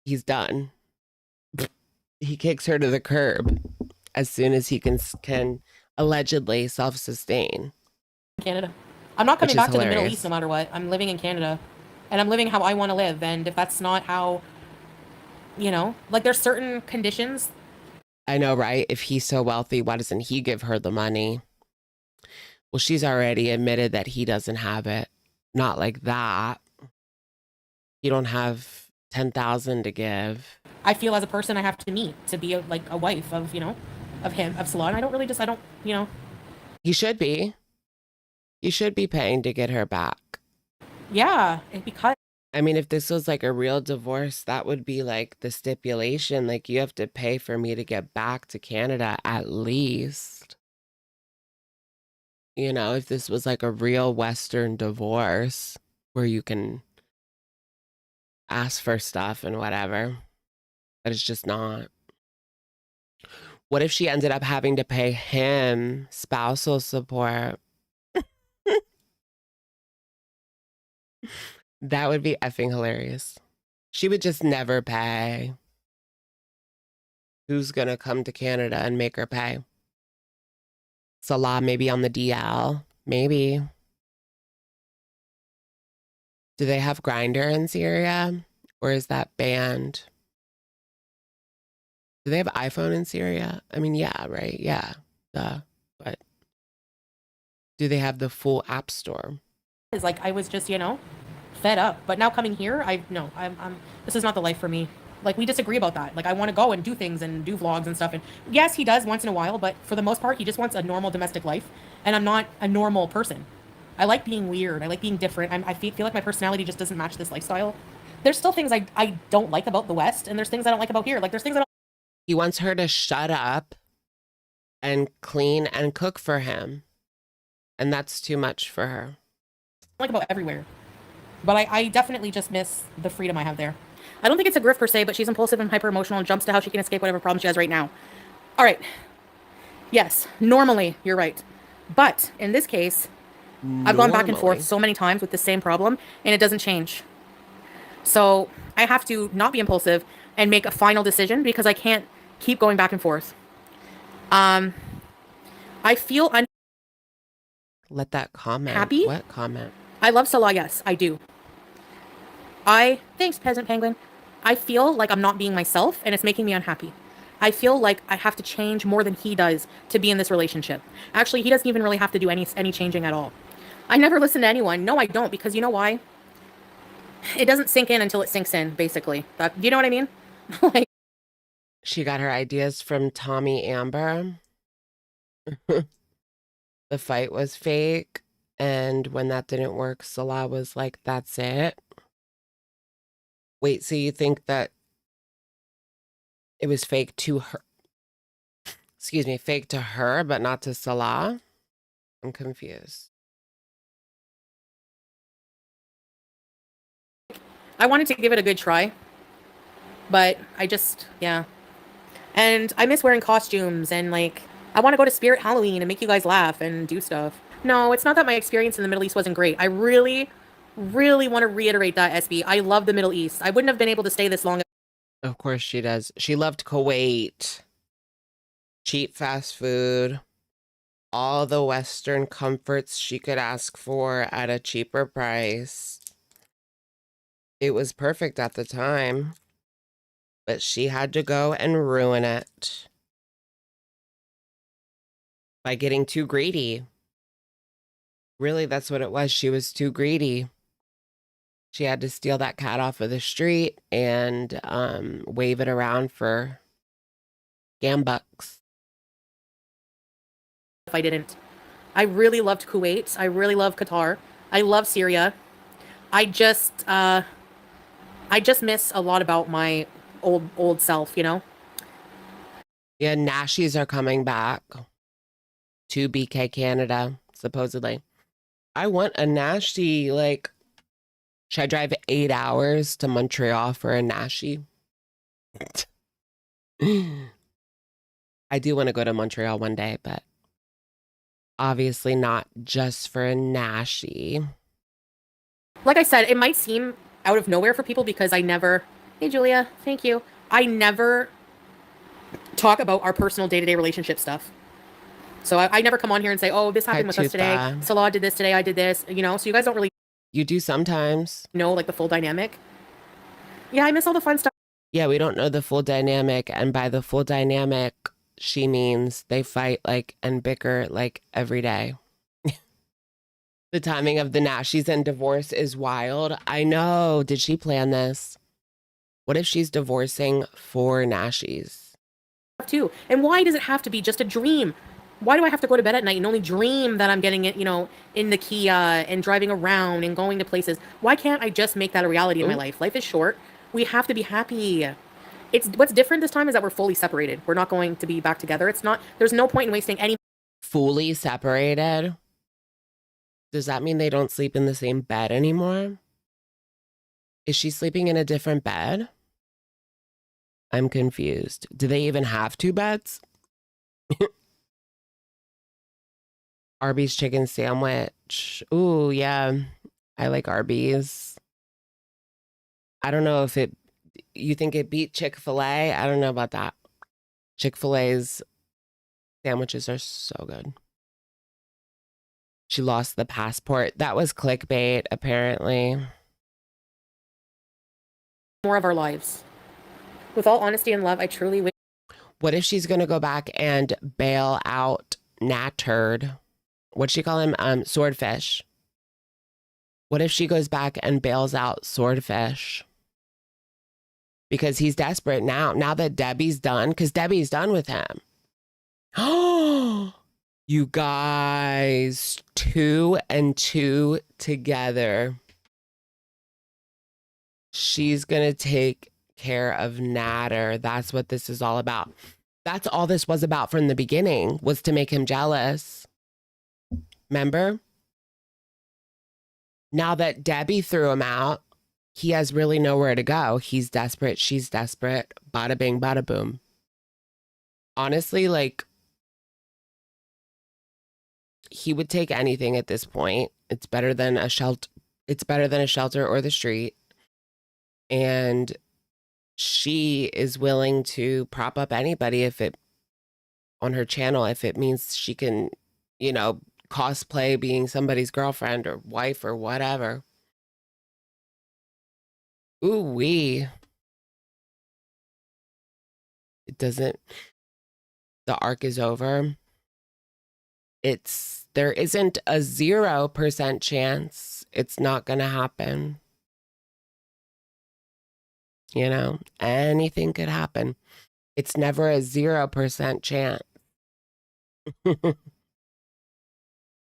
Speaker 1: he's done. He kicks her to the curb as soon as he can allegedly self-sustain.
Speaker 2: Canada. I'm not coming
Speaker 1: Which is
Speaker 2: back to the Middle
Speaker 1: hilarious.
Speaker 2: East no matter what. I'm living in Canada. And I'm living how I want to live. And if that's not how, you know, like, there's certain conditions.
Speaker 1: I know, right? If he's so wealthy, why doesn't he give her the money? Well, she's already admitted that he doesn't have it. Not like that. You don't have 10,000 to give.
Speaker 2: I feel as a person I have to meet to be like a wife of, you know, of him, of Salah. And I don't, you know.
Speaker 1: You should be. You should be paying to get her back.
Speaker 2: Yeah, because.
Speaker 1: I mean, if this was like a real divorce, that would be like the stipulation. Like, you have to pay for me to get back to Canada at least. You know, if this was like a real Western divorce where you can ask for stuff and whatever, but it's just not. What if she ended up having to pay him spousal support? That would be effing hilarious. She would just never pay. Who's gonna come to Canada and make her pay? Salah, maybe on the DL. Maybe. Do they have Grindr in Syria? Or is that banned? Do they have iPhone in Syria? I mean, yeah, right? Yeah. Duh. But do they have the full app store?
Speaker 2: It's like I was just, you know, fed up. But now coming here, this is not the life for me. Like, we disagree about that. Like, I want to go and do things and do vlogs and stuff. And yes, he does once in a while, but for the most part, he just wants a normal domestic life. And I'm not a normal person. I like being weird. I like being different. I feel like my personality just doesn't match this lifestyle. There's still things I don't like about the West, and there's things I don't like about here. Like, there's things I don't
Speaker 1: He wants her to shut up and clean and cook for him. And that's too much for her.
Speaker 2: like about everywhere. But I definitely just miss the freedom I have there. I don't think it's a grift per se, but she's impulsive and hyper emotional and jumps to how she can escape whatever problem she has right now. All right. Yes, normally you're right. But in this case, I've gone back and forth so many times with the same problem and it doesn't change. So I have to not be impulsive and make a final decision because I can't keep going back and forth. I feel
Speaker 1: Let that comment.
Speaker 2: Happy?
Speaker 1: What comment?
Speaker 2: I love Salah, yes, I do. Thanks, Peasant Penguin. I feel like I'm not being myself and it's making me unhappy. I feel like I have to change more than he does to be in this relationship. Actually, he doesn't even really have to do any changing at all. I never listen to anyone. No, I don't, because you know why? It doesn't sink in until it sinks in, basically. You know what I mean? Like,
Speaker 1: She got her ideas from Tommy Amber. The fight was fake. And when that didn't work, Salah was like, that's it. Wait, so you think that it was fake to her? Excuse me, fake to her, but not to Salah? I'm confused.
Speaker 2: I wanted to give it a good try, but I just, yeah. And I miss wearing costumes and like, I want to go to Spirit Halloween and make you guys laugh and do stuff. No, it's not that my experience in the Middle East wasn't great. I really, really want to reiterate that, SB. I love the Middle East. I wouldn't have been able to stay this long.
Speaker 1: Of course she does. She loved Kuwait. Cheap fast food. All the Western comforts she could ask for at a cheaper price. It was perfect at the time. But she had to go and ruin it by getting too greedy. Really, that's what it was. She was too greedy. She had to steal that cat off of the street and wave it around for gambucks.
Speaker 2: If I didn't. I really loved Kuwait. I really love Qatar. I love Syria. I just miss a lot about my old self, you know?
Speaker 1: Yeah, Nashies are coming back to BK Canada, supposedly. I want a Nashi, like, should I drive 8 hours to Montreal for a Nashi? I do want to go to Montreal one day, but obviously not just for a Nashi.
Speaker 2: Like I said, it might seem out of nowhere for people because I never, hey Julia, thank you. I never talk about our personal day-to-day relationship stuff. So I never come on here and say, oh, this happened with us today. Salah did this today, I did this, you know, so you guys don't really
Speaker 1: You do sometimes.
Speaker 2: know like the full dynamic. Yeah, I miss all the fun stuff.
Speaker 1: Yeah, we don't know the full dynamic. And by the full dynamic, she means they fight like and bicker like every day. The timing of the Nashies and divorce is wild. I know. Did she plan this? What if she's divorcing for Nashies?
Speaker 2: Too. And why does it have to be just a dream? Why do I have to go to bed at night and only dream that I'm getting it, you know, in the Kia and driving around and going to places? Why can't I just make that a reality in my life? Life is short. We have to be happy. It's what's different this time is that we're fully separated. We're not going to be back together. It's not, there's no point in wasting any.
Speaker 1: Fully separated? Does that mean they don't sleep in the same bed anymore? Is she sleeping in a different bed? I'm confused. Do they even have 2 beds? Arby's chicken sandwich. Ooh, yeah. I like Arby's. I don't know if you think it beat Chick-fil-A? I don't know about that. Chick-fil-A's sandwiches are so good. She lost the passport. That was clickbait, apparently.
Speaker 2: More of our lives. With all honesty and love, I truly wish.
Speaker 1: What if she's going to go back and bail out Natturd? What'd she call him? Swordfish. What if she goes back and bails out Swordfish? Because he's desperate now that Debbie's done, because Debbie's done with him. Oh, you guys, 2 and 2 together. She's going to take care of Natter. That's what this is all about. That's all this was about from the beginning, was to make him jealous. Remember? Now that Debbie threw him out, he has really nowhere to go. He's desperate. She's desperate. Bada bing, bada boom. Honestly, like, he would take anything at this point. It's better than a shelter. It's better than a shelter or the street. And she is willing to prop up anybody on her channel if it means she can, you know, cosplay being somebody's girlfriend or wife or whatever. Ooh wee. It doesn't. The arc is over. There isn't a 0% chance it's not gonna happen. You know, anything could happen. It's never a 0% chance.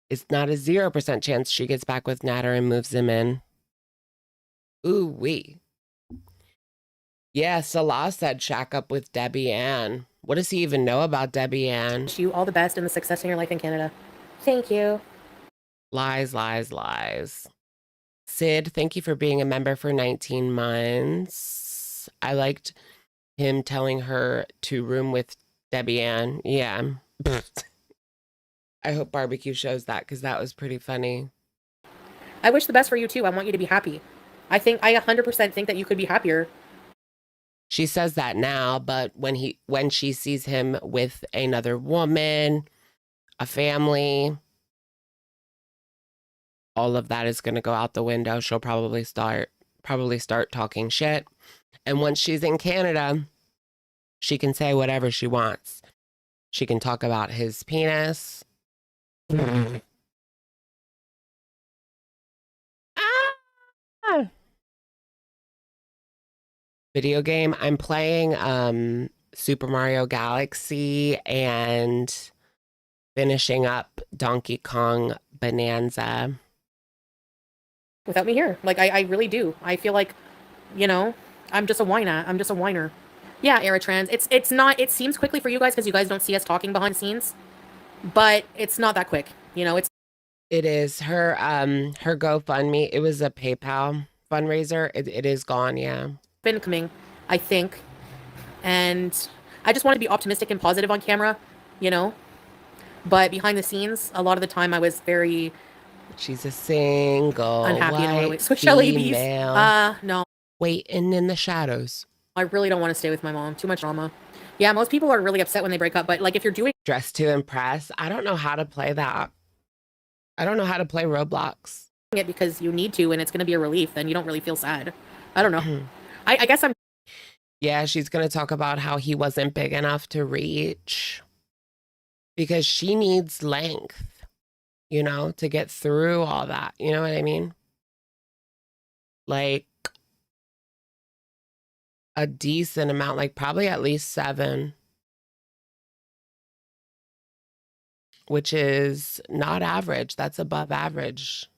Speaker 1: It's not a 0% chance she gets back with Natter and moves him in. Ooh wee. Yeah, Salah said shack up with Debbie Ann. What does he even know about Debbie Ann?
Speaker 2: Wish you all the best and the success in your life in Canada. Thank you.
Speaker 1: Lies, lies, lies. Sid, thank you for being a member for 19 months. I liked him telling her to room with Debbie Ann. Yeah. I hope barbecue shows that because that was pretty funny.
Speaker 2: I wish the best for you too. I want you to be happy. I 100% think that you could be happier.
Speaker 1: She says that now, but when she sees him with another woman, a family, all of that is going to go out the window. She'll probably start talking shit. And once she's in Canada, she can say whatever she wants. She can talk about his penis. Ah! Video game. I'm playing Super Mario Galaxy and finishing up Donkey Kong Bonanza.
Speaker 2: Without me here. Like, I really do. I feel like, you know, I'm just a whiner. Yeah, Eritrans. It's not, it seems quickly for you guys because you guys don't see us talking behind the scenes, but it's not that quick. You know,
Speaker 1: It is her GoFundMe. It was a PayPal fundraiser. It is gone, yeah.
Speaker 2: been coming, I think. And I just want to be optimistic and positive on camera, you know, but behind the scenes, a lot of the time I was very
Speaker 1: She's a single
Speaker 2: unhappy in a lot of
Speaker 1: white
Speaker 2: ways. So Shelly Bees,
Speaker 1: female
Speaker 2: no,
Speaker 1: waiting in the shadows.
Speaker 2: I really don't want to stay with my mom. Too much drama. Yeah, most people are really upset when they break up, but like if you're doing
Speaker 1: Dress to impress. I don't know how to play that. I don't know how to play Roblox.
Speaker 2: it because you need to and it's going to be a relief, then you don't really feel sad. I don't know. I guess I'm
Speaker 1: Yeah, she's going to talk about how he wasn't big enough to reach because she needs length, you know, to get through all that. You know what I mean? Like a decent amount, like probably at least 7, which is not average. That's above average.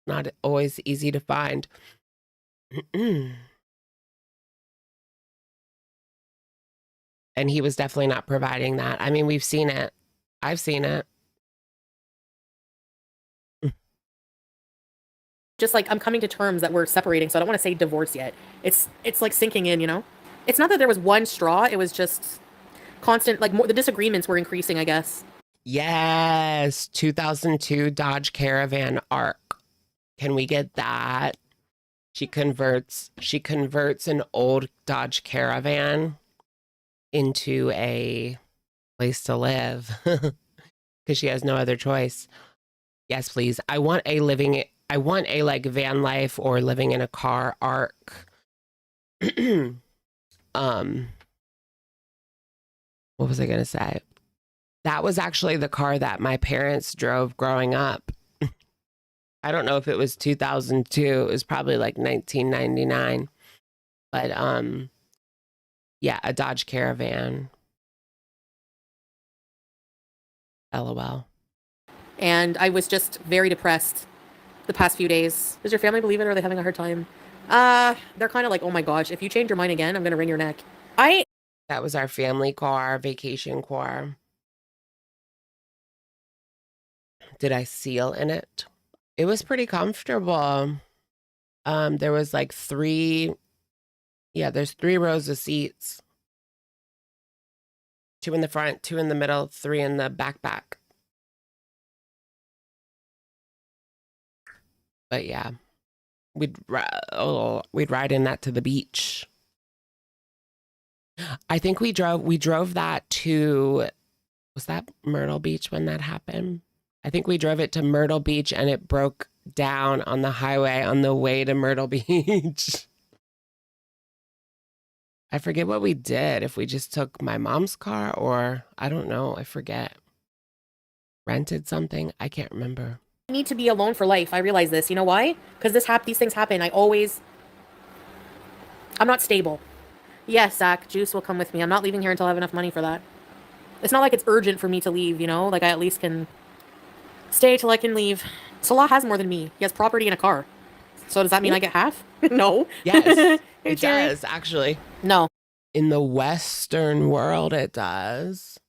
Speaker 1: Not always easy to find. And he was definitely not providing that. I mean, we've seen it. I've seen it.
Speaker 2: just like I'm coming to terms that we're separating, so I don't want to say divorce yet. It's like sinking in, you know? It's not that there was one straw, it was just constant, like more, the disagreements were increasing, I guess.
Speaker 1: Yes, 2002 Dodge Caravan ARC. Can we get that? She converts an old Dodge Caravan into a place to live because she has no other choice. Yes, please. I want a like van life or living in a car ARC. What was I going to say? That was actually the car that my parents drove growing up. I don't know if it was 2002. It was probably like 1999. But yeah, a Dodge Caravan. LOL.
Speaker 2: And I was just very depressed the past few days. Does your family believe it or are they having a hard time? They're kind of like, oh my gosh, if you change your mind again, I'm going to wring your neck.
Speaker 1: That was our family car, vacation car. Did I seal in it? It was pretty comfortable. There was like there's 3 rows of seats. 2 in the front, 2 in the middle, 3 in the back. But yeah, we'd ride in that to the beach. I think we drove that to, was that Myrtle Beach when that happened? I think we drove it to Myrtle Beach and it broke down on the highway on the way to Myrtle Beach. I forget what we did. If we just took my mom's car or I don't know. I forget. Rented something. I can't remember.
Speaker 2: I need to be alone for life. I realize this. You know why? Because these things happen. I'm not stable. Yes, Zach, Juice will come with me. I'm not leaving here until I have enough money for that. It's not like it's urgent for me to leave, you know? Like, I at least can stay till I can leave. Salah has more than me. He has property and a car. So does that mean I get half? No.
Speaker 1: Yes, it does, actually.
Speaker 2: No.
Speaker 1: In the Western world, it does.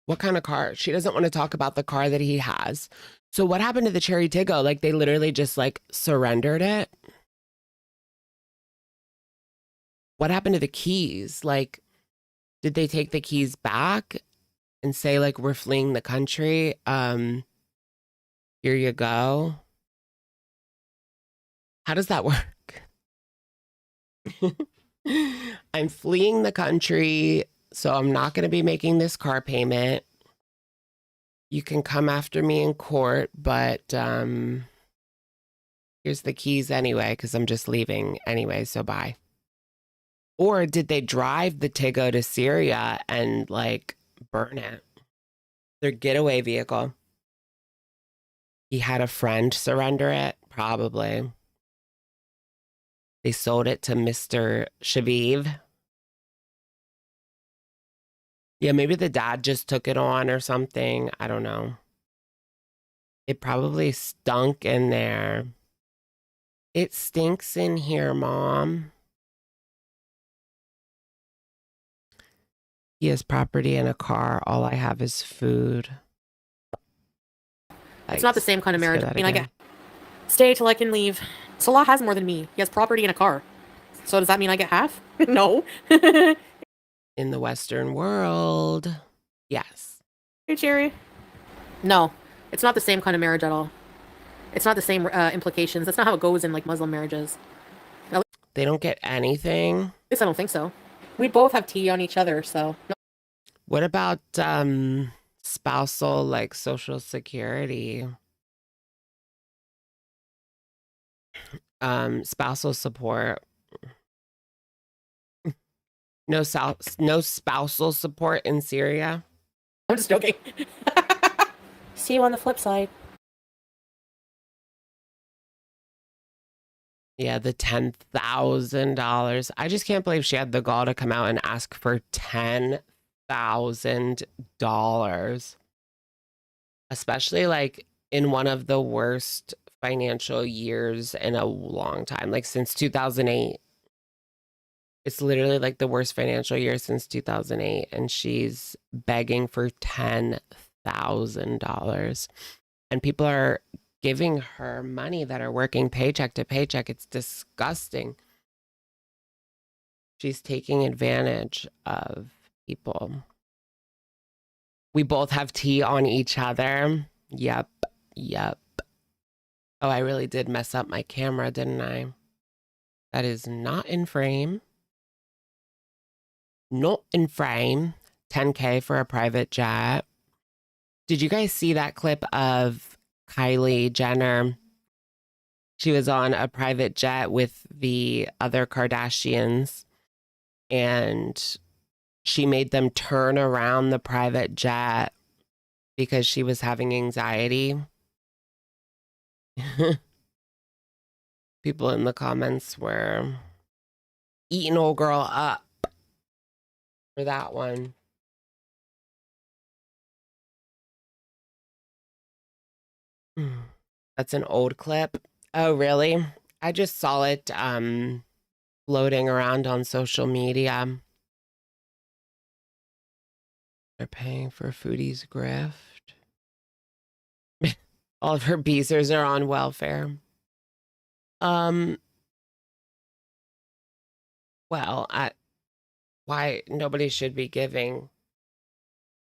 Speaker 1: What kind of car? She doesn't want to talk about the car that he has. So what happened to the Cherry Tiggo? Like they literally just like surrendered it? What happened to the keys? Like, did they take the keys back and say like we're fleeing the country? Here you go. How does that work? I'm fleeing the country, so I'm not going to be making this car payment. You can come after me in court, but here's the keys anyway, because I'm just leaving anyway, so bye. Or did they drive the Tiggo to Syria and like burn it? Their getaway vehicle. He had a friend surrender it, probably. They sold it to Mr. Shaviv. Yeah, maybe the dad just took it on or something. I don't know. It probably stunk in there. It stinks in here, Mom. He has property and a car. All I have is food.
Speaker 2: It's not the same kind of marriage. I mean, I
Speaker 1: again.
Speaker 2: get stay till I can leave. Salah has more than me. He has property and a car. So does that mean I get half? No.
Speaker 1: In the Western world, yes.
Speaker 2: Hey, Cherry. No, it's not the same kind of marriage at all. It's not the same implications. That's not how it goes in like Muslim marriages.
Speaker 1: They don't get anything.
Speaker 2: At least I don't think so. We both have tea on each other, so. No.
Speaker 1: What about spousal, like Social Security? Spousal support. No spousal support in Syria.
Speaker 2: I'm just joking. See you on the flip side.
Speaker 1: Yeah, the $10,000. I just can't believe she had the gall to come out and ask for $10,000. Especially like in one of the worst financial years in a long time, like since 2008. It's literally like the worst financial year since 2008, and she's begging for $10,000. And people are giving her money that are working paycheck to paycheck. It's disgusting. She's taking advantage of people. We both have tea on each other. Yep. Oh, I really did mess up my camera, didn't I? That is not in frame. Not in frame. 10K for a private jet. Did you guys see that clip of Kylie Jenner? She was on a private jet with the other Kardashians, and she made them turn around the private jet because she was having anxiety. People in the comments were eating old girl up for that one. That's an old clip. Oh, really? I just saw it floating around on social media. They're paying for Foodie's grift. All of her beezers are on welfare. Well, why nobody should be giving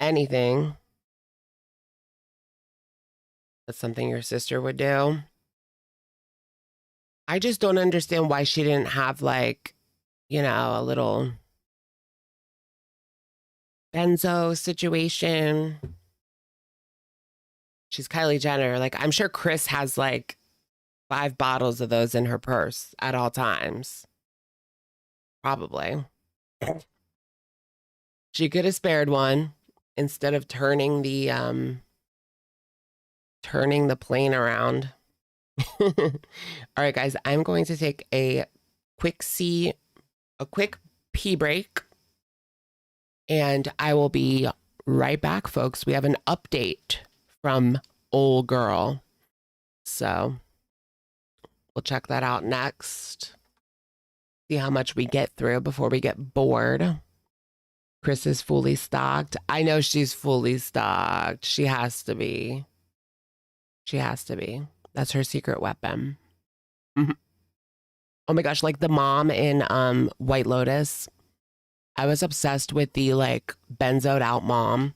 Speaker 1: anything. That's something your sister would do. I just don't understand why she didn't have like, a little benzo situation. She's Kylie Jenner. Like, I'm sure Kris has like 5 bottles of those in her purse at all times. Probably. She could have spared one instead of turning the plane around. All right, guys, I'm going to take a quick pee break, and I will be right back, folks. We have an update from old girl, so we'll check that out next. See how much we get through before we get bored. Chris is fully stocked. I know she's fully stocked. She has to be. She has to be. That's her secret weapon. Mhm. Oh my gosh, like the mom in White Lotus. I was obsessed with the like benzoed out mom.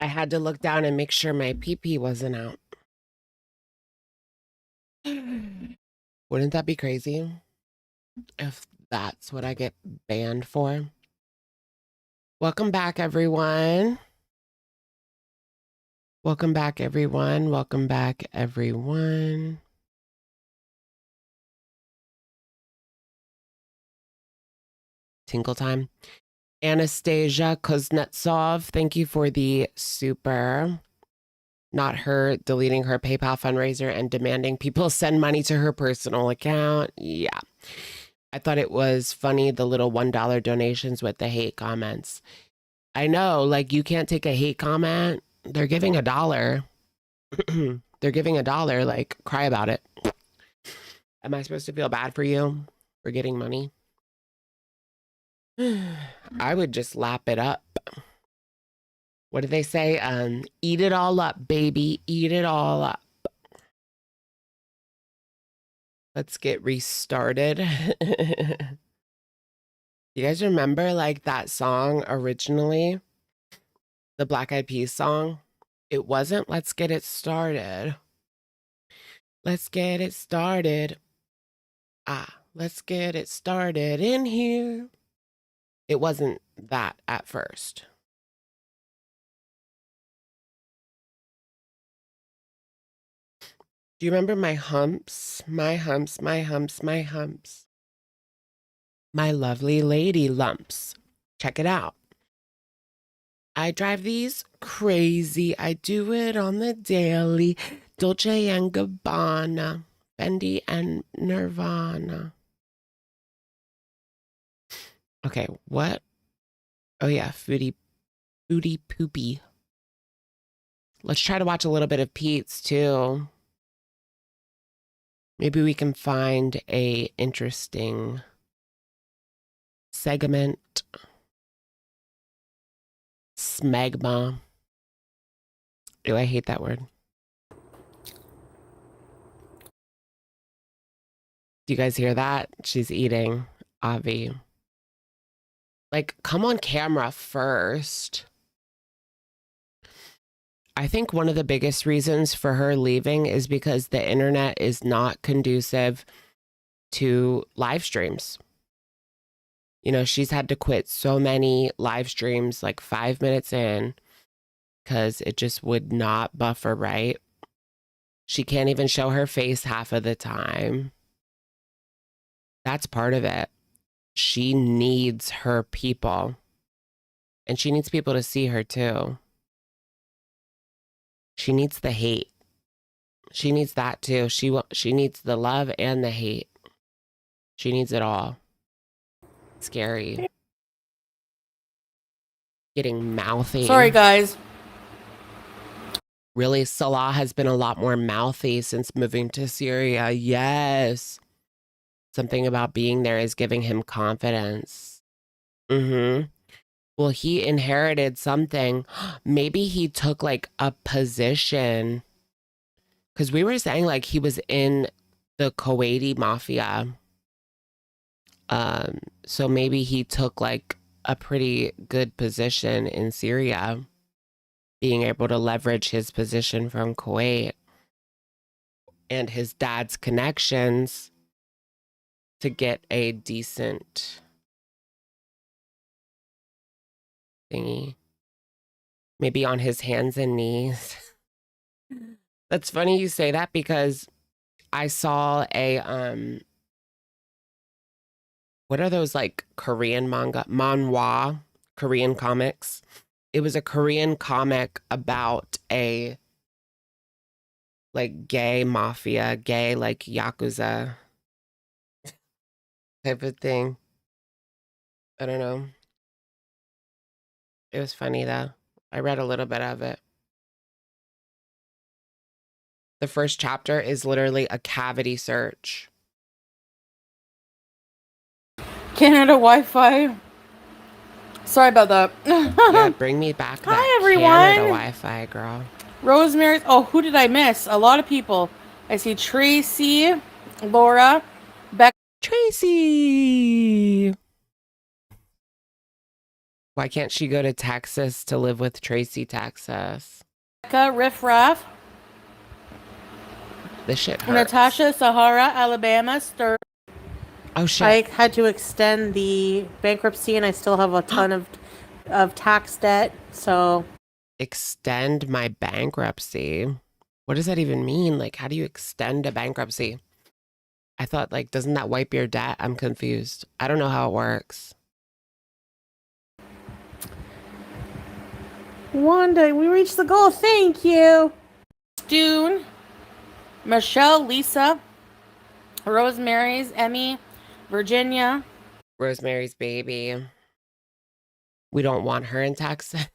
Speaker 1: I had to look down and make sure my pee-pee wasn't out. Wouldn't that be crazy if that's what I get banned for? Welcome back, everyone. Welcome back, everyone. Welcome back, everyone. Tinkle time. Anastasia Kuznetsov, thank you for the super. Not her deleting her PayPal fundraiser and demanding people send money to her personal account. Yeah. I thought it was funny, the little $1 donations with the hate comments. I know, like, you can't take a hate comment. They're giving $1. They're giving $1. Like, cry about it. Am I supposed to feel bad for you for getting money? I would just lap it up. What do they say? Eat it all up, baby. Eat it all up. Let's get restarted. You guys remember like that song originally? The Black Eyed Peas song? It wasn't Let's Get It Started. Let's get it started. Let's get it started in here. It wasn't that at first. Do you remember my humps? My humps, my humps, my humps. My lovely lady lumps. Check it out. I drive these crazy. I do it on the daily. Dolce & Gabbana, Fendi and Nirvana. Okay, what? Oh yeah, Foodie Poopy. Let's try to watch a little bit of Pete's too. Maybe we can find a interesting segment. Smegma. Ew, I hate that word. Do you guys hear that? She's eating Avi. Like, come on camera first. I think one of the biggest reasons for her leaving is because the internet is not conducive to live streams. You know, she's had to quit so many live streams like 5 minutes in because it just would not buffer right. She can't even show her face half of the time. That's part of it. She needs her people. And she needs people to see her too. She needs the hate. She needs that too. She needs the love and the hate. She needs it all. Scary. Getting mouthy.
Speaker 2: Sorry, guys.
Speaker 1: Really, Salah has been a lot more mouthy since moving to Syria. Yes. Something about being there is giving him confidence. Well, he inherited something. Maybe he took like a position. Because we were saying like he was in the Kuwaiti mafia. So maybe he took like a pretty good position in Syria, being able to leverage his position from Kuwait and his dad's connections to get a decent thingy. Maybe on his hands and knees. That's funny you say that because I saw a what are those like Korean manhwa, Korean comics? It was a Korean comic about a like gay mafia, gay like yakuza type of thing. I don't know. It was funny though. I read a little bit of it. The first chapter is literally a cavity search.
Speaker 2: Canada Wi-Fi. Sorry about that.
Speaker 1: Yeah, bring me back that
Speaker 2: Hi, everyone.
Speaker 1: Canada Wi-Fi, girl.
Speaker 2: Rosemary. Oh, who did I miss? A lot of people. I see Tracy, Laura, Becca.
Speaker 1: Tracy! Why can't she go to Texas to live with Tracy, Texas?
Speaker 2: Riff Raff.
Speaker 1: This shit hurts.
Speaker 2: Natasha, Sahara, Alabama, Stir.
Speaker 1: Oh, shit.
Speaker 2: I had to extend the bankruptcy and I still have a ton of tax debt, so.
Speaker 1: Extend my bankruptcy? What does that even mean? Like, how do you extend a bankruptcy? I thought, like, doesn't that wipe your debt? I'm confused. I don't know how it works.
Speaker 2: Wanda, we reached the goal. Thank you. Stune, Michelle, Lisa, Rosemary's, Emmy, Virginia.
Speaker 1: Rosemary's baby. We don't want her in Texas.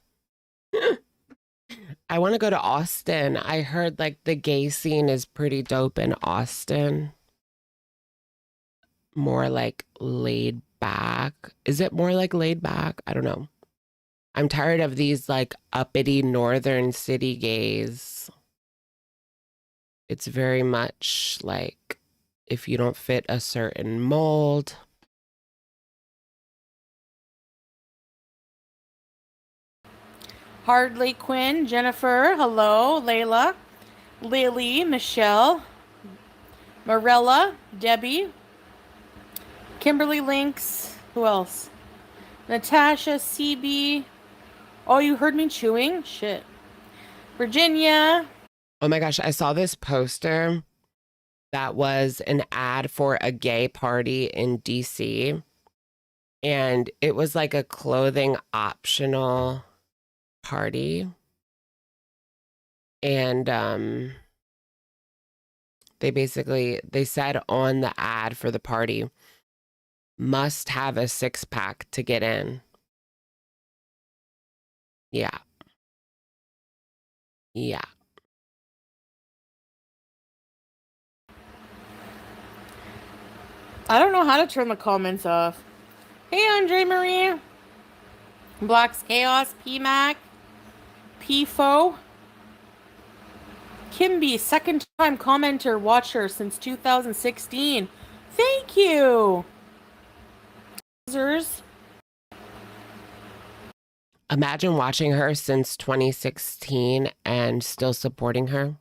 Speaker 1: I want to go to Austin. I heard like the gay scene is pretty dope in Austin. More like laid back. Is it more like laid back? I don't know. I'm tired of these like uppity northern city gays. It's very much like if you don't fit a certain mold.
Speaker 2: Hardly Quinn, Jennifer, hello, Layla, Lily, Michelle, Marella, Debbie, Kimberly Lynx, who else? Natasha, CB. Oh, you heard me chewing? Shit. Virginia.
Speaker 1: Oh my gosh, I saw this poster that was an ad for a gay party in DC. And it was like a clothing optional party. And they said on the ad for the party, must have a 6-pack to get in. Yeah. Yeah.
Speaker 2: I don't know how to turn the comments off. Hey, Andre Marie. Black's Chaos, PMAC, PFO. Kimby, second time commenter, watcher since 2016. Thank you.
Speaker 1: Imagine watching her since 2016 and still supporting her.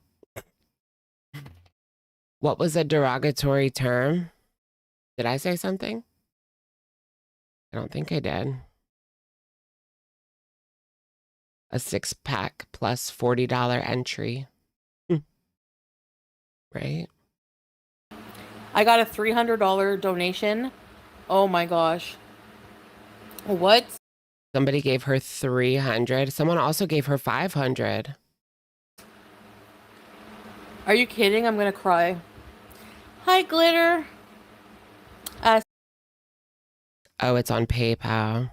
Speaker 1: What was a derogatory term? Did I say something? I don't think I did. A 6-pack plus $40 entry. Right?
Speaker 2: I got a $300 donation. Oh my gosh. What?
Speaker 1: Somebody gave her 300. Someone also gave her 500.
Speaker 2: Are you kidding? I'm gonna cry. Hi, Glitter.
Speaker 1: Oh, it's on PayPal.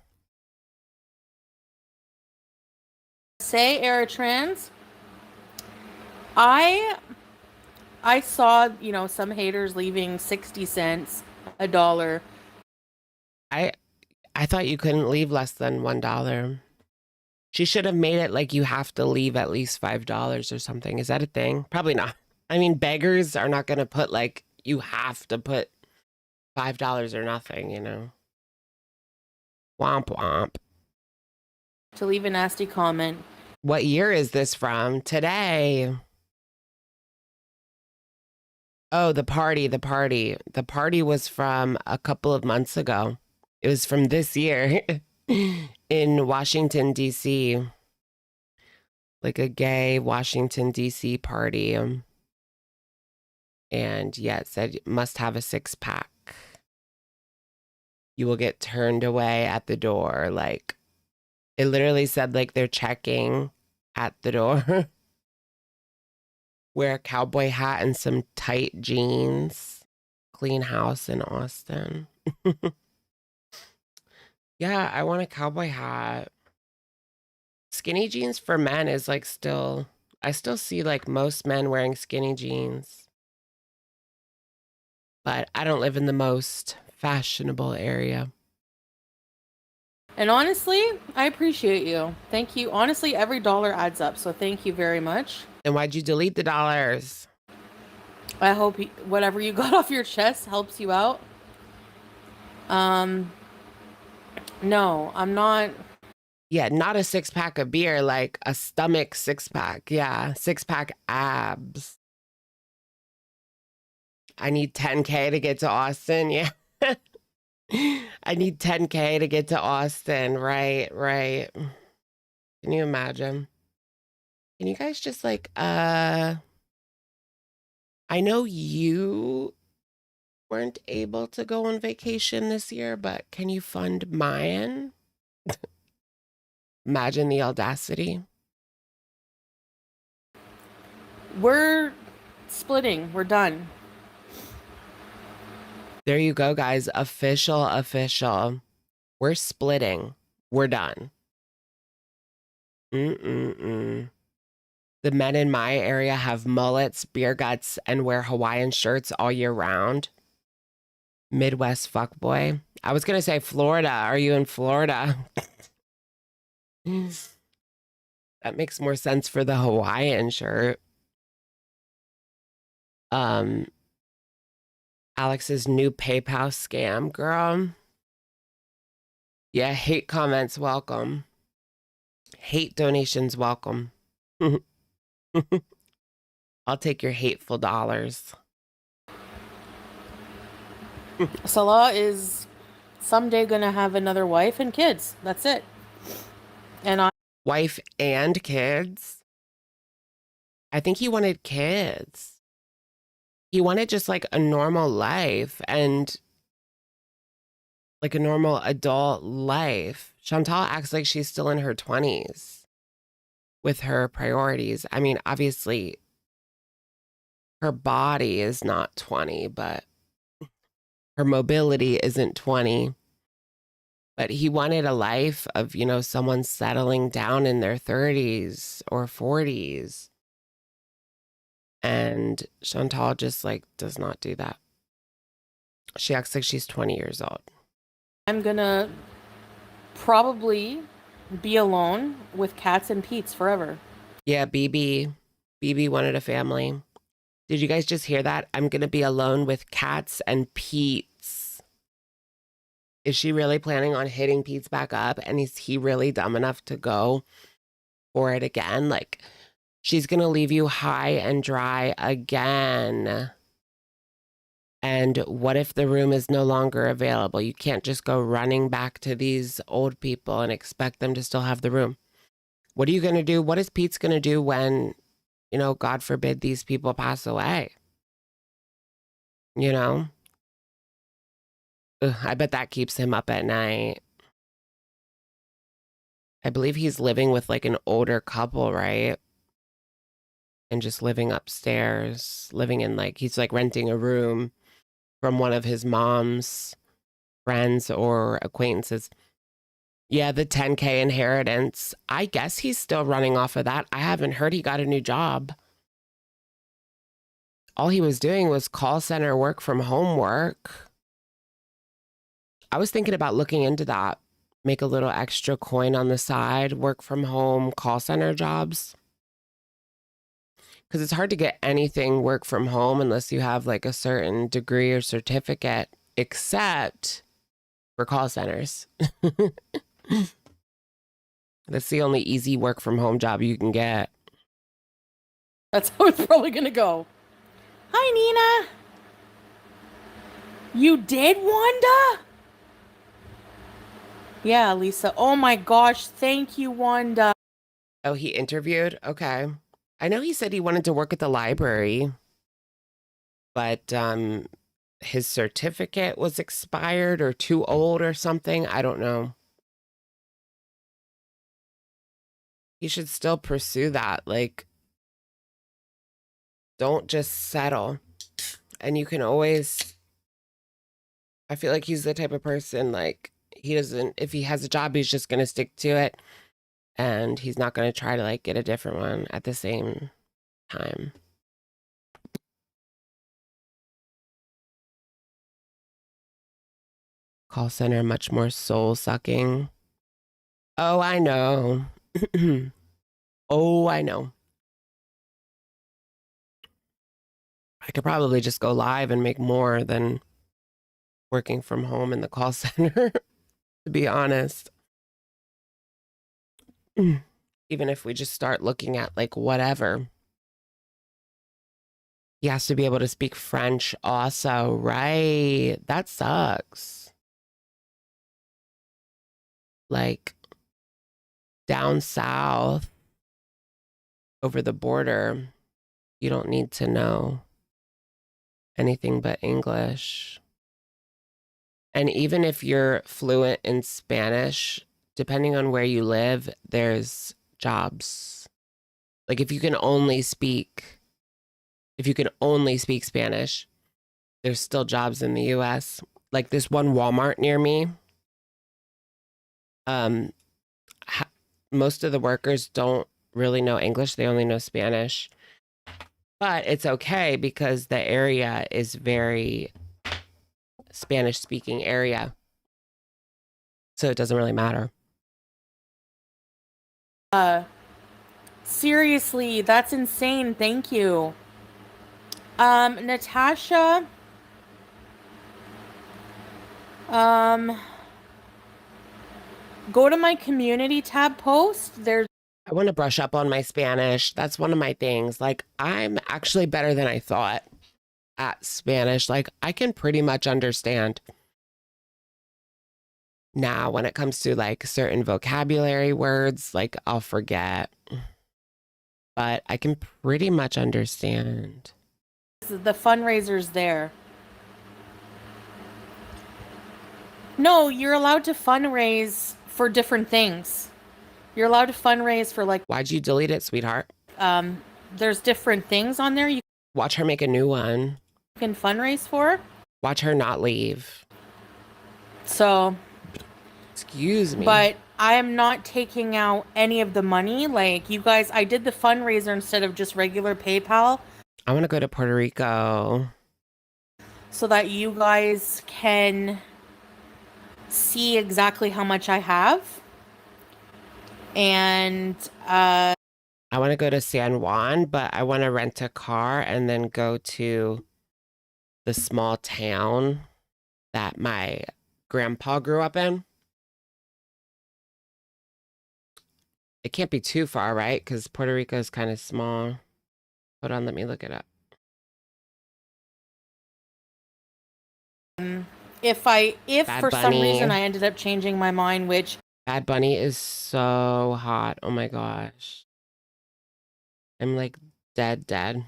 Speaker 2: Say Aerotrans. I saw, you know, some haters leaving 60 cents, $1.
Speaker 1: I thought you couldn't leave less than $1. She should have made it like you have to leave at least $5 or something. Is that a thing? Probably not. I mean, beggars are not going to put like, you have to put $5 or nothing, you know? Womp womp.
Speaker 2: To leave a nasty comment.
Speaker 1: What year is this from? Today. Oh, the party. The party was from a couple of months ago. It was from this year in Washington, D.C. Like a gay Washington, D.C. party. And yeah, it said must have a 6-pack. You will get turned away at the door. Like, it literally said like they're checking at the door. Wear a cowboy hat and some tight jeans. Clean house in Austin. Yeah, I want a cowboy hat. Skinny jeans for men is like still, I still see like most men wearing skinny jeans. But I don't live in the most fashionable area.
Speaker 2: And honestly, I appreciate you. Thank you. Honestly, every dollar adds up. So thank you very much.
Speaker 1: And why'd you delete the dollars?
Speaker 2: I hope whatever you got off your chest helps you out. No, I'm not.
Speaker 1: Yeah, not a 6-pack of beer, like a stomach 6-pack. Yeah, 6-pack abs. I need 10K to get to Austin. Yeah. I need 10K to get to Austin. Right. Can you imagine? Can you guys just like, I know you weren't able to go on vacation this year, but can you fund mine? Imagine the audacity.
Speaker 2: We're splitting. We're done.
Speaker 1: There you go, guys. Official. We're splitting. We're done. The men in my area have mullets, beer guts, and wear Hawaiian shirts all year round. Midwest fuckboy. I was going to say Florida. Are you in Florida? That makes more sense for the Hawaiian shirt. Alex's new PayPal scam, girl. Yeah, hate comments, welcome. Hate donations, welcome. I'll take your hateful dollars.
Speaker 2: Salah is someday gonna have another wife and kids. That's it. And
Speaker 1: Wife and kids? I think he wanted kids. He wanted just like a normal life. And like a normal adult life. Chantal acts like she's still in her 20s with her priorities. I mean, obviously, her body is not 20, but her mobility isn't 20. But he wanted a life of, you know, someone settling down in their 30s or 40s. And Chantal just like does not do that. She acts like she's 20 years old.
Speaker 2: I'm gonna probably be alone with cats and peetz forever.
Speaker 1: Yeah, BB wanted a family. Did you guys just hear that? I'm going to be alone with cats and peetz. Is she really planning on hitting Peetz back up? And is he really dumb enough to go for it again? Like, she's going to leave you high and dry again. And what if the room is no longer available? You can't just go running back to these old people and expect them to still have the room. What are you going to do? What is Peetz going to do when, you know, God forbid these people pass away? You know? Ugh, I bet that keeps him up at night. I believe he's living with like an older couple, right? And just living upstairs, living in like, he's like renting a room from one of his mom's friends or acquaintances. Yeah, the 10K inheritance. I guess he's still running off of that. I haven't heard he got a new job. All he was doing was call center work from home work. I was thinking about looking into that. Make a little extra coin on the side, work from home, call center jobs. Because it's hard to get anything work from home unless you have like a certain degree or certificate, except for call centers. That's the only easy work from home job you can get.
Speaker 2: That's how it's probably gonna go. Hi, Nina. You did, Wanda? Yeah, Lisa. Oh my gosh. Thank you, Wanda.
Speaker 1: Oh, he interviewed? Okay. I know he said he wanted to work at the library, but his certificate was expired or too old or something. I don't know. He should still pursue that. Like, don't just settle. And you can always, I feel like he's the type of person, like, he doesn't, if he has a job, he's just going to stick to it. And he's not going to try to, like, get a different one at the same time. Call center, much more soul sucking. Oh, I know. Oh, I know. I could probably just go live and make more than working from home in the call center, to be honest. Even if we just start looking at like whatever. He has to be able to speak French also, right? That sucks. Like down south, over the border, you don't need to know anything but English. And even if you're fluent in Spanish, depending on where you live, there's jobs. Like if you can only speak Spanish, there's still jobs in the US. Like this one Walmart near me, most of the workers don't really know English. They only know Spanish. But it's okay because the area is very Spanish speaking area. So it doesn't really matter.
Speaker 2: Seriously, that's insane. Thank you. Natasha. Go to my community tab post. There's
Speaker 1: I want to brush up on my Spanish. That's one of my things. Like, I'm actually better than I thought at Spanish. Like, I can pretty much understand now when it comes to like certain vocabulary words, like I'll forget. But I can pretty much understand.
Speaker 2: the fundraisers there. No, you're allowed to fundraise for different things. You're allowed to fundraise for like,
Speaker 1: Why'd you delete it, sweetheart?
Speaker 2: there's different things on there you
Speaker 1: Watch her make a new one.
Speaker 2: can fundraise for.
Speaker 1: Watch her not leave.
Speaker 2: So,
Speaker 1: Excuse me.
Speaker 2: but I am not taking out any of the money. Like, you guys, I did the fundraiser instead of just regular PayPal
Speaker 1: I want to go to Puerto Rico.
Speaker 2: so that you guys can see exactly how much I have. And
Speaker 1: I want to go to San Juan, but I want to rent a car and then go to the small town that my grandpa grew up in. It can't be too far, right? Because Puerto Rico is kind of small. Hold on, let me look it up.
Speaker 2: if
Speaker 1: Bad
Speaker 2: for some
Speaker 1: Bunny.
Speaker 2: reason I ended up changing my mind, which
Speaker 1: Bad Bunny is so hot. Oh my gosh. I'm like dead.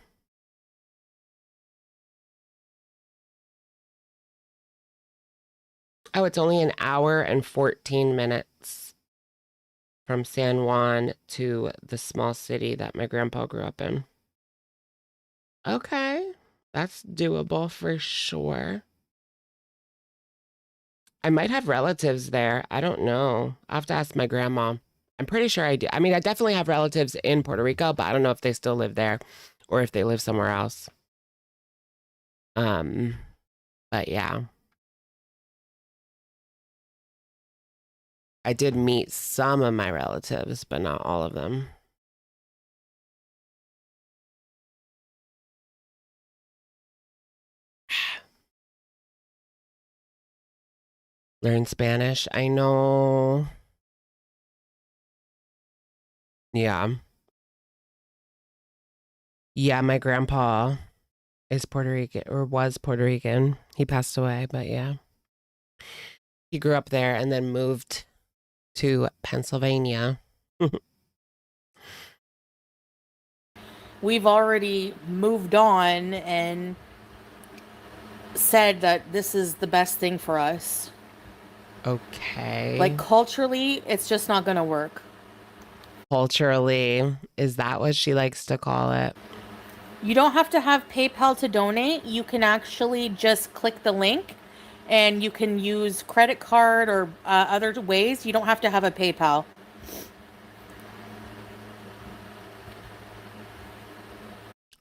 Speaker 1: Oh, it's only an hour and 14 minutes from San Juan to the small city that my grandpa grew up in. Okay, that's doable for sure. I might have relatives there. I don't know. I'll have to ask my grandma. I'm pretty sure I do. I mean, I definitely have relatives in Puerto Rico, but I don't know if they still live there or if they live somewhere else. But yeah. I did meet some of my relatives, but not all of them. Learn Spanish. I know. Yeah. Yeah, my grandpa is Puerto Rican or was Puerto Rican. He passed away, but yeah. He grew up there and then moved to Pennsylvania.
Speaker 2: we've already moved on and said that this is the best thing for us.
Speaker 1: Okay.
Speaker 2: Like, culturally, it's just not gonna work.
Speaker 1: Culturally, is that what she likes to call it?
Speaker 2: You don't have to have PayPal to donate. You can actually just click the link and you can use credit card or other ways. You don't have to have a PayPal.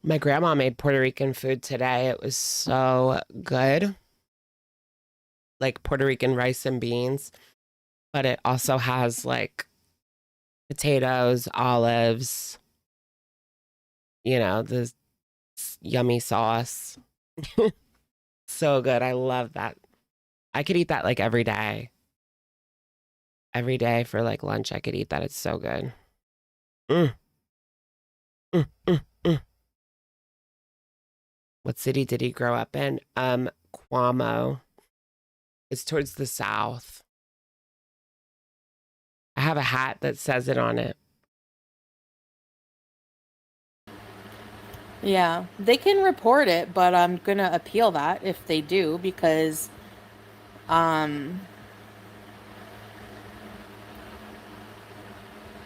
Speaker 1: My grandma made Puerto Rican food today. It was so good. Like Puerto Rican rice and beans, but it also has like potatoes, olives, the yummy sauce. So good. I love that. I could eat that like every day. Every day for like lunch, I could eat that. It's so good. Mm. Mm, mm, mm. What city did he grow up in? Cuomo. It's towards the south. I have a hat that says it on it.
Speaker 2: Yeah, they can report it, but I'm gonna appeal that if they do, because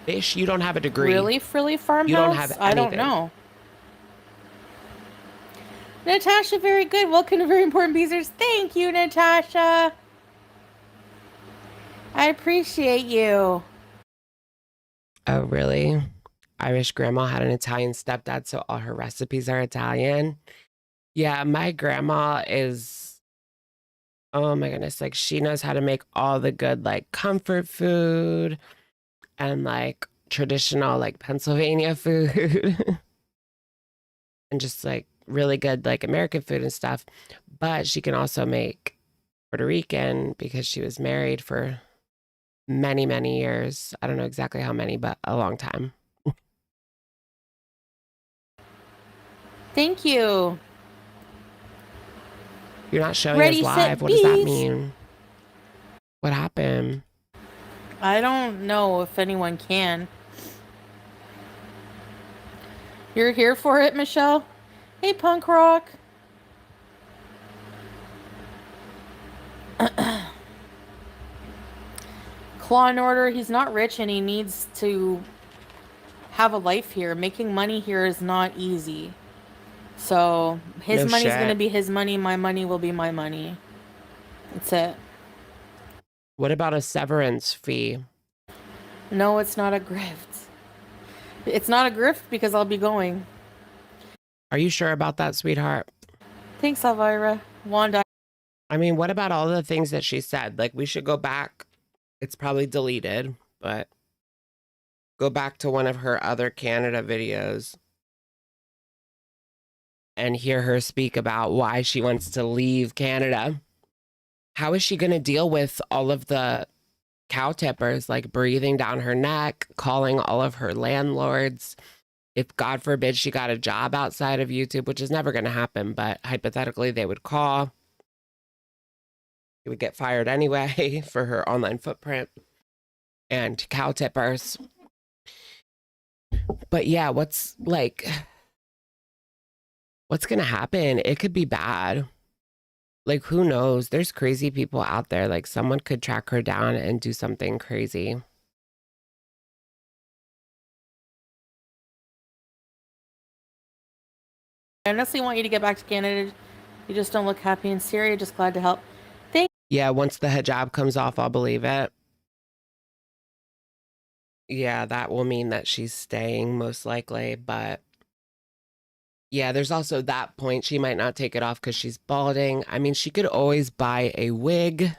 Speaker 1: Fish, you don't have a degree.
Speaker 2: really, Frilly Farmhouse?
Speaker 1: You don't have
Speaker 2: I don't
Speaker 1: anything.
Speaker 2: know. Natasha, very good. Welcome to Very Important Beezers. Thank you, Natasha. I appreciate you.
Speaker 1: Oh, really? I wish grandma had an Italian stepdad, so all her recipes are Italian. Yeah, my grandma is, oh my goodness, like she knows how to make all the good like comfort food and like traditional like Pennsylvania food and just like really good like American food and stuff. But she can also make Puerto Rican because she was married for many, many years. I don't know exactly how many, but a long time.
Speaker 2: Thank you.
Speaker 1: You're not showing
Speaker 2: Ready,
Speaker 1: us
Speaker 2: set,
Speaker 1: live. What does that
Speaker 2: bees.
Speaker 1: mean? What happened?
Speaker 2: I don't know if anyone can. You're here for it, Michelle? Hey, punk rock. Law and Order, he's not rich and he needs to have a life here. Making money here is not easy. So his
Speaker 1: No
Speaker 2: money's
Speaker 1: shit.
Speaker 2: gonna be his money, my money will be my money. That's it.
Speaker 1: What about a severance fee?
Speaker 2: No, it's not a grift. It's not a grift because I'll be going.
Speaker 1: Are you sure about that, sweetheart?
Speaker 2: Thanks, Elvira. Wanda.
Speaker 1: I mean, what about all the things that she said? Like, we should go back. It's probably deleted, but go back to one of her other Canada videos and hear her speak about why she wants to leave Canada. How is she going to deal with all of the cow tippers, like breathing down her neck, calling all of her landlords? If God forbid she got a job outside of YouTube, which is never going to happen, but hypothetically they would call. She would get fired anyway for her online footprint and cow tippers. But yeah, what's going to happen? It could be bad. Like, who knows? There's crazy people out there. Like, someone could track her down and do something crazy.
Speaker 2: I honestly want you to get back to Canada. You just don't look happy in Syria. Just glad to help.
Speaker 1: Yeah, once the hijab comes off, I'll believe it. Yeah, that will mean that she's staying most likely. But yeah, there's also that point. She might not take it off because she's balding. I mean, she could always buy a wig.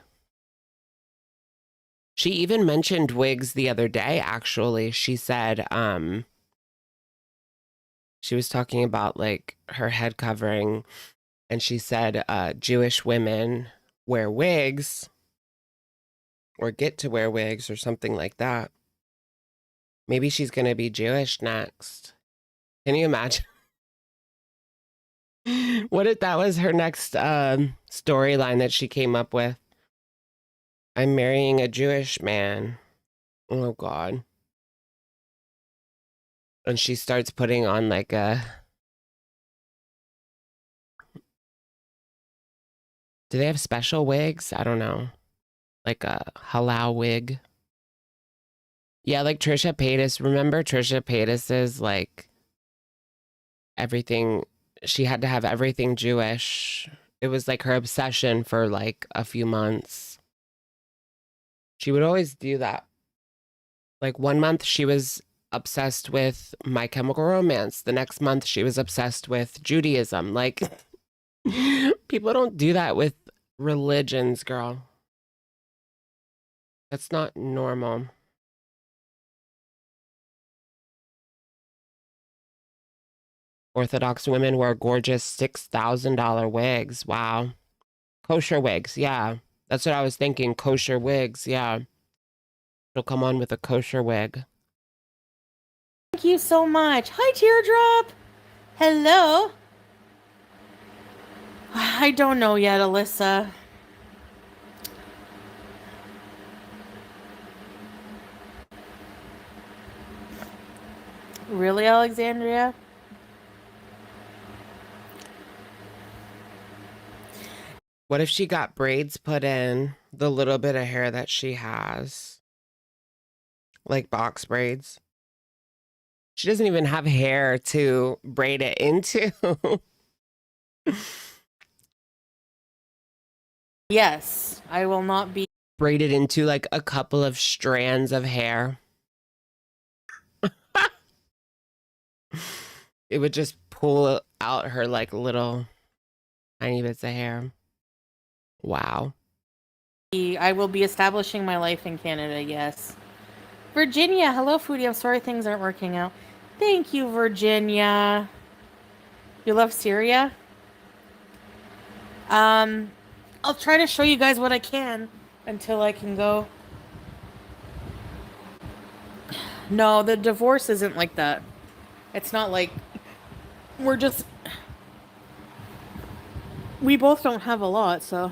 Speaker 1: She even mentioned wigs the other day, actually. She said, she was talking about like her head covering, and she said Jewish women wear wigs or get to wear wigs or something like that. Maybe she's going to be Jewish next. Can you imagine? What if that was her next storyline that she came up with? I'm marrying a Jewish man. Oh, God. And she starts putting on like a... Do they have special wigs? I don't know. Like a halal wig. Yeah, like Trisha Paytas. Remember Trisha Paytas's like everything... She had to have everything Jewish. It was like her obsession for like a few months. She would always do that. Like 1 month she was obsessed with My Chemical Romance. The next month she was obsessed with Judaism. Like people don't do that with religions, girl. That's not normal. Orthodox women wear gorgeous $6,000 wigs. Wow. Kosher wigs. Yeah. That's what I was thinking. Kosher wigs. Yeah. She'll come on with a kosher wig.
Speaker 2: Thank you so much. Hi, Teardrop. Hello. I don't know yet, Alyssa. Really, Alexandria?
Speaker 1: What if she got braids put in the little bit of hair that she has? Like box braids. She doesn't even have hair to braid it into.
Speaker 2: Yes, I will not be.
Speaker 1: Braided into like a couple of strands of hair. It would just pull out her like little tiny bits of hair. Wow.
Speaker 2: I will be establishing my life in Canada, yes. Virginia, hello, Foodie. I'm sorry things aren't working out. Thank you, Virginia. You love Syria? I'll try to show you guys what I can until I can go. No, the divorce isn't like that. It's not like we're just... We both don't have a lot, so...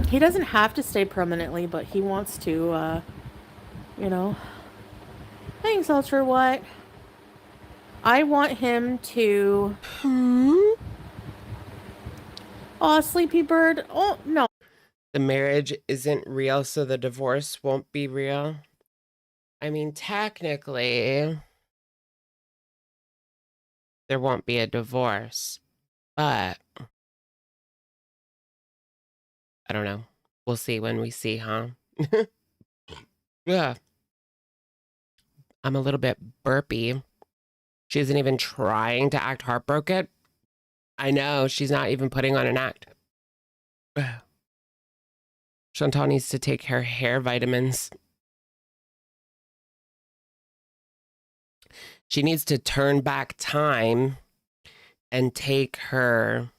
Speaker 2: He doesn't have to stay permanently, but he wants to, you know. Thanks, Ultra What? I want him to... Oh, Sleepy Bird. Oh, no.
Speaker 1: The marriage isn't real, so the divorce won't be real. I mean, technically, there won't be a divorce, but I don't know. We'll see when we see, huh? Yeah. I'm a little bit burpy. She isn't even trying to act heartbroken. I know, she's not even putting on an act. Chantal needs to take her hair vitamins. She needs to turn back time and take her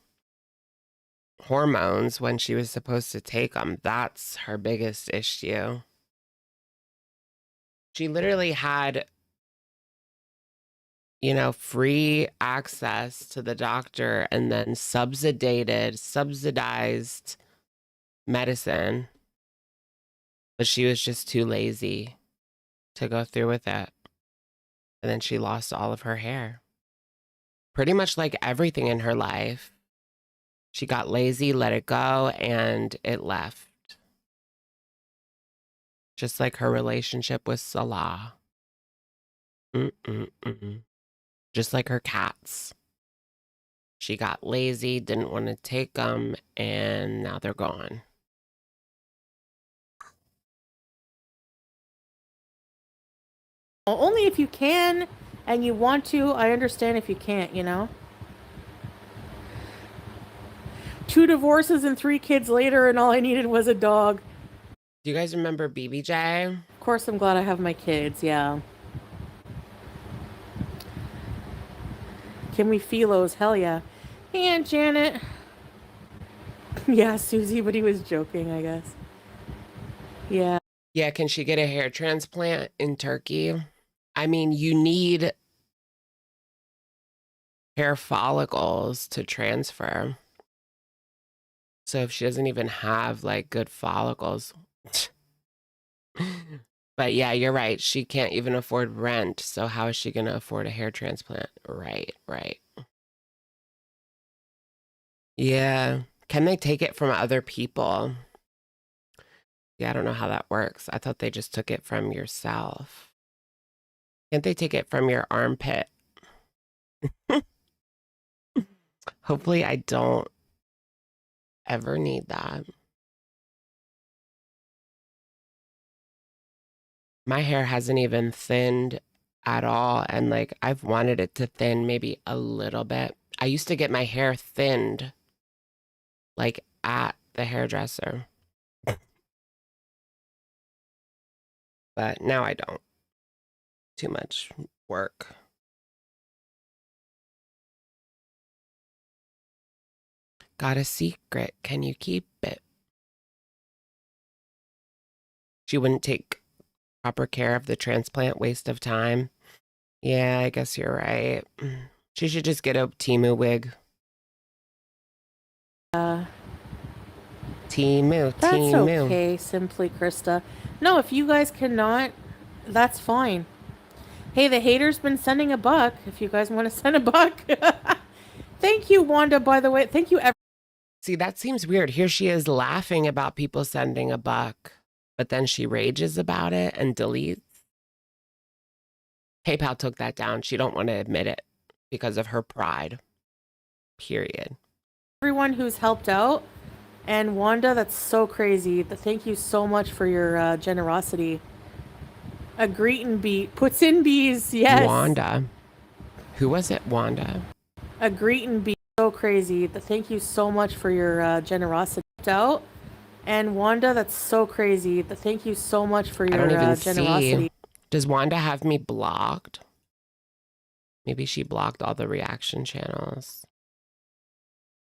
Speaker 1: hormones when she was supposed to take them. That's her biggest issue. She literally had, you know, free access to the doctor and then subsidized medicine. But she was just too lazy to go through with it. And then she lost all of her hair. Pretty much like everything in her life. She got lazy, let it go, and it left. Just like her relationship with Salah. Just like her cats. She got lazy, didn't want to take them, and now they're gone.
Speaker 2: Only if you can and you want to. I understand if you can't, you know? 2 divorces and 3 kids later, and all I needed was a dog.
Speaker 1: Do you guys remember BBJ?
Speaker 2: Of course, I'm glad I have my kids, yeah. Can we Philos? Hell yeah. Hey, Aunt Janet. Yeah, Susie, but he was joking, I guess. Yeah.
Speaker 1: Yeah, can she get a hair transplant in Turkey? I mean, you need hair follicles to transfer. So if she doesn't even have like good follicles. But yeah, you're right. She can't even afford rent. So how is she going to afford a hair transplant? Right. Yeah. Can they take it from other people? Yeah, I don't know how that works. I thought they just took it from yourself. Can't they take it from your armpit? Hopefully I don't ever need that. My hair hasn't even thinned at all. And like, I've wanted it to thin maybe a little bit. I used to get my hair thinned like at the hairdresser. But now I don't. Too much work. Got a secret. Can you keep it? She wouldn't take proper care of the transplant. Waste of time. Yeah, I guess you're right. She should just get a Timu wig. Timu.
Speaker 2: That's okay, Simply Krista. No, if you guys cannot, that's fine. Hey, the hater's been sending a buck. If you guys want to send a buck. Thank you, Wanda, by the way. Thank you,
Speaker 1: See, that seems weird. Here she is laughing about people sending a buck, but then she rages about it and deletes. PayPal took that down. She don't want to admit it because of her pride. Period.
Speaker 2: everyone who's helped out. And Wanda, that's so crazy. Thank you so much for your generosity. A greetin' bee puts in bees. Yes.
Speaker 1: Wanda. Who was it? Wanda.
Speaker 2: A greetin' bee. So crazy. Thank you so much for your generosity. Out. And Wanda, that's so crazy. Thank you so much for your generosity.
Speaker 1: See. Does Wanda have me blocked? Maybe she blocked all the reaction channels.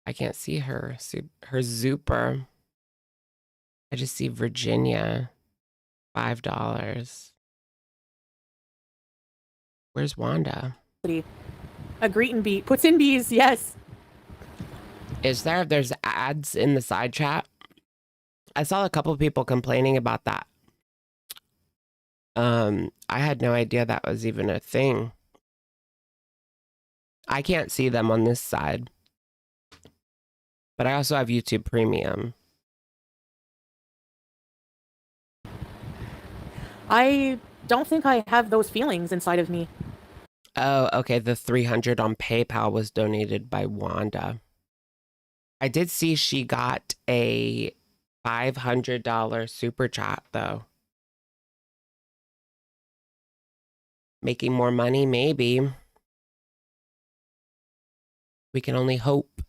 Speaker 1: I can't see her Zooper. I just see Virginia. $5. Where's Wanda?
Speaker 2: A greetin' bee puts in bees. Yes.
Speaker 1: Is there? There's ads in the side chat. I saw a couple of people complaining about that. I had no idea that was even a thing. I can't see them on this side. But I also have YouTube Premium.
Speaker 2: I don't think I have those feelings inside of me.
Speaker 1: Oh, okay. The 300 on PayPal was donated by Wanda. I did see she got a $500 super chat though. Making more money, maybe. We can only hope.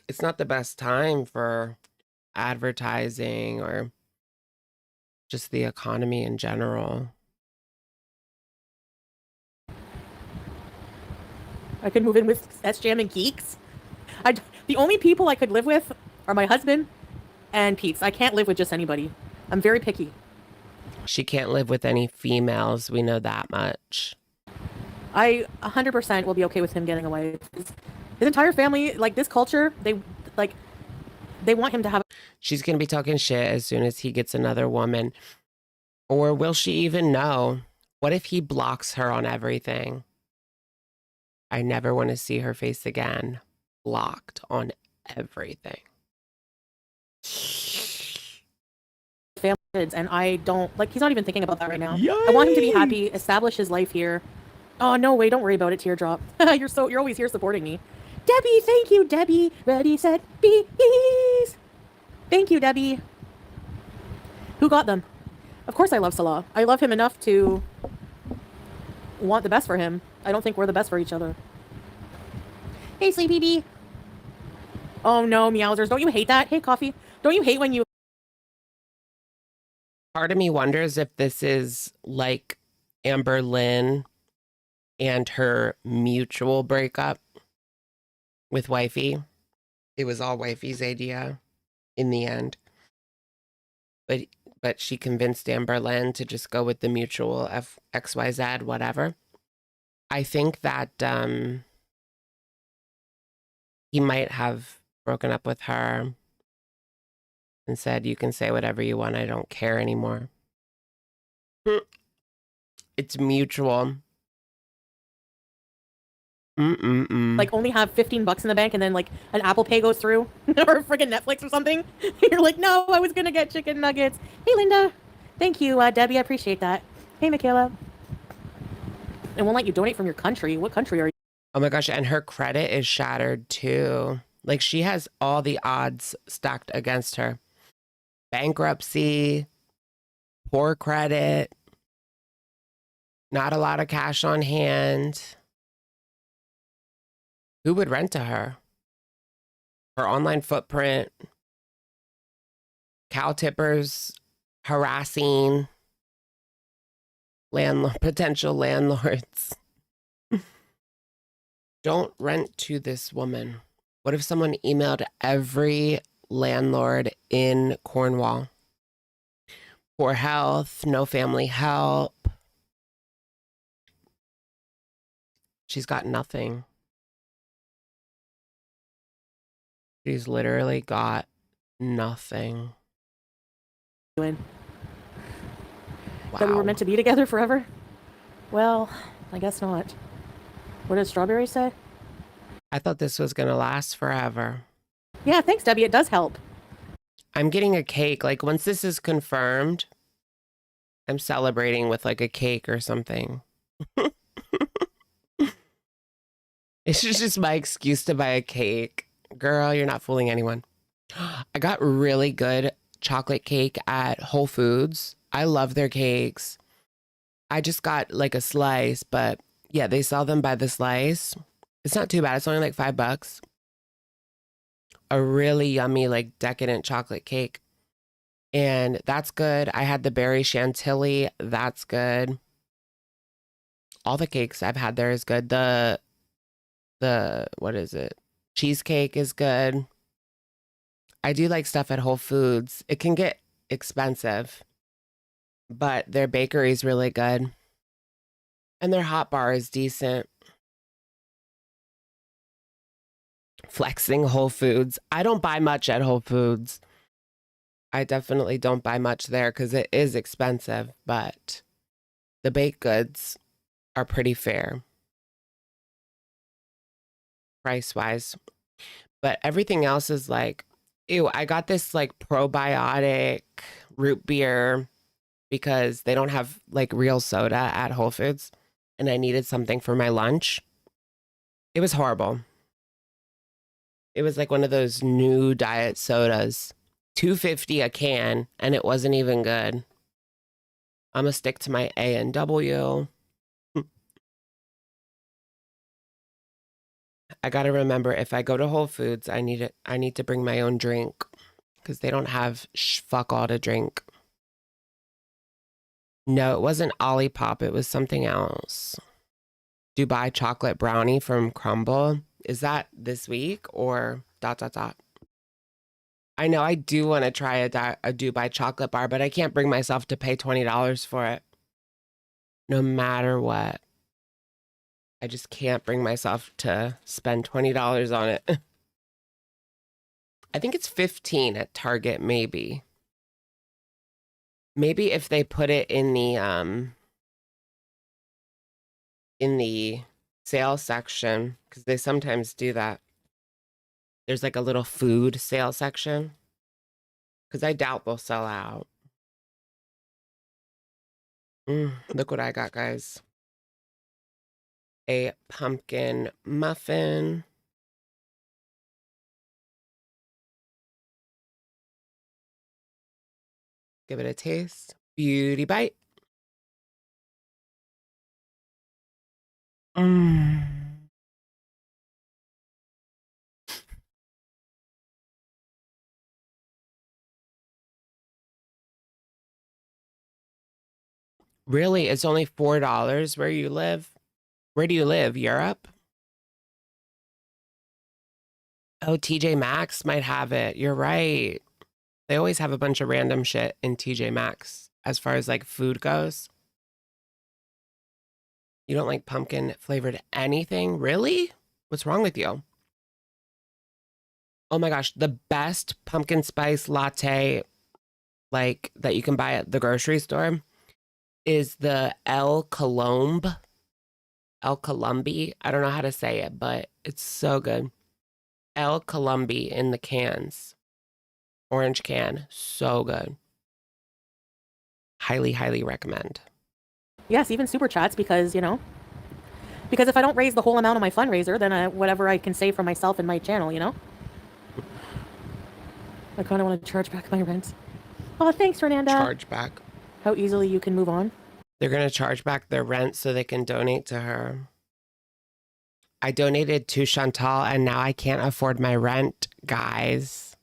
Speaker 1: It's not the best time for advertising or just the economy in general.
Speaker 2: I could move in with SJM and Geeks. The only people I could live with are my husband and Peetz. I can't live with just anybody. I'm very picky.
Speaker 1: She can't live with any females. We know that much.
Speaker 2: I 100% will be okay with him getting away. His entire family, like this culture, they want him to have.
Speaker 1: She's going to be talking shit as soon as he gets another woman. Or will she even know? What if he blocks her on everything? I never want to see her face again. Blocked on everything.
Speaker 2: Family kids, and I don't like. He's not even thinking about that right now. Yikes. I want him to be happy, establish his life here. Oh no, wait, don't worry about it, Teardrop. You're always here supporting me. Debbie, thank you, Debbie. Ready, set, bees. Thank you, Debbie. Who got them? Of course I love Salah. I love him enough to want the best for him. I don't think we're the best for each other. Hey, Sleepy Bee. Oh no, Meowsers. Don't you hate that? Hey, Coffee. Don't you hate when you...
Speaker 1: Part of me wonders if this is like Amber Lynn and her mutual breakup with Wifey. It was all Wifey's idea in the end. But she convinced Amber Lynn to just go with the mutual XYZ, whatever. I think that he might have broken up with her and said, you can say whatever you want. I don't care anymore. It's mutual.
Speaker 2: Like only have $15 in the bank and then like an Apple Pay goes through or freaking Netflix or something. You're like, no, I was gonna get chicken nuggets. Hey, Linda. Thank you, Debbie. I appreciate that. Hey, Michaela. It won't let you donate from your country. What country are you?
Speaker 1: Oh my gosh, and her credit is shattered too. Like she has all the odds stacked against her. Bankruptcy, poor credit, not a lot of cash on hand. Who would rent to her? Her online footprint, cow tippers harassing potential landlords. Don't rent to this woman. What if someone emailed every landlord in Cornwall? Poor health, no family help. She's got nothing. She's literally got nothing.
Speaker 2: Doing?
Speaker 1: Wow.
Speaker 2: That we were meant to be together forever? Well, I guess not. What does Strawberry say?
Speaker 1: I thought this was going to last forever.
Speaker 2: Yeah, thanks, Debbie. It does help.
Speaker 1: I'm getting a cake. Like, once this is confirmed, I'm celebrating with, like, a cake or something. It's just my excuse to buy a cake. Girl, you're not fooling anyone. I got really good chocolate cake at Whole Foods. I love their cakes. I just got, like, a slice, but, yeah, they sell them by the slice. It's not too bad. It's only, like, $5. A really yummy, like, decadent chocolate cake. And that's good. I had the berry chantilly. That's good. All the cakes I've had there is good. The what is it? Cheesecake is good. I do like stuff at Whole Foods. It can get expensive, but their bakery is really good. And their hot bar is decent. Flexing Whole Foods. I don't buy much at Whole Foods. I definitely don't buy much there because it is expensive, but the baked goods are pretty fair price-wise. But everything else is like Ew, I got this like probiotic root beer because they don't have like real soda at Whole Foods and I needed something for my lunch. It was horrible. It was like one of those new diet sodas, 250 a can, and it wasn't even good. I'm gonna stick to my A&W. I gotta remember if I go to Whole Foods, I need to bring my own drink because they don't have fuck all to drink. No, it wasn't Olipop. It was something else. Dubai chocolate brownie from Crumble. Is that this week or ... I know I do want to try a Dubai chocolate bar, but I can't bring myself to pay $20 for it. No matter what. I just can't bring myself to spend $20 on it. I think it's 15 at Target, maybe. Maybe if they put it in the sale section, because they sometimes do that. There's like a little food sale section, because I doubt they'll sell out. Look what I got, guys. A pumpkin muffin. Give it a taste. Beauty bite. Really? It's only $4 where you live? Where do you live? Europe? Oh, TJ Maxx might have it. You're right. They always have a bunch of random shit in TJ Maxx as far as like food goes. You don't like pumpkin flavored anything? Really? What's wrong with you? Oh my gosh, the best pumpkin spice latte like that you can buy at the grocery store is the El Colombe. El Colombi. I don't know how to say it, but it's so good. El Colombi in the cans. Orange can. So good. Highly, highly recommend.
Speaker 2: Yes, even super chats because, you know, because if I don't raise the whole amount of my fundraiser, then whatever I can save for myself and my channel, you know? I kind of want to charge back my rent. Oh, thanks, Fernanda.
Speaker 1: Charge back.
Speaker 2: How easily you can move on.
Speaker 1: They're going to charge back their rent so they can donate to her. I donated to Chantal and now I can't afford my rent, guys.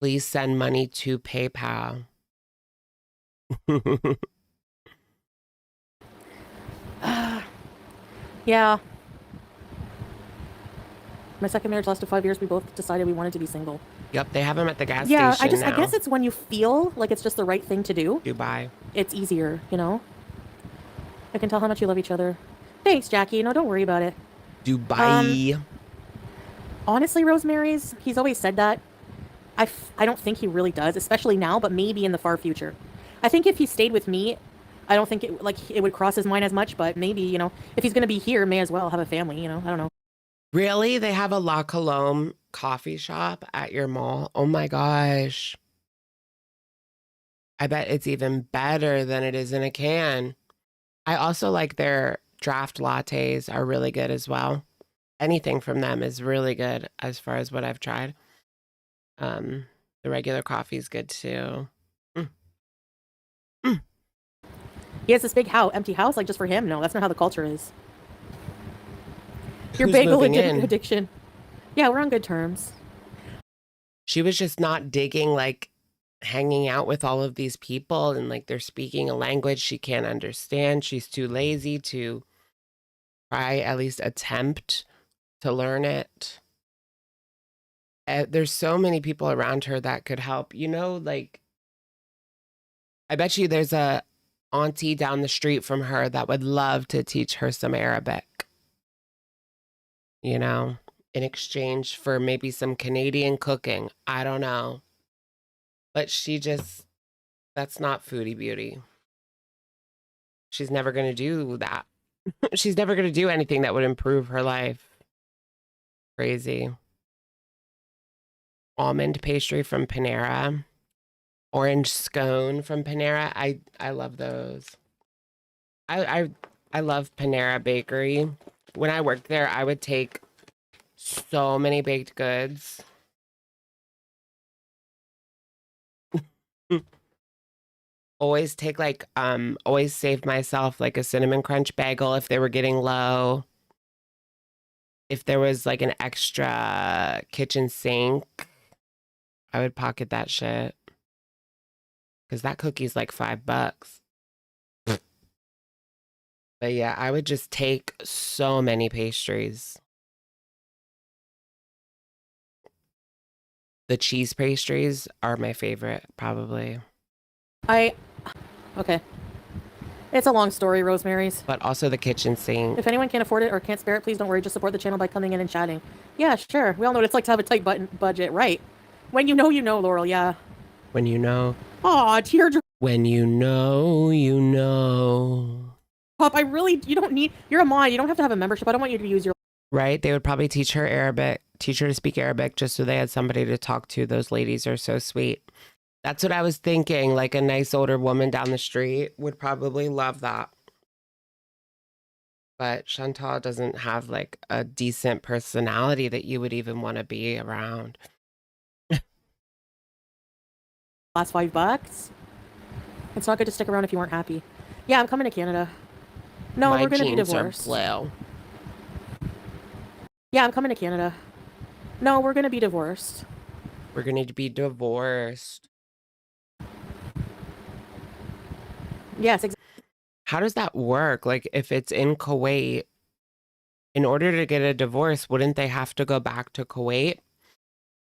Speaker 1: Please send money to PayPal.
Speaker 2: Yeah. My second marriage lasted 5 years. We both decided we wanted to be single.
Speaker 1: Yep, they have them at the gas
Speaker 2: Yeah,
Speaker 1: station now.
Speaker 2: I guess it's when you feel like it's just the right thing to do.
Speaker 1: Dubai.
Speaker 2: It's easier, you know? I can tell how much you love each other. Thanks, Jackie. No, don't worry about it.
Speaker 1: Dubai.
Speaker 2: Honestly, Rosemary's, he's always said that. I don't think he really does, especially now, but maybe in the far future. I think if he stayed with me, I don't think it would cross his mind as much, but maybe, you know, if he's going to be here, may as well have a family, you know? I don't know.
Speaker 1: Really? They have a La Colombe coffee shop at your mall? Oh my gosh. I bet it's even better than it is in a can. I also like their draft lattes are really good as well. Anything from them is really good as far as what I've tried. The regular coffee is good too.
Speaker 2: He has this big empty house, like just for him. No, that's not how the culture is. Your
Speaker 1: Who's
Speaker 2: bagel
Speaker 1: moving in?
Speaker 2: addiction. Yeah, we're on good terms.
Speaker 1: She was just not digging like hanging out with all of these people and like they're speaking a language she can't understand. She's too lazy to try at least attempt to learn it. There's so many people around her that could help. You know, like I bet you there's a auntie down the street from her that would love to teach her some Arabic. You know, in exchange for maybe some Canadian cooking. I don't know. But that's not Foodie Beauty. She's never going to do that. She's never going to do anything that would improve her life. Crazy. almond pastry from Panera, orange scone from Panera. I love those. I love Panera Bakery. When I worked there, I would take so many baked goods. Always take like always save myself like a cinnamon crunch bagel if they were getting low. If there was like an extra kitchen sink, I would pocket that shit. Cause that cookie's like $5. But yeah, I would just take so many pastries. The cheese pastries are my favorite, probably.
Speaker 2: Okay. It's a long story, Rosemary's.
Speaker 1: But also the kitchen sink.
Speaker 2: If anyone can't afford it or can't spare it, please don't worry. Just support the channel by coming in and chatting. Yeah, sure. We all know what it's like to have a tight budget, right? When you know, Laurel, yeah.
Speaker 1: When you know.
Speaker 2: Aw, teardrop.
Speaker 1: When you know, you know.
Speaker 2: You don't need, you're a mod. You don't have to have a membership. I don't want you to use your.
Speaker 1: Right? They would probably teach her to speak Arabic just so they had somebody to talk to. Those ladies are so sweet. That's what I was thinking. Like a nice older woman down the street would probably love that. But Chantal doesn't have like a decent personality that you would even want to be around.
Speaker 2: Last $5. It's not good to stick around if you weren't happy. Yeah, I'm coming to Canada. No,
Speaker 1: My
Speaker 2: we're going to be
Speaker 1: jeans are
Speaker 2: divorced.
Speaker 1: blue.
Speaker 2: Yeah, I'm coming to Canada. No, we're going to be divorced.
Speaker 1: We're going to be divorced.
Speaker 2: Yes, exactly.
Speaker 1: How does that work? Like if it's in Kuwait, in order to get a divorce, wouldn't they have to go back to Kuwait?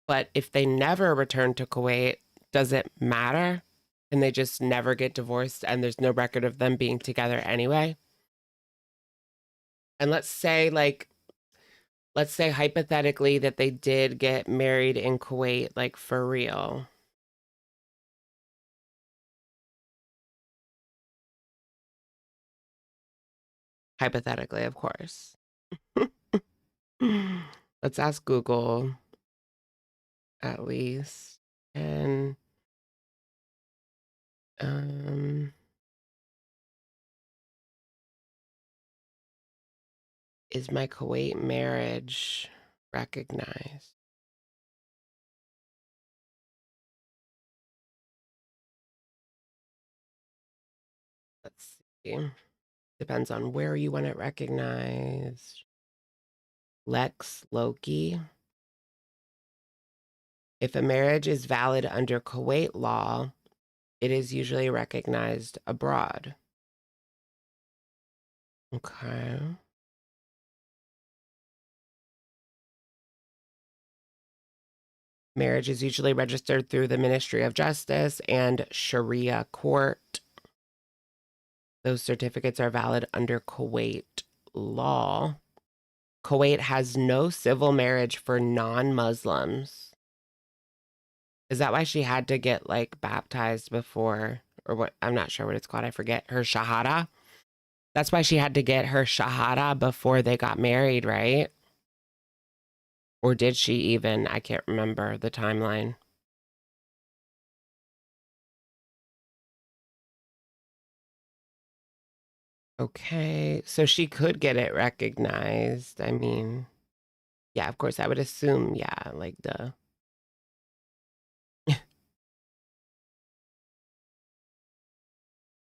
Speaker 1: But if they never return to Kuwait, does it matter? And they just never get divorced and there's no record of them being together anyway? And let's say hypothetically that they did get married in Kuwait, like for real. Hypothetically, of course. Let's ask Google at least. And is my Kuwait marriage recognized? Let's see. Depends on where you want it recognized. Lex Loki. If a marriage is valid under Kuwait law, it is usually recognized abroad. Okay. Marriage is usually registered through the Ministry of Justice and Sharia court. Those certificates are valid under Kuwait law. Kuwait has no civil marriage for non-Muslims. Is that why she had to get like baptized before, or what? I'm not sure what it's called. I forget. Her shahada. That's why she had to get her shahada before they got married, right? Or did she even? I can't remember the timeline. Okay, so she could get it recognized. I mean, yeah, of course, I would assume, yeah, like the.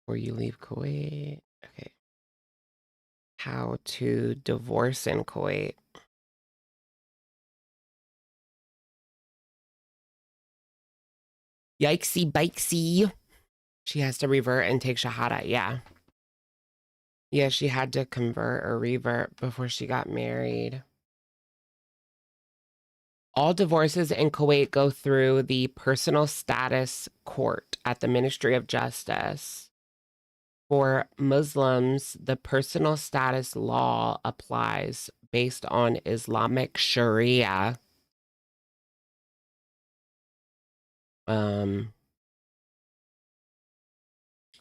Speaker 1: Or you leave Kuwait. Okay. How to divorce in Kuwait. Yikesy bikesy. She has to revert and take shahada. Yeah. Yeah, she had to convert or revert before she got married. All divorces in Kuwait go through the personal status court at the Ministry of Justice. For Muslims, the personal status law applies based on Islamic Sharia.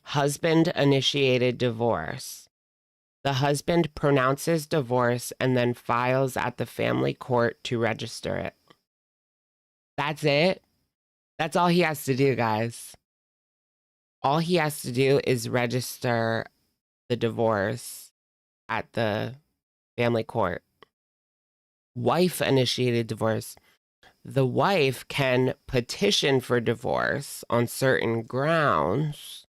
Speaker 1: Husband initiated divorce. The husband pronounces divorce and then files at the family court to register it. That's it. That's all he has to do, guys. All he has to do is register the divorce at the family court. Wife initiated divorce. The wife can petition for divorce on certain grounds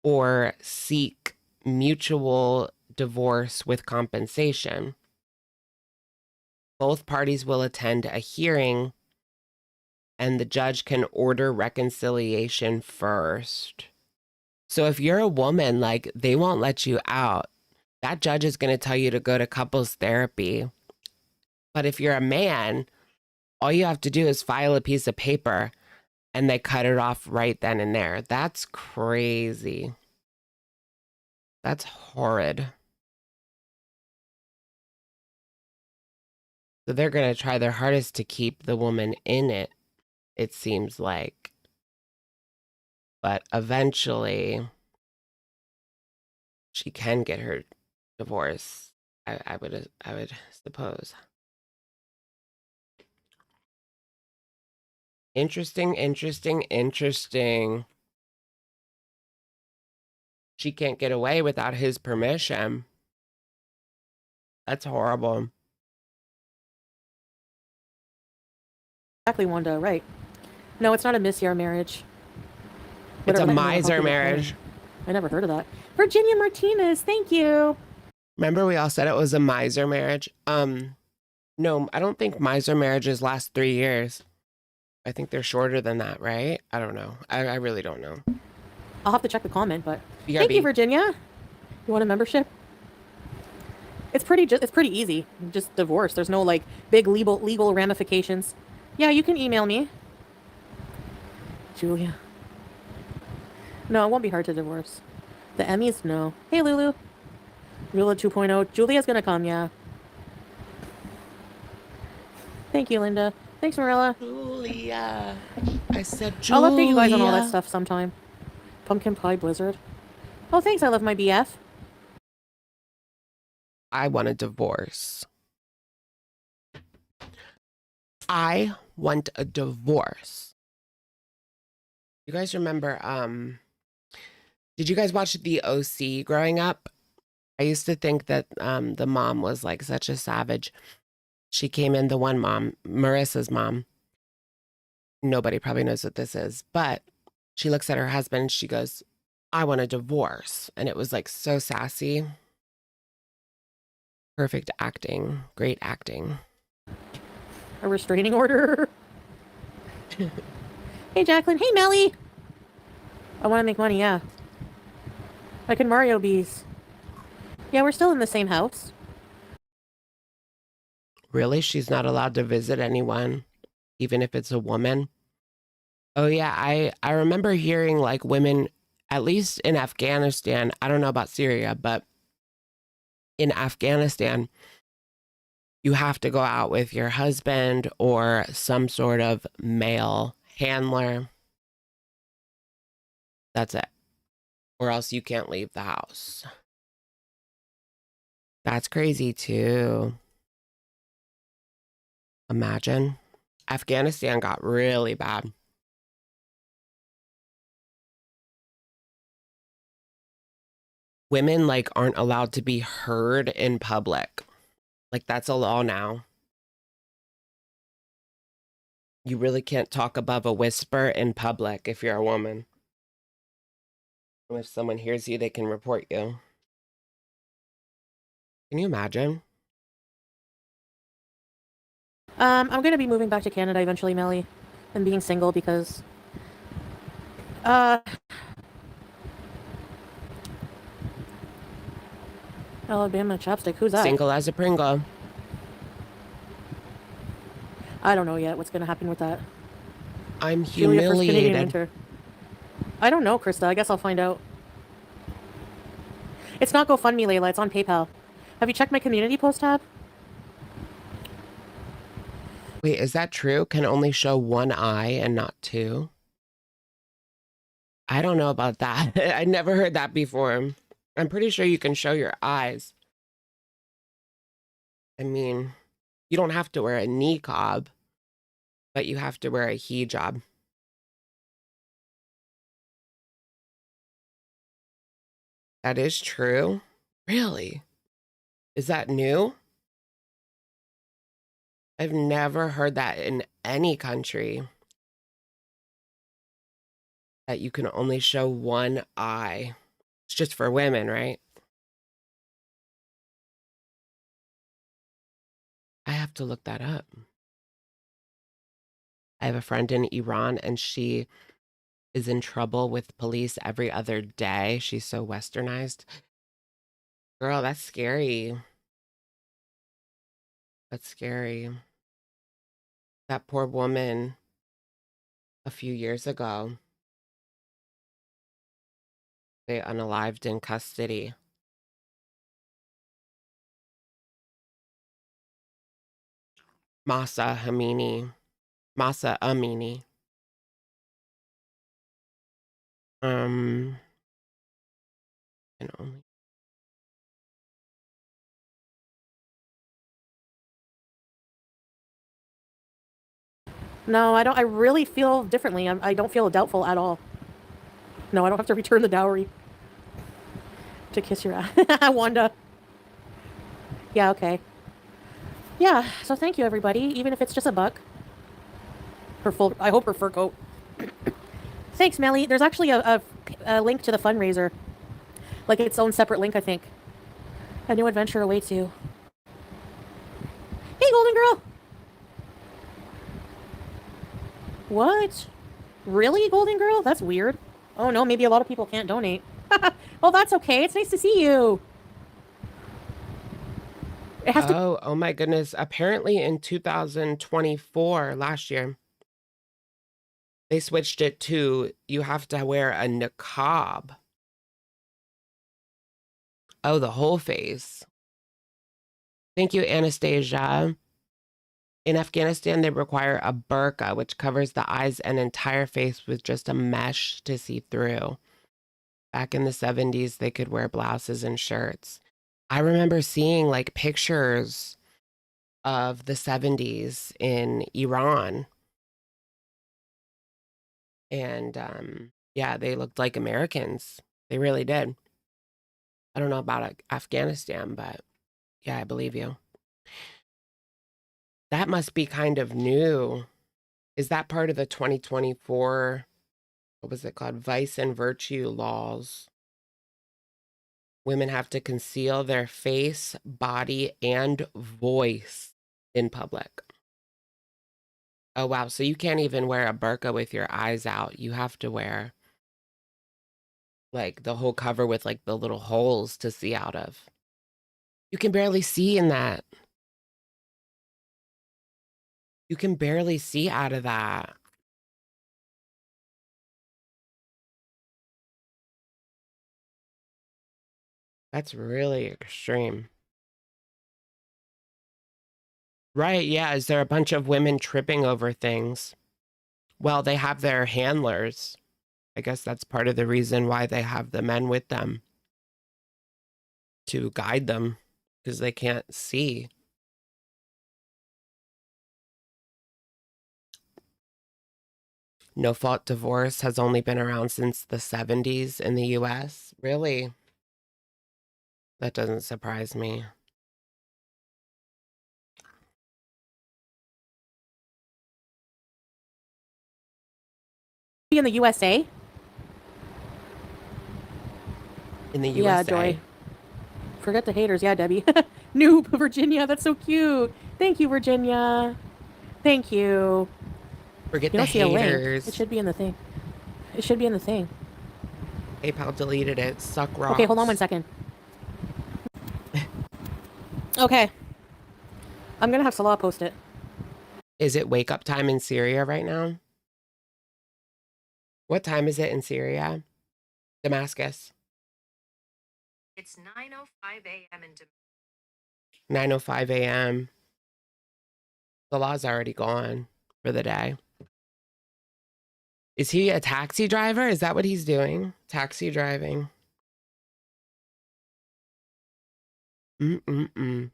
Speaker 1: or seek mutual divorce with compensation. Both parties will attend a hearing and the judge can order reconciliation first. So if you're a woman, like, they won't let you out. That judge is going to tell you to go to couples therapy. But if you're a man, all you have to do is file a piece of paper and they cut it off right then and there. That's crazy. That's horrid. So they're going to try their hardest to keep the woman in it, it seems like. But eventually, she can get her divorce. I would suppose. Interesting. She can't get away without his permission. That's horrible.
Speaker 2: Exactly, Wanda, right. No, it's not a misyear marriage.
Speaker 1: It's a
Speaker 2: Whatever the hell
Speaker 1: miser
Speaker 2: people
Speaker 1: marriage.
Speaker 2: say. I never heard of that. Virginia Martinez, thank you.
Speaker 1: Remember we all said it was a miser marriage? No, I don't think miser marriages last 3 years. I think they're shorter than that, right? I don't know. I really don't know.
Speaker 2: I'll have to check the comment, but
Speaker 1: BRB.
Speaker 2: thank you, Virginia. You want a membership? It's pretty easy. Just divorce. There's no like big legal ramifications. Yeah, you can email me. Julia. No, it won't be hard to divorce. The Emmys, no. Hey, Lulu. Rula 2.0. Julia's gonna come, yeah. Thank you, Linda. Thanks, Marilla.
Speaker 1: Julia. I said Julia.
Speaker 2: I'll update you guys on all that stuff sometime. Pumpkin Pie Blizzard. Oh, thanks. I love my BF.
Speaker 1: I want a divorce. I want a divorce. You guys remember, did you guys watch The OC growing up? I used to think that the mom was like such a savage. She came in, the one mom, Marissa's mom. Nobody probably knows what this is, but she looks at her husband. She goes, I want a divorce. And it was like so sassy. Perfect acting. Great acting.
Speaker 2: A restraining order. Hey, Jacqueline. Hey, Melly. I want to make money, yeah. I can Mario bees. Yeah, we're still in the same house.
Speaker 1: Really? She's not allowed to visit anyone, even if it's a woman? Oh, yeah. I remember hearing like women, at least in Afghanistan, I don't know about Syria, but in Afghanistan, you have to go out with your husband or some sort of male handler. That's it. Or else you can't leave the house. That's crazy too. Imagine. Afghanistan got really bad. Women like aren't allowed to be heard in public. Like that's a law now. You really can't talk above a whisper in public if you're a woman. And if someone hears you, they can report you. Can you imagine?
Speaker 2: I'm gonna be moving back to Canada eventually, Melly, and being single because Alabama chapstick. Who's that?
Speaker 1: Single as a Pringle.
Speaker 2: I don't know yet what's gonna happen with that.
Speaker 1: I'm
Speaker 2: Julia first Canadian
Speaker 1: humiliated.
Speaker 2: winter. I don't know, Krista. I guess I'll find out. It's not GoFundMe, Layla. It's on PayPal. Have you checked my community post tab?
Speaker 1: Wait, is that true? Can only show one eye and not two? I don't know about that. I never heard that before. I'm pretty sure you can show your eyes. I mean, you don't have to wear a niqab. but you have to wear a hijab. That is true. Really? Is that new? I've never heard that in any country, that you can only show one eye. It's just for women, right? I have to look that up. I have a friend in Iran and she is in trouble with police every other day. She's so westernized. Girl, that's scary. That's scary. That poor woman a few years ago, they unalived in custody. Masa Amini. Masa Amini. And only
Speaker 2: No, I don't. I really feel differently. I don't feel doubtful at all. No, I don't have to return the dowry to kiss your ass. Wanda. Yeah, okay. Yeah, so thank you, everybody. Even if it's just $1. Her full, I hope her fur coat. Thanks, Melly. There's actually a link to the fundraiser. Like its own separate link, I think. A new adventure awaits you. Hey, Golden Girl! What? Really, Golden Girl? That's weird. Oh no, maybe a lot of people can't donate. Well, that's okay. It's nice to see you. It has to...
Speaker 1: Oh my goodness. Apparently in 2024, last year, they switched it to you have to wear a niqab. Oh, the whole face. Thank you, Anastasia. In Afghanistan, they require a burqa, which covers the eyes and entire face with just a mesh to see through. Back in the 70s, they could wear blouses and shirts. I remember seeing like pictures of the 70s in Iran. And yeah, they looked like Americans. They really did. I don't know about Afghanistan, but yeah, I believe you. That must be kind of new. Is that part of the 2024, what was it called? Vice and virtue laws. Women have to conceal their face, body, and voice in public. Oh, wow. So you can't even wear a burqa with your eyes out. You have to wear like the whole cover with like the little holes to see out of. You can barely see in that. You can barely see out of that. That's really extreme. Right, yeah. Is there a bunch of women tripping over things? Well, they have their handlers. I guess that's part of the reason why they have the men with them, to guide them, because they can't see. No fault divorce has only been around since the 70s in the US. Really? That doesn't surprise me.
Speaker 2: in the USA?
Speaker 1: In the
Speaker 2: Yeah,
Speaker 1: USA?
Speaker 2: Joy. Forget the haters. Yeah, Debbie. Noob, Virginia. That's so cute. Thank you, Virginia. Thank you.
Speaker 1: Forget
Speaker 2: You
Speaker 1: the
Speaker 2: don't see a link.
Speaker 1: haters.
Speaker 2: It should be in the thing. It should be in the thing.
Speaker 1: PayPal deleted it. Suck rocks.
Speaker 2: Okay, hold on 1 second. Okay. I'm gonna have Salah post it.
Speaker 1: Is it wake up time in Syria right now? What time is it in Syria? Damascus.
Speaker 5: It's 9:05 a.m. in Damascus.
Speaker 1: 9:05 a.m. The law's already gone for the day. Is he a taxi driver? Is that what he's doing? Taxi driving. Mm-mm-mm.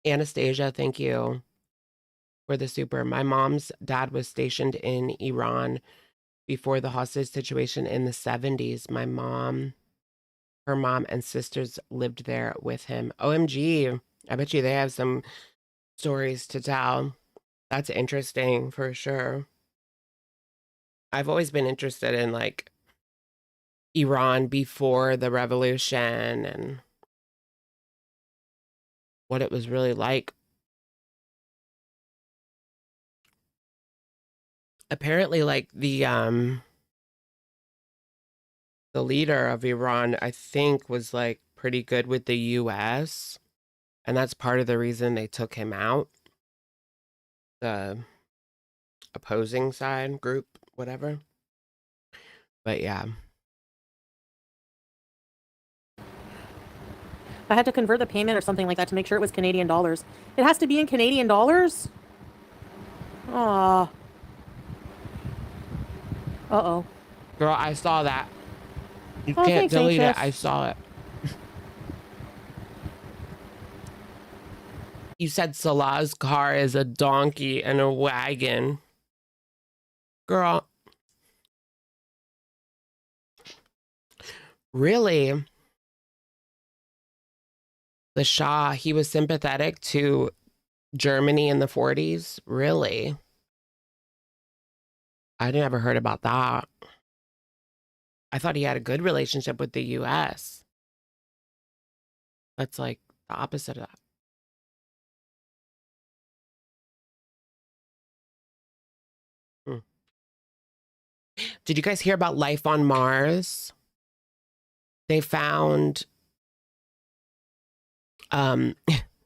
Speaker 1: Anastasia, thank you for the super. My mom's dad was stationed in Iran before the hostage situation in the 70s. Her mom and sisters lived there with him. OMG. I bet you they have some stories to tell. That's interesting for sure. I've always been interested in like Iran before the revolution and what it was really like. Apparently like the leader of Iran, I think, was like pretty good with the US, and that's part of the reason they took him out. The opposing side group, whatever. But yeah.
Speaker 2: I had to convert the payment or something like that to make sure it was Canadian dollars. It has to be in Canadian dollars? Aw. Uh-oh.
Speaker 1: Girl, I saw that. You
Speaker 2: Oh,
Speaker 1: can't
Speaker 2: thanks,
Speaker 1: delete it.
Speaker 2: Anxious.
Speaker 1: I saw it. You said Salah's car is a donkey and a wagon. Girl. Really? The Shah, he was sympathetic to Germany in the 40s? Really? I never heard about that. I thought he had a good relationship with the US. That's like the opposite of that. Did you guys hear about life on Mars? They found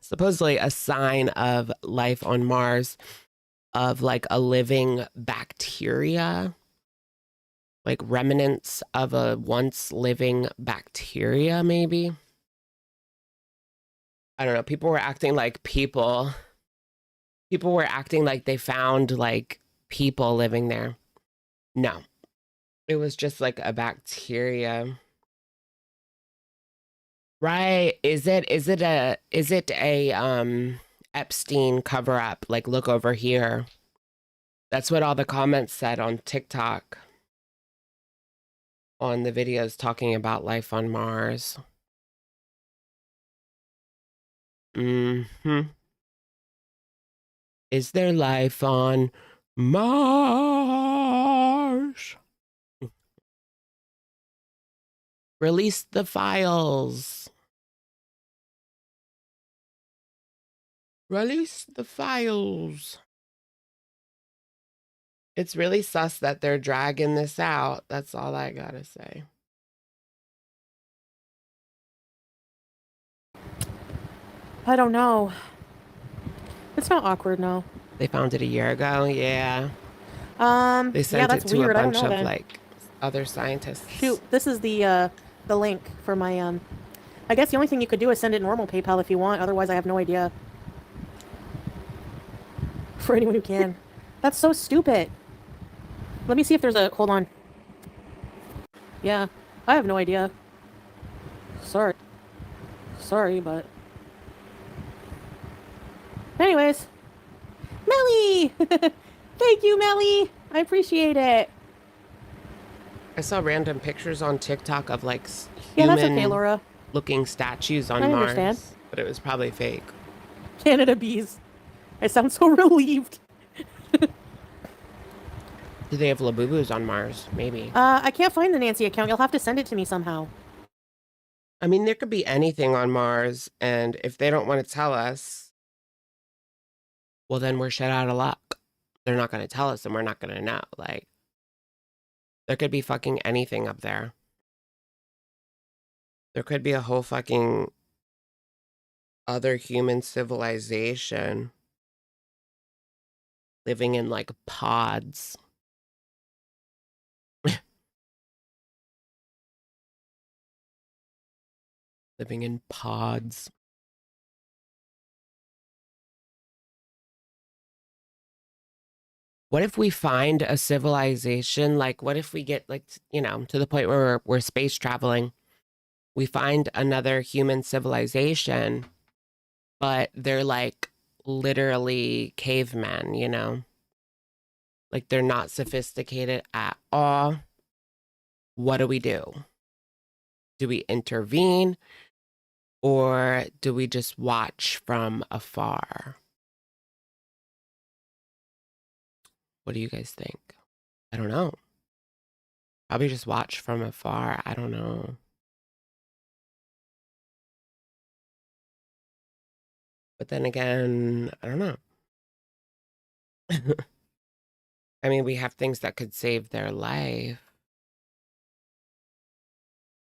Speaker 1: supposedly a sign of life on Mars of like a living bacteria, like remnants of a once living bacteria, maybe. I don't know. People were acting like people. People were acting like they found like people living there. No, it was just like a bacteria. Right. Is it a Epstein cover up? Like, look over here. That's what all the comments said on TikTok on the videos talking about life on Mars. Mm-hmm. Is there life on Mars? Release the files. Release the files. It's really sus that they're dragging this out. That's all I gotta say.
Speaker 2: I don't know. It's not awkward, no.
Speaker 1: They found it a year ago. Yeah. They
Speaker 2: Yeah,
Speaker 1: sent
Speaker 2: that's
Speaker 1: it to
Speaker 2: weird.
Speaker 1: a
Speaker 2: I don't
Speaker 1: bunch
Speaker 2: know
Speaker 1: of
Speaker 2: then.
Speaker 1: like other scientists.
Speaker 2: Shoot, this is the link for my I guess the only thing you could do is send it normal PayPal if you want. Otherwise, I have no idea. For anyone who can. That's so stupid. Let me see if there's a... Hold on. Yeah, I have no idea. Sorry. Sorry, but... Anyways. Melly! Thank you, Melly! I appreciate it.
Speaker 1: I saw random pictures on TikTok of like
Speaker 2: Yeah, that's
Speaker 1: human
Speaker 2: okay, Laura.
Speaker 1: looking statues on
Speaker 2: I
Speaker 1: Mars.
Speaker 2: understand.
Speaker 1: But it was probably fake.
Speaker 2: Canada bees. I sound so relieved.
Speaker 1: Do they have Labubus on Mars? Maybe.
Speaker 2: I can't find the Nancy account. You'll have to send it to me somehow.
Speaker 1: I mean, there could be anything on Mars, and if they don't want to tell us, well, then we're shit out of luck. They're not going to tell us, and we're not going to know. Like, there could be fucking anything up there. There could be a whole fucking other human civilization living in like pods. Living in pods. What if we find a civilization? Like, what if we get like, you know, to the point where we're space traveling? We find another human civilization but they're like literally cavemen, you know? Like they're not sophisticated at all. What do we do? Do we intervene or do we just watch from afar? What do you guys think? I don't know. Probably just watch from afar. I don't know. But then again, I don't know. I mean, we have things that could save their life.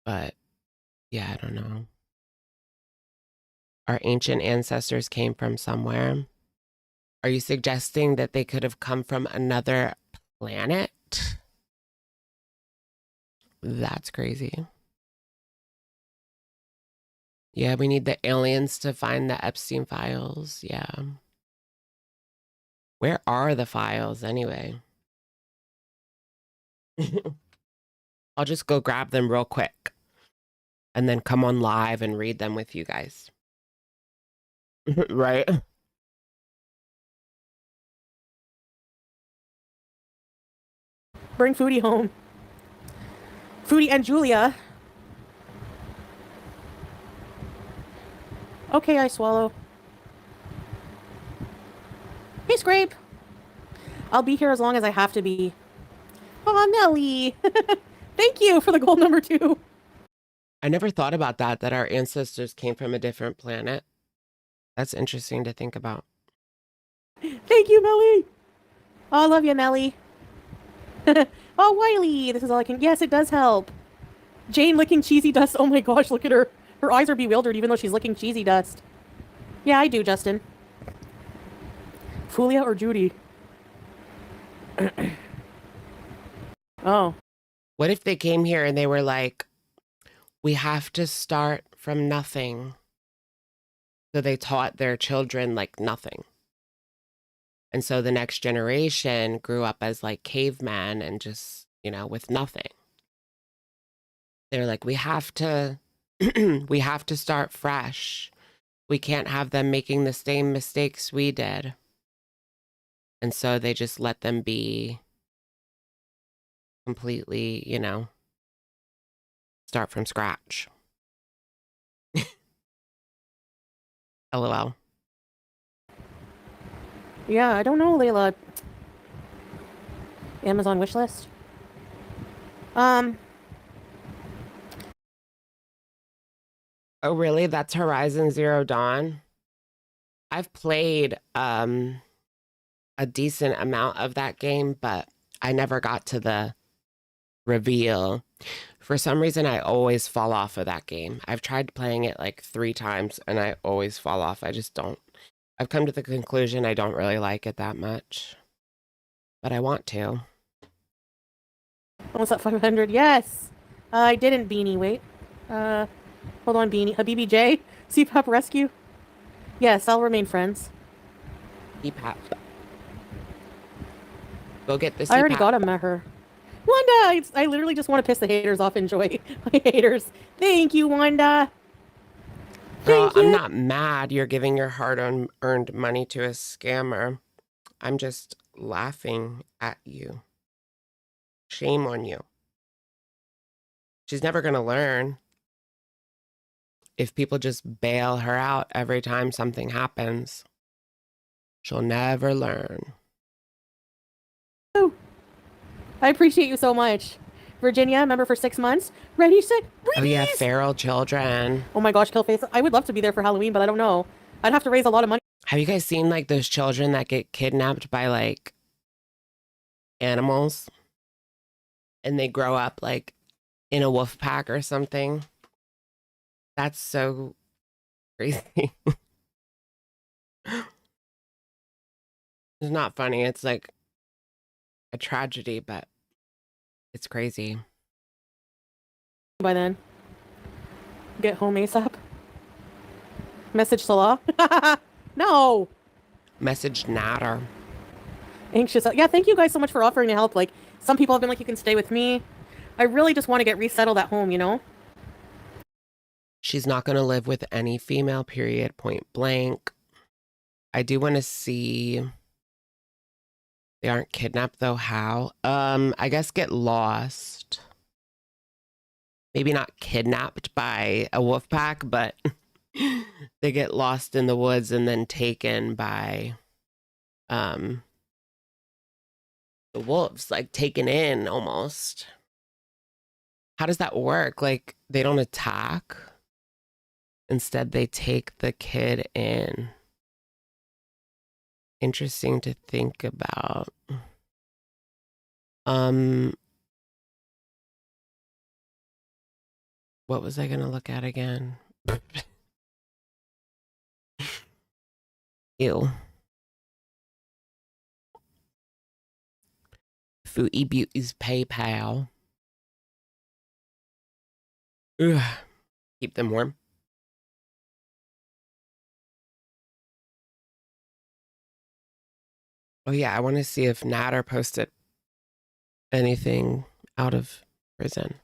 Speaker 1: But yeah, I don't know. Our ancient ancestors came from somewhere. Are you suggesting that they could have come from another planet? That's crazy. Yeah, we need the aliens to find the Epstein files. Yeah. Where are the files anyway? I'll just go grab them real quick and then come on live and read them with you guys. Right?
Speaker 2: Bring Foodie home. Foodie and Julia. Okay, I swallow. Hey, Scrape. I'll be here as long as I have to be. Aw, Nelly. Thank you for the gold number 2.
Speaker 1: I never thought about that our ancestors came from a different planet. That's interesting to think about.
Speaker 2: Thank you, Melly. Oh, I love you, Melly. Oh, Wiley. This is all I can... Yes, it does help. Jane licking cheesy dust. Oh my gosh, look at her. Her eyes are bewildered even though she's licking cheesy dust. Yeah, I do, Justin. Fulia or Judy? Oh.
Speaker 1: What if they came here and they were like, we have to start from nothing? So they taught their children like nothing. And so the next generation grew up as like cavemen and just, you know, with nothing. They're like, we have to, we have to start fresh. We can't have them making the same mistakes we did. And so they just let them be completely, you know, start from scratch. LOL.
Speaker 2: Yeah, I don't know, Layla. Amazon wishlist?
Speaker 1: Oh, really? That's Horizon Zero Dawn? I've played a decent amount of that game, but I never got to the reveal. For some reason, I always fall off of that game. I've tried playing it like 3 times and I always fall off. I just don't. I've come to the conclusion I don't really like it that much, but I want to.
Speaker 2: Almost at 500. Yes. I didn't, Beanie. Wait. Hold on, Beanie. Habibi J. CPAP rescue. Yes, I'll remain friends.
Speaker 1: CPAP. Go get the CPAP.
Speaker 2: I already got him at her. Wanda! I literally just want to piss the haters off. Enjoy my haters. Thank you, Wanda.
Speaker 1: Girl, I'm not mad you're giving your hard-earned money to a scammer. I'm just laughing at you. Shame on you. She's never going to learn. If people just bail her out every time something happens, she'll never learn.
Speaker 2: Oh, I appreciate you so much. Virginia, member for 6 months. Ready, set, breathe.
Speaker 1: Oh yeah, feral children.
Speaker 2: Oh my gosh, Killface. I would love to be there for Halloween, but I don't know. I'd have to raise a lot of money.
Speaker 1: Have you guys seen like those children that get kidnapped by like animals? And they grow up like in a wolf pack or something? That's so crazy. It's not funny. It's like a tragedy, but it's crazy.
Speaker 2: By then. Get home ASAP. Message Salah. No.
Speaker 1: Message Natter.
Speaker 2: Anxious. Yeah, thank you guys so much for offering to help. Like, some people have been like, you can stay with me. I really just want to get resettled at home, you know?
Speaker 1: She's not going to live with any female, period, point blank. I do want to see. They aren't kidnapped though. How? I guess get lost. Maybe not kidnapped by a wolf pack, but they get lost in the woods and then taken by the wolves, like taken in almost. How does that work? Like they don't attack. Instead, they take the kid in. Interesting to think about. What was I gonna look at again? Ew. Foodie Beauty's PayPal. Ugh. Keep them warm. Oh yeah, I want to see if Natter posted anything out of prison.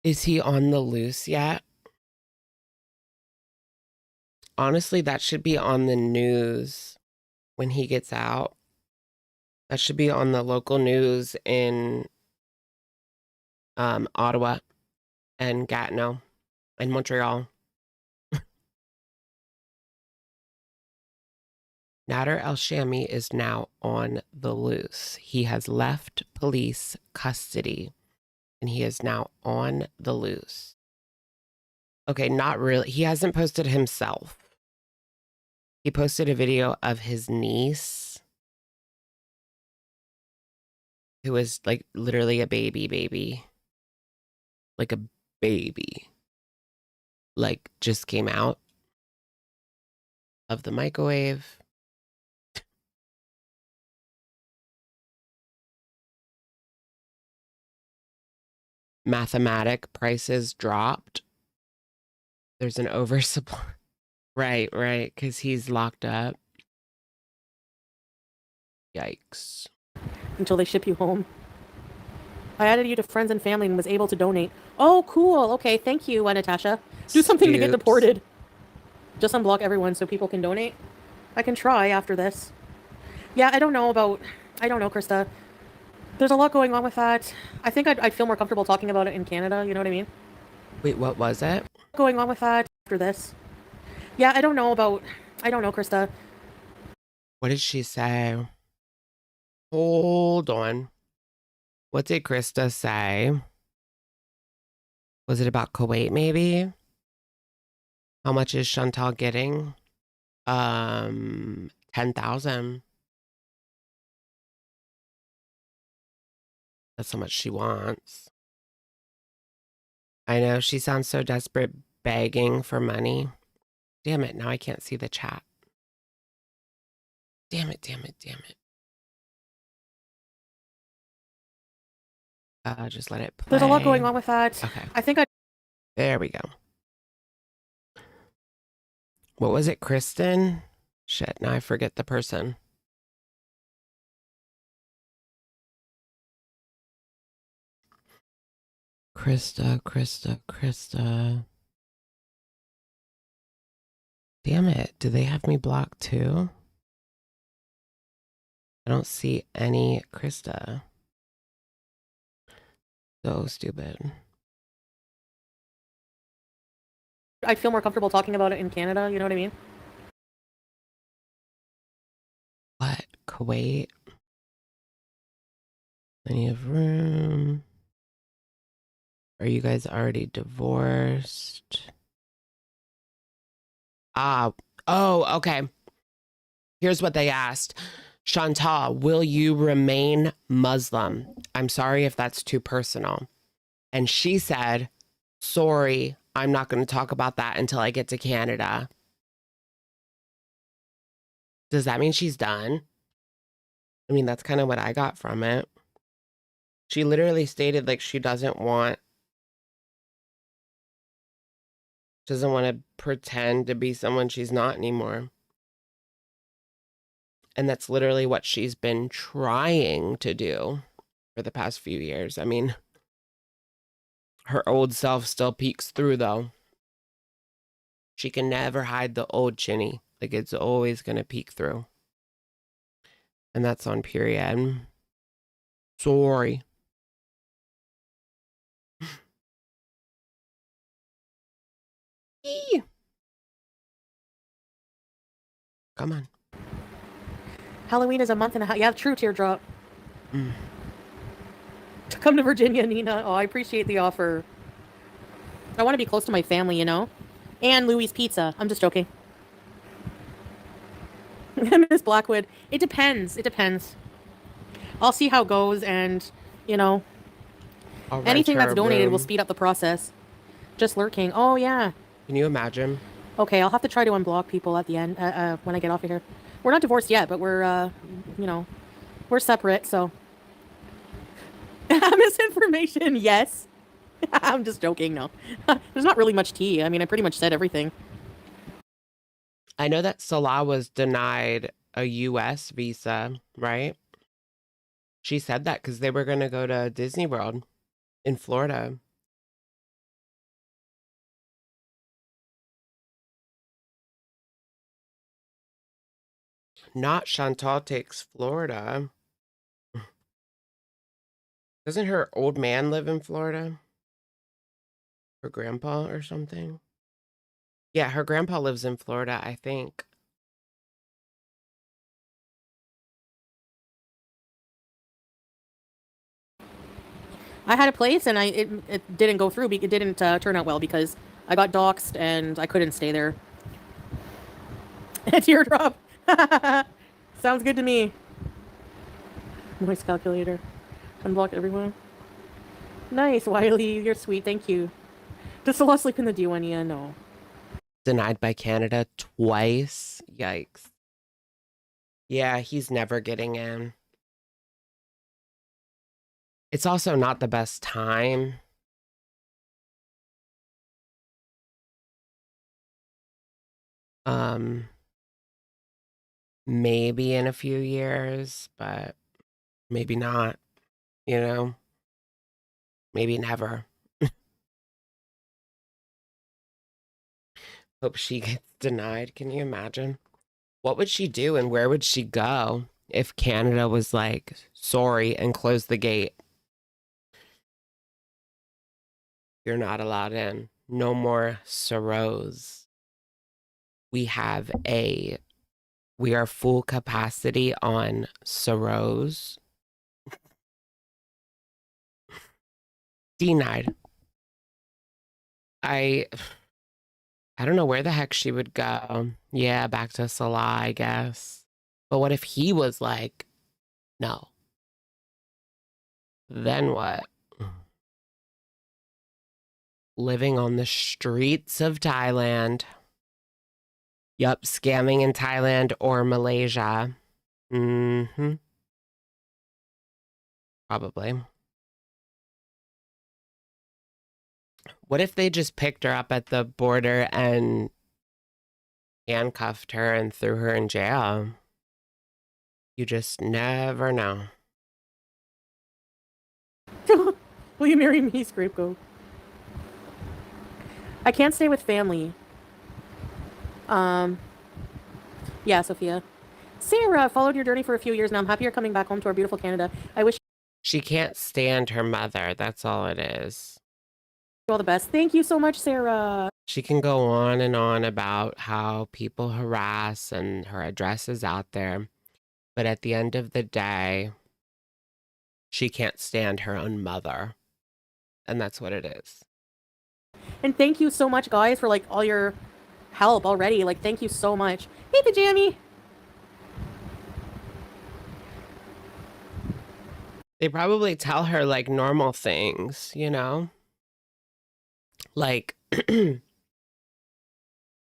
Speaker 1: Is he on the loose yet? Honestly, that should be on the news when he gets out. That should be on the local news in Ottawa and Gatineau and Montreal. Nader El-Shami is now on the loose. He has left police custody and he is now on the loose. Okay, not really. He hasn't posted himself. He posted a video of his niece, who is like literally a baby. Like a baby. Like just came out of the microwave. Mathematic prices dropped. There's an oversupply. Right, because he's locked up. Yikes.
Speaker 2: Until they ship you home. I added you to friends and family and was able to donate. Oh, cool. Okay, thank you, Natasha. Do something to get
Speaker 1: Scoops.
Speaker 2: deported. Just unblock everyone so people can donate. I can try after this. Yeah, I don't know, Krista. There's a lot going on with that. I think I'd feel more comfortable talking about it in Canada, you know what I mean?
Speaker 1: Wait, what was it?
Speaker 2: Going on with that after this. Yeah, I don't know, Krista.
Speaker 1: What did she say? Hold on. What did Krista say? Was it about Kuwait, maybe? How much is Chantal getting? 10,000. That's how much she wants. I know, she sounds so desperate, begging for money. Damn it, now I can't see the chat. Damn it. Just let it play.
Speaker 2: There's a lot going on with that.
Speaker 1: Okay.
Speaker 2: I think
Speaker 1: There we go. What was it, Kristen? Shit, now I forget the person. Krista. Damn it, do they have me blocked too? I don't see any Krista. So stupid.
Speaker 2: I'd feel more comfortable talking about it in Canada, you know what I mean?
Speaker 1: What? Kuwait? Plenty of room. Are you guys already divorced? Oh, okay. Here's what they asked. Chantal, will you remain Muslim? I'm sorry if that's too personal. And she said, sorry, I'm not going to talk about that until I get to Canada. Does that mean she's done? I mean, that's kind of what I got from it. She literally stated like she doesn't want to pretend to be someone she's not anymore. And that's literally what she's been trying to do for the past few years. I mean, Her old self still peeks through, though. She can never hide the old Chinny. Like, it's always going to peek through. And that's on period. Sorry. Eee. Come on.
Speaker 2: Halloween is a month and a half. Yeah, true, teardrop.
Speaker 1: Mm.
Speaker 2: To come to Virginia, Nina. Oh, I appreciate the offer. I want to be close to my family, you know? And Louis Pizza. I'm just joking. Miss Blackwood. It depends. It depends. I'll see how it goes, and, you know,
Speaker 1: I'll
Speaker 2: anything
Speaker 1: rent her
Speaker 2: that's
Speaker 1: a
Speaker 2: donated will
Speaker 1: room.
Speaker 2: speed up the process. Just lurking. Oh, yeah.
Speaker 1: Can you imagine?
Speaker 2: Okay, I'll have to try to unblock people at the end, when I get off of here. We're not divorced yet, but we're, you know, we're separate, so. Misinformation, yes. I'm just joking, no. There's not really much tea. I mean, I pretty much said everything.
Speaker 1: I know that Salah was denied a U.S. visa, right? She said that because they were going to go to Disney World in Florida. Not Chantal takes Florida. Doesn't her old man live in Florida? Her grandpa or something? Yeah, her grandpa lives in Florida, I think.
Speaker 2: I had a place, and it didn't go through. It didn't turn out well because I got doxxed, and I couldn't stay there. Teardrop. Sounds good to me. Voice calculator. Unblock everyone. Nice, Wiley. You're sweet. Thank you. Does Salah sleep in the D1? Yeah, no.
Speaker 1: Denied by Canada twice. Yikes. Yeah, he's never getting in. It's also not the best time. Maybe in a few years, but maybe not, you know? Maybe never. Hope she gets denied. Can you imagine? What would she do and where would she go if Canada was like, sorry, and closed the gate? You're not allowed in. No more sorrows. We are full capacity on sorrows. Denied. I don't know where the heck she would go. Yeah, back to Salah, I guess. But what if he was like, no? Then what? Living on the streets of Thailand. Yup, scamming in Thailand or Malaysia. Mm-hmm. Probably. What if they just picked her up at the border and handcuffed her and threw her in jail? You just never know.
Speaker 2: Will you marry me, Scapegoat? I can't stay with family. Yeah, Sophia. Sarah, followed your journey for a few years now. I'm happy you're coming back home to our beautiful Canada. I wish
Speaker 1: She can't stand her mother. That's all it is.
Speaker 2: you all the best. Thank you so much, Sarah.
Speaker 1: She can go on and on about how people harass and her address is out there. But at the end of the day, she can't stand her own mother. And that's what it is.
Speaker 2: And thank you so much, guys, for like all your help already. Like, thank you so much. Hey, Pajami.
Speaker 1: They probably tell her like normal things, you know? Like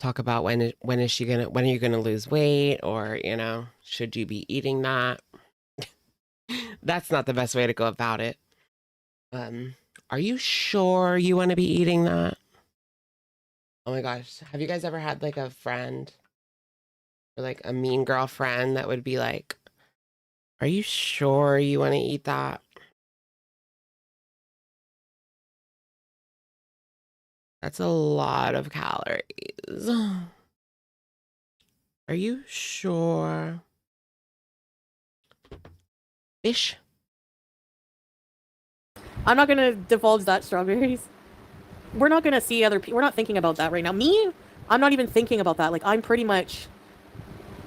Speaker 1: talk about when are you gonna lose weight, or, you know, should you be eating that? That's not the best way to go about it. Are you sure you want to be eating that? Oh my gosh. Have you guys ever had like a friend or like a mean girlfriend that would be like, are you sure you want to eat that? That's a lot of calories. Are you sure? Fish?
Speaker 2: I'm not gonna divulge that, strawberries. We're not gonna see other people. We're not thinking about that right now. Me, I'm not even thinking about that. Like, I'm pretty much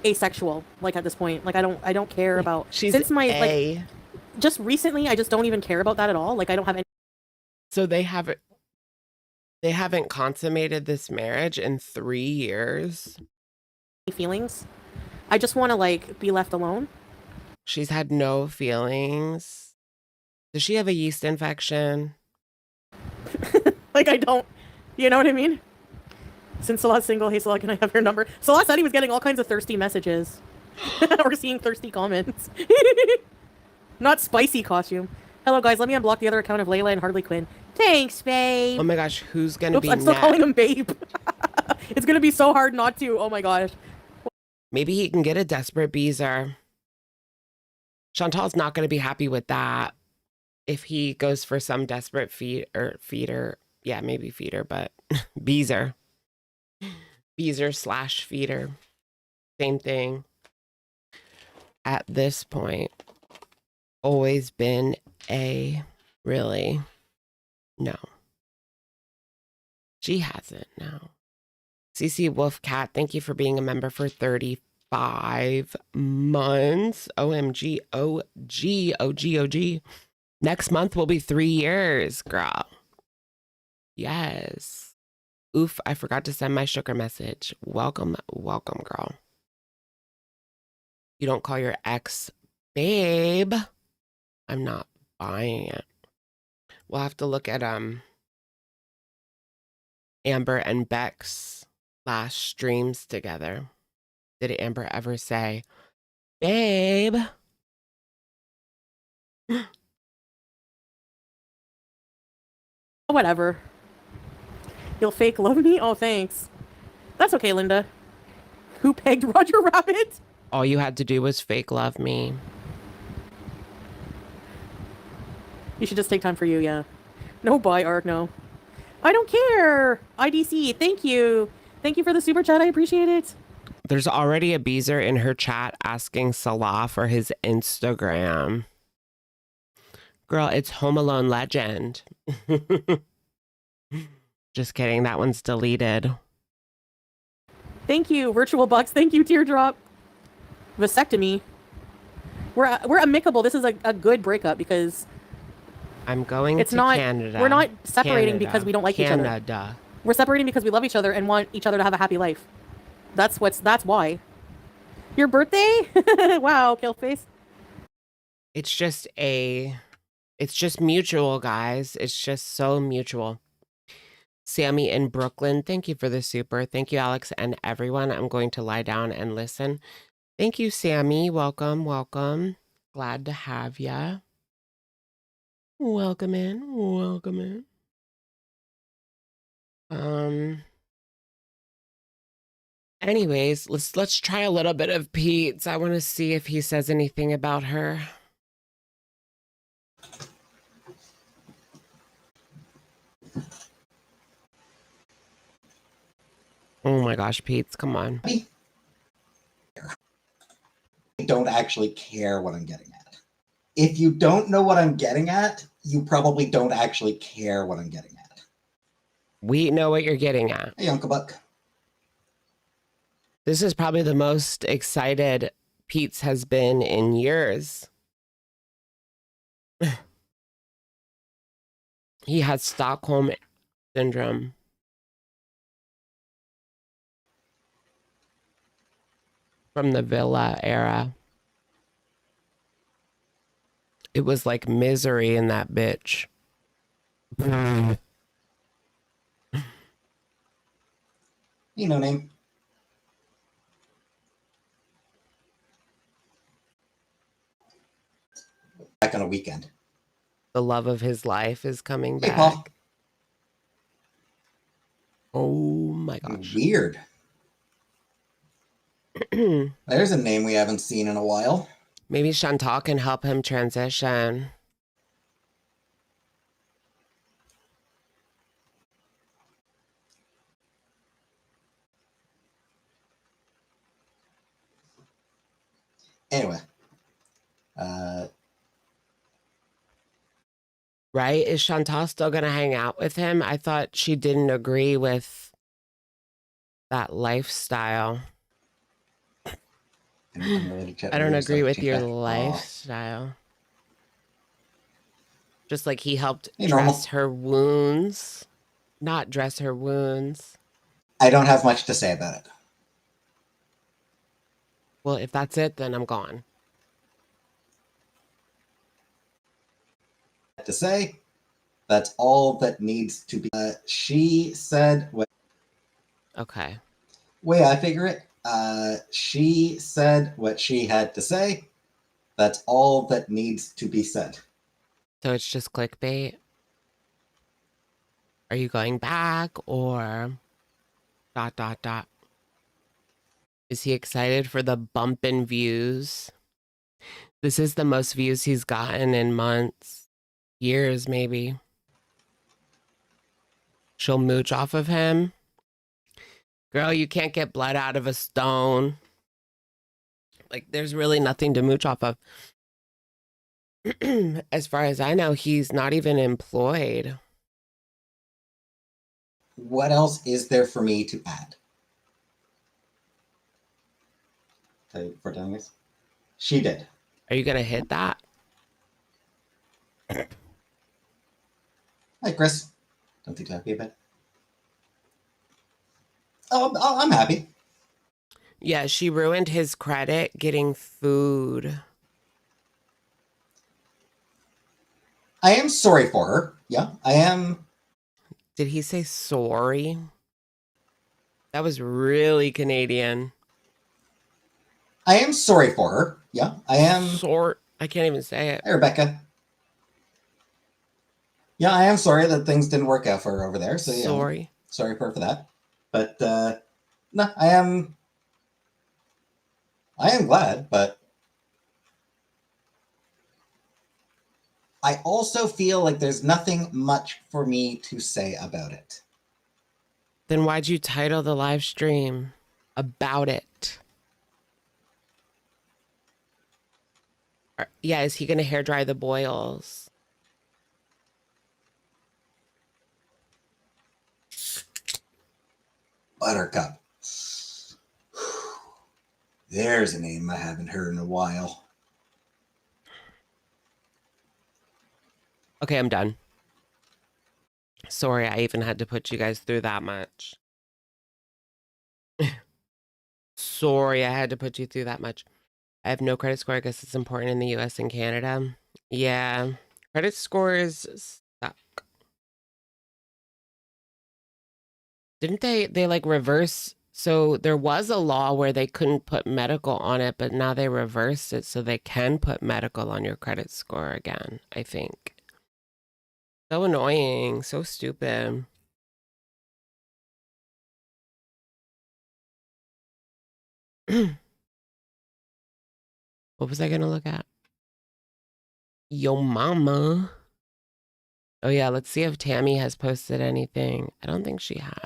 Speaker 2: asexual. Like, at this point, like, I don't care about.
Speaker 1: She's
Speaker 2: since my
Speaker 1: A.
Speaker 2: like just recently, I just don't even care about that at all. Like, I don't have any
Speaker 1: So they haven't consummated this marriage in 3 years.
Speaker 2: feelings. I just want to like be left alone.
Speaker 1: She's had no feelings. Does she have a yeast infection?
Speaker 2: Like, I don't, you know what I mean? Since Salah's single, hey Salah, can I have your number? Salah said he was getting all kinds of thirsty messages. Or seeing thirsty comments. Not spicy costume. Hello guys, let me unblock the other account of Layla and Harley Quinn. Thanks, babe.
Speaker 1: Oh my gosh, who's gonna be
Speaker 2: I'm still
Speaker 1: next?
Speaker 2: calling him babe. It's gonna be so hard not to. Oh my gosh.
Speaker 1: Maybe he can get a desperate beezer. Chantal's not gonna be happy with that. If he goes for some desperate feeder. Yeah, maybe feeder, but beezer. Beezer/feeder. Same thing. At this point, always been a really no. She hasn't, no. CC Wolfcat, thank you for being a member for 35 months. OMG, OG, OG, OG. Next month will be 3 years, girl. Yes. Oof, I forgot to send my sugar message. Welcome, welcome, girl. You don't call your ex babe. I'm not buying it. We'll have to look at Amber and Beck's last streams together. Did Amber ever say, babe?
Speaker 2: Whatever. You'll fake love me? Oh, thanks. That's okay, Linda. Who pegged Roger Rabbit?
Speaker 1: All you had to do was fake love me.
Speaker 2: You should just take time for you, yeah. No, bye, Ark, no. I don't care. IDC, thank you. Thank you for the super chat. I appreciate it.
Speaker 1: There's already a beezer in her chat asking Salah for his Instagram. Girl, it's Home Alone Legend. Just kidding. That one's deleted.
Speaker 2: Thank you, Virtual Bucks. Thank you, Teardrop. Vasectomy. We're amicable. This is a good breakup because
Speaker 1: I'm going
Speaker 2: it's
Speaker 1: to
Speaker 2: not,
Speaker 1: Canada.
Speaker 2: we're not separating
Speaker 1: Canada.
Speaker 2: because we don't like each other.
Speaker 1: Canada.
Speaker 2: We're separating because we love each other and want each other to have a happy life. That's why. Your birthday? Wow, Killface.
Speaker 1: It's just mutual, guys. It's just so mutual. Sammy in Brooklyn, thank you for the super. Thank you, Alex, and everyone. I'm going to lie down and listen. Thank you, Sammy. Welcome, welcome. Glad to have ya. Welcome in, welcome in. Anyways, let's try a little bit of Pete's. I want to see if he says anything about her. Oh my gosh, Pete's, come on.
Speaker 6: I don't actually care what I'm getting at. If you don't know what I'm getting at, you probably don't actually care what I'm getting at.
Speaker 1: We know what you're getting at.
Speaker 6: Hey, Uncle Buck.
Speaker 1: This is probably the most excited Pete's has been in years. He has Stockholm syndrome. From the villa era. It was like misery in that bitch.
Speaker 6: You know name. Back on a weekend.
Speaker 1: The love of his life is coming
Speaker 6: Hey,
Speaker 1: back.
Speaker 6: Paul.
Speaker 1: Oh my gosh.
Speaker 6: Weird. There's a name we haven't seen in a while.
Speaker 1: Maybe Chantal can help him transition.
Speaker 6: Anyway,
Speaker 1: Right? Is Chantal still going to hang out with him? I thought she didn't agree with that lifestyle.
Speaker 6: unrelated chat
Speaker 1: I don't
Speaker 6: rooms
Speaker 1: agree
Speaker 6: like
Speaker 1: with your
Speaker 6: Chantal. Aw.
Speaker 1: lifestyle. Just like he helped
Speaker 6: Hey,
Speaker 1: dress
Speaker 6: normal.
Speaker 1: her wounds, not dress her wounds.
Speaker 6: I don't have much to say about it.
Speaker 1: Well, if that's it, then I'm gone.
Speaker 6: To say, that's all that needs to be. She said what.
Speaker 1: Okay.
Speaker 6: Way I figure it, she said what she had to say. That's all that needs to be said.
Speaker 1: So it's just clickbait. Are you going back or ... Is he excited for the bump in views? This is the most views he's gotten in months, years maybe. She'll mooch off of him. Girl, you can't get blood out of a stone. Like, there's really nothing to mooch off of. As far as I know, he's not even employed.
Speaker 6: What else is there for me to add? For telling us? She did.
Speaker 1: Are you going to hit that?
Speaker 6: Hi, Chris. Don't think happy about it. Oh, I'm happy.
Speaker 1: Yeah, she ruined his credit getting food.
Speaker 6: I am sorry for her. Yeah, I am.
Speaker 1: Did he say sorry? That was really Canadian.
Speaker 6: I am sorry for her. Yeah, I am.
Speaker 1: I can't even say it.
Speaker 6: Hey, Rebecca. Yeah, I am sorry that things didn't work out for her over there. So yeah,
Speaker 1: Sorry.
Speaker 6: sorry for that. But no, I am glad, but I also feel like there's nothing much for me to say about it.
Speaker 1: Then why'd you title the live stream about it? Yeah, is he going to hair dry the boils?
Speaker 6: Buttercup. There's a name I haven't heard in a while.
Speaker 1: Okay, I'm done. Sorry, I even had to put you guys through that much. Sorry, I had to put you through that much. I have no credit score. I guess it's important in the US and Canada. Yeah, credit scores suck. Didn't they like reverse? So there was a law where they couldn't put medical on it, but now they reversed it so they can put medical on your credit score again, I think. So annoying, so stupid. What was I gonna look at? Yo mama. Oh yeah, let's see if Tammy has posted anything. I don't think she has.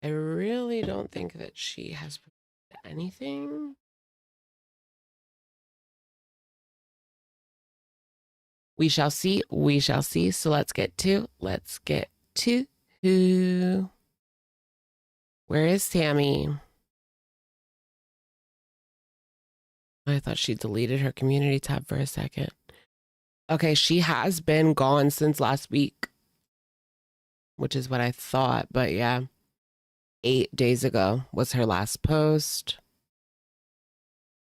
Speaker 1: I really don't think that she has posted anything. We shall see. We shall see. So let's get to who. Where is Tammy? I thought she deleted her community tab for a second. Okay, she has been gone since last week, which is what I thought. But yeah, 8 days ago was her last post,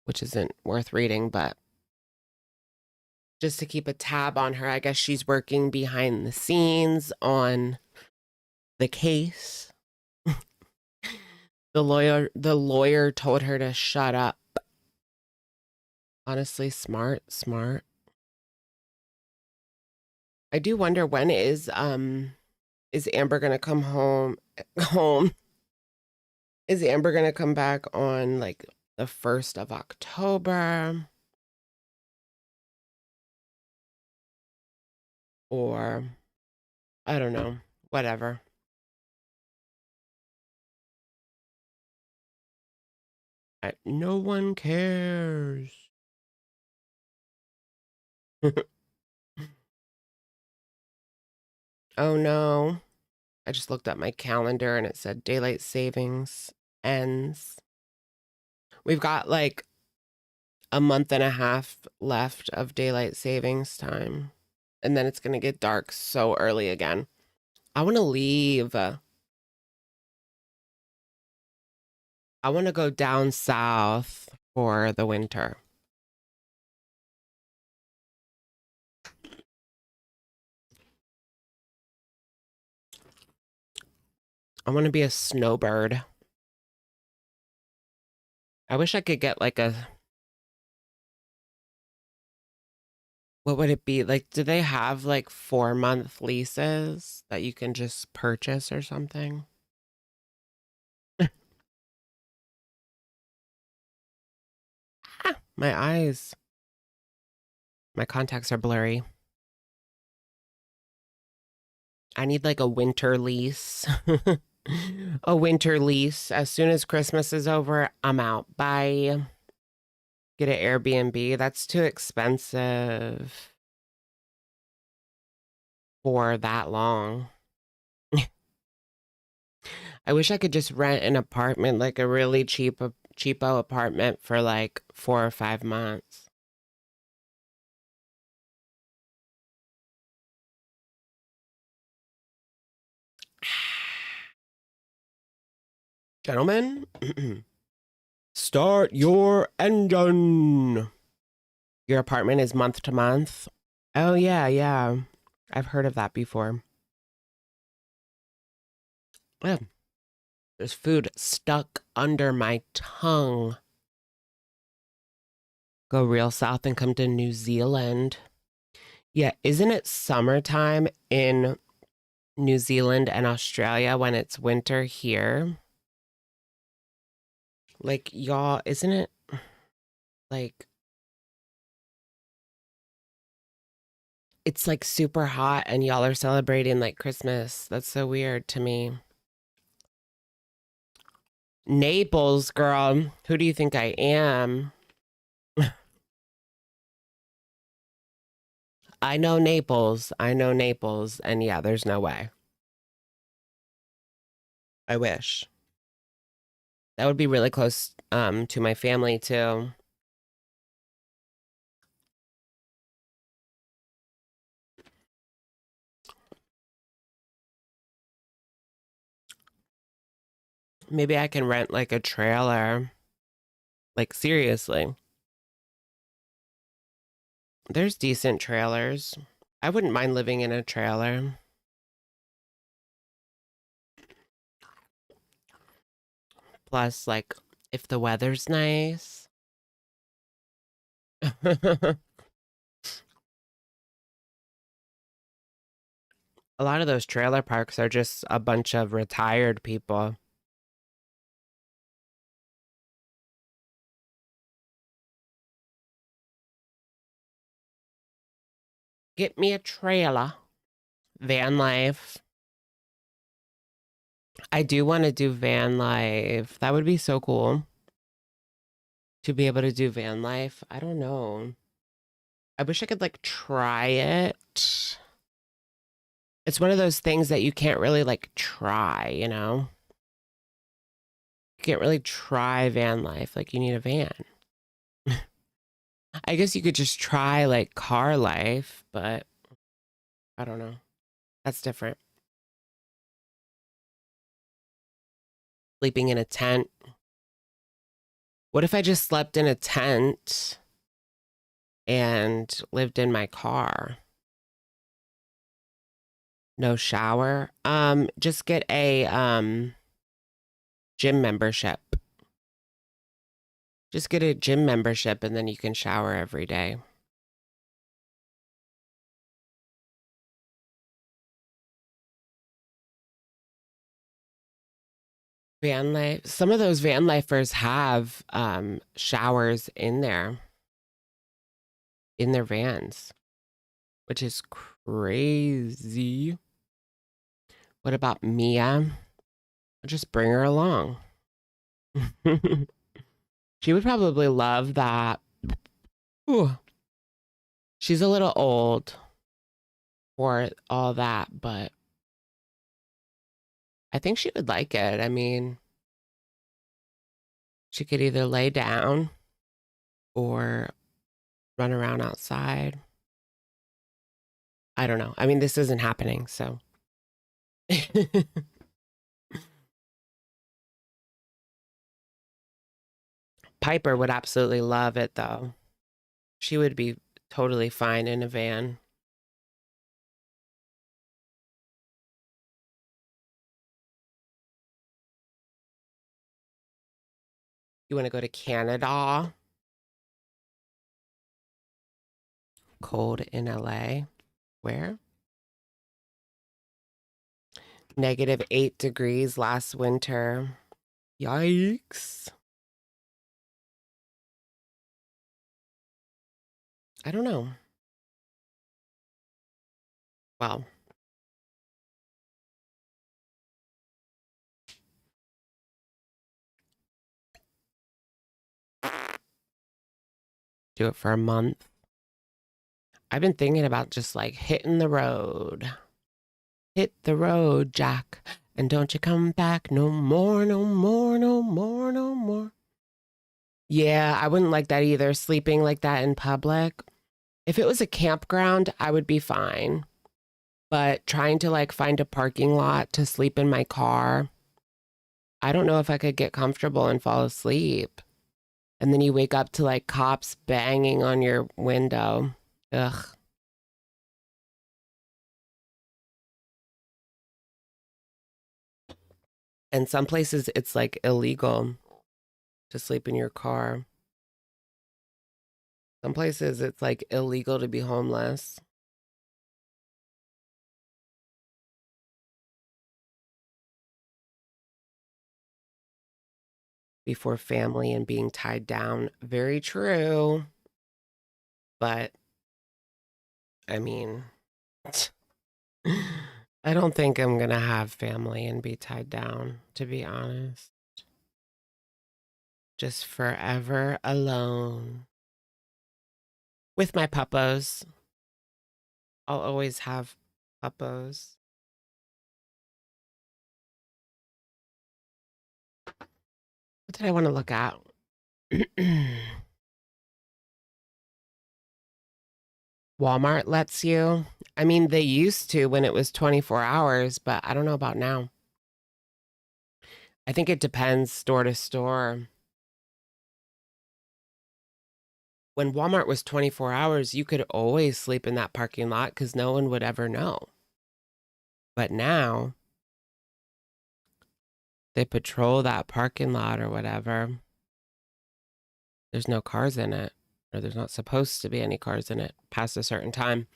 Speaker 1: which isn't worth reading, but just to keep a tab on her, I guess she's working behind the scenes on the case. The lawyer told her to shut up. Honestly, smart. I do wonder, when is Amber gonna come home? Is Amber gonna come back on like the 1st of October? Or I don't know. Whatever. No one cares. Oh no. I just looked at my calendar and it said daylight savings ends. We've got like a month and a half left of daylight savings time. And then it's going to get dark so early again. I want to leave. I want to go down south for the winter. I want to be a snowbird. I wish I could get like a... What would it be? Like, do they have like 4-month leases that you can just purchase or something? My eyes. My contacts are blurry. I need like a winter lease. A winter lease. As soon as Christmas is over, I'm out. Bye. Get an Airbnb. That's too expensive for that long. I wish I could just rent an apartment, like a really cheapo apartment for like 4 or 5 months. Gentlemen, start your engine. Your apartment is month to month. Oh, yeah. I've heard of that before. Yeah. There's food stuck under my tongue. Go real south and come to New Zealand. Yeah, isn't it summertime in New Zealand and Australia when it's winter here? Like, y'all, isn't it like... It's like super hot and y'all are celebrating like Christmas. That's so weird to me. Naples, girl. Who do you think I am? I know Naples. And yeah, there's no way. I wish. That would be really close to my family too. Maybe I can rent like a trailer. Like seriously. There's decent trailers. I wouldn't mind living in a trailer. Plus, like, if the weather's nice. A lot of those trailer parks are just a bunch of retired people. Get me a trailer. Van life. I do want to do van life. That would be so cool. To be able to do van life. I don't know. I wish I could like try it. It's one of those things that you can't really like try, you know? You can't really try van life. Like you need a van. I guess you could just try like car life, but I don't know. That's different. Sleeping in a tent. What if I just slept in a tent and lived in my car? No shower? Just get a gym membership. Just get a gym membership and then you can shower every day. Van life. Some of those van lifers have showers in there, in their vans, which is crazy. What about Mia? I'll just bring her along. She would probably love that. Ooh. She's a little old for all that, but I think she would like it. I mean, she could either lay down or run around outside. I don't know. I mean, this isn't happening, so. Piper would absolutely love it, though. She would be totally fine in a van. You want to go to Canada? Cold in LA. Where? -8 degrees last winter. Yikes. I don't know. Well, do it for a month. I've been thinking about just like hitting the road. Hit the road, Jack. And don't you come back no more, no more, no more, no more. Yeah, I wouldn't like that either, sleeping like that in public. If it was a campground, I would be fine. But trying to like find a parking lot to sleep in my car, I don't know if I could get comfortable and fall asleep. And then you wake up to like cops banging on your window. Ugh. And some places it's like illegal to sleep in your car. Some places it's like illegal to be homeless. Before family and being tied down. Very true. But I mean, I don't think I'm going to have family and be tied down, to be honest. Just forever alone. With my puppos. I'll always have puppos. What did I want to look at? Walmart lets you. I mean, they used to when it was 24 hours, but I don't know about now. I think it depends store to store. When Walmart was 24 hours, you could always sleep in that parking lot because no one would ever know. But now, they patrol that parking lot or whatever. There's no cars in it, or there's not supposed to be any cars in it past a certain time.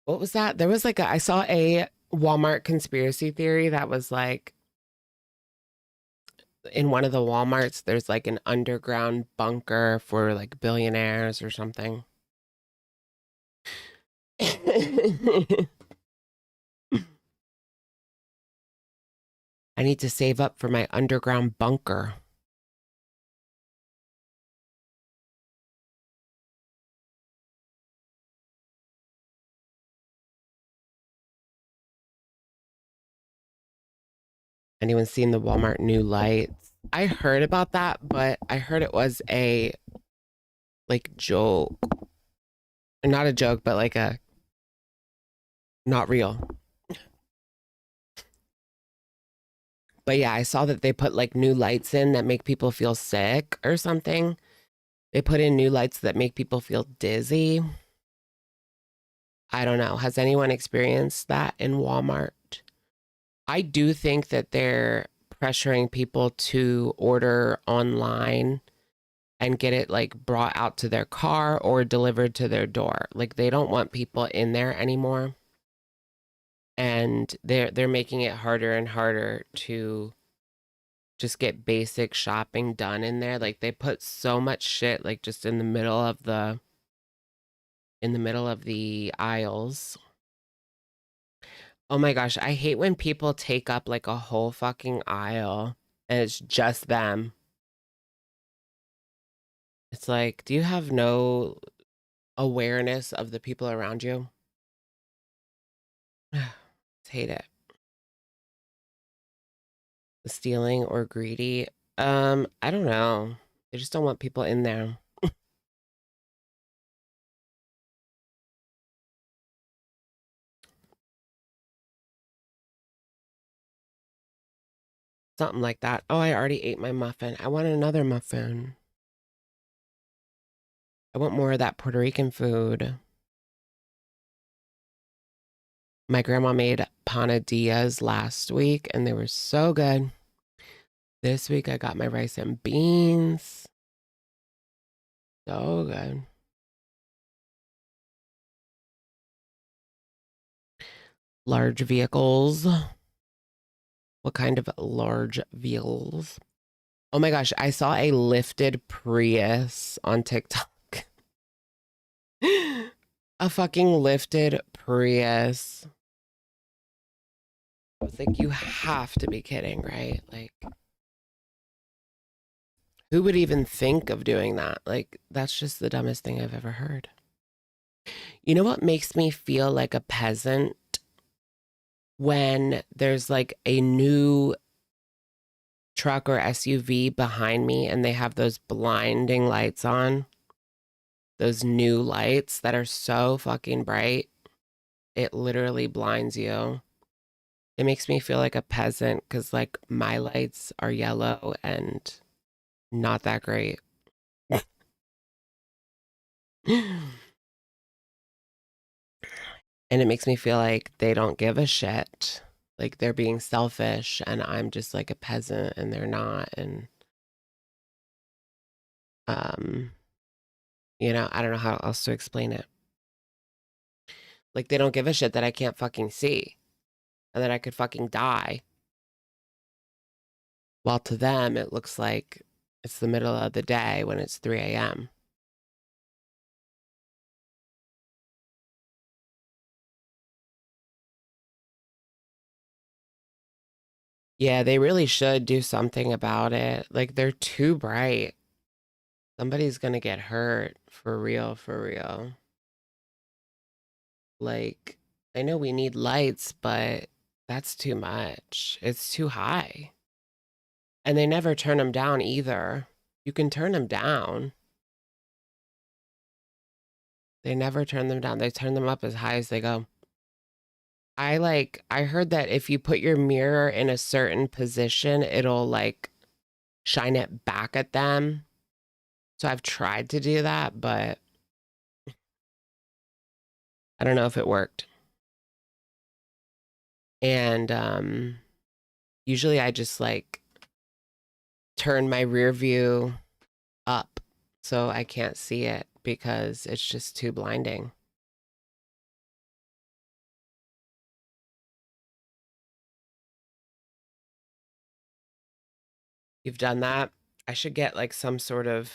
Speaker 1: What was that? There was like I saw a Walmart conspiracy theory that was like, in one of the Walmarts, there's like an underground bunker for like billionaires or something. I need to save up for my underground bunker. Anyone seen the Walmart new lights? I heard about that, but I heard it was a like joke. Not a joke, but like a not real. But yeah, I saw that they put like new lights in that make people feel sick or something. They put in new lights that make people feel dizzy. I don't know. Has anyone experienced that in Walmart? I do think that they're pressuring people to order online and get it like brought out to their car or delivered to their door. Like they don't want people in there anymore. And they're making it harder and harder to just get basic shopping done in there. Like they put so much shit like just in the middle of the aisles. Oh my gosh, I hate when people take up like a whole fucking aisle. and it's just them. It's like, do you have no awareness of the people around you? Hate it. Stealing or greedy? I don't know. They just don't want people in there. Something like that. Oh, I already ate my muffin. I want another muffin. I want more of that Puerto Rican food. My grandma made panadillas last week and they were so good. This week I got my rice and beans. So good. Large vehicles. What kind of large vehicles? Oh my gosh, I saw a lifted Prius on TikTok. A fucking lifted Prius. I was like, you have to be kidding, right? Like, who would even think of doing that? Like, that's just the dumbest thing I've ever heard. You know what makes me feel like a peasant? When there's like a new truck or SUV behind me and they have those blinding lights on. Those new lights that are so fucking bright. It literally blinds you. It makes me feel like a peasant because like my lights are yellow and not that great. And it makes me feel like they don't give a shit. Like they're being selfish and I'm just like a peasant and they're not. And, you know, I don't know how else to explain it. Like they don't give a shit that I can't fucking see and that I could fucking die. While to them, it looks like it's the middle of the day when it's 3 a.m. Yeah, they really should do something about it. Like, they're too bright. Somebody's gonna get hurt. For real, for real. Like, I know we need lights, but that's too much. It's too high. And they never turn them down either. You can turn them down. They never turn them down. They turn them up as high as they go. I heard that if you put your mirror in a certain position, it'll like shine it back at them. So I've tried to do that, but I don't know if it worked. And usually I just like turn my rear view up so I can't see it because it's just too blinding. You've done that? I should get like some sort of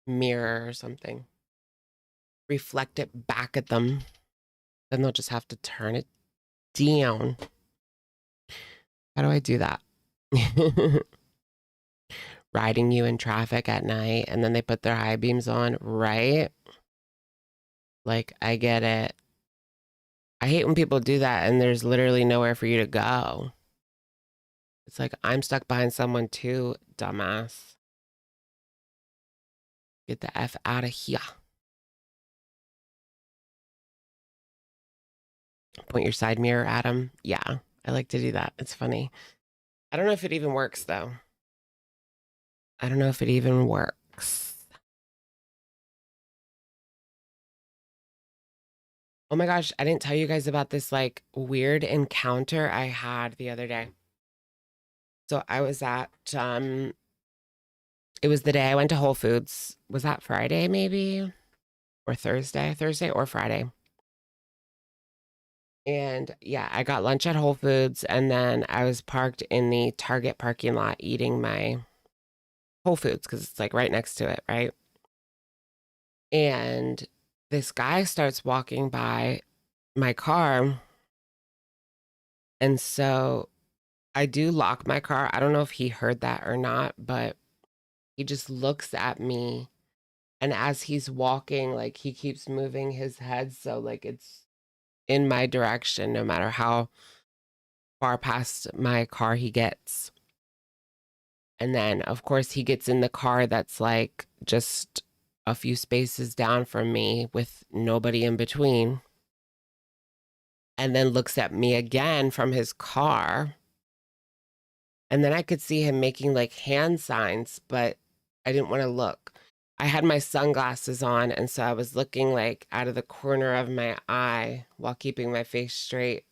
Speaker 1: mirror or something. Reflect it back at them. Then they'll just have to turn it down. How do I do that? Riding you in traffic at night and then they put their high beams on, right? Like, I get it. I hate when people do that and there's literally nowhere for you to go. It's like, I'm stuck behind someone too, dumbass. Get the F out of here. Point your side mirror at him. Yeah, I like to do that. It's funny. I don't know if it even works, though. I don't know if it even works. Oh my gosh, I didn't tell you guys about this like weird encounter I had the other day. So I was at it was the day I went to Whole Foods. Was that Friday maybe? Or Thursday? Thursday or Friday. And yeah, I got lunch at Whole Foods and then I was parked in the Target parking lot eating my Whole Foods because it's like right next to it, right? And this guy starts walking by my car. And so I do lock my car. I don't know if he heard that or not, but he just looks at me. And as he's walking, like he keeps moving his head. So like it's in my direction, no matter how far past my car he gets. And then, of course, he gets in the car that's like just a few spaces down from me with nobody in between. And then looks at me again from his car. And then I could see him making like hand signs, but I didn't want to look. I had my sunglasses on, and so I was looking like out of the corner of my eye while keeping my face straight.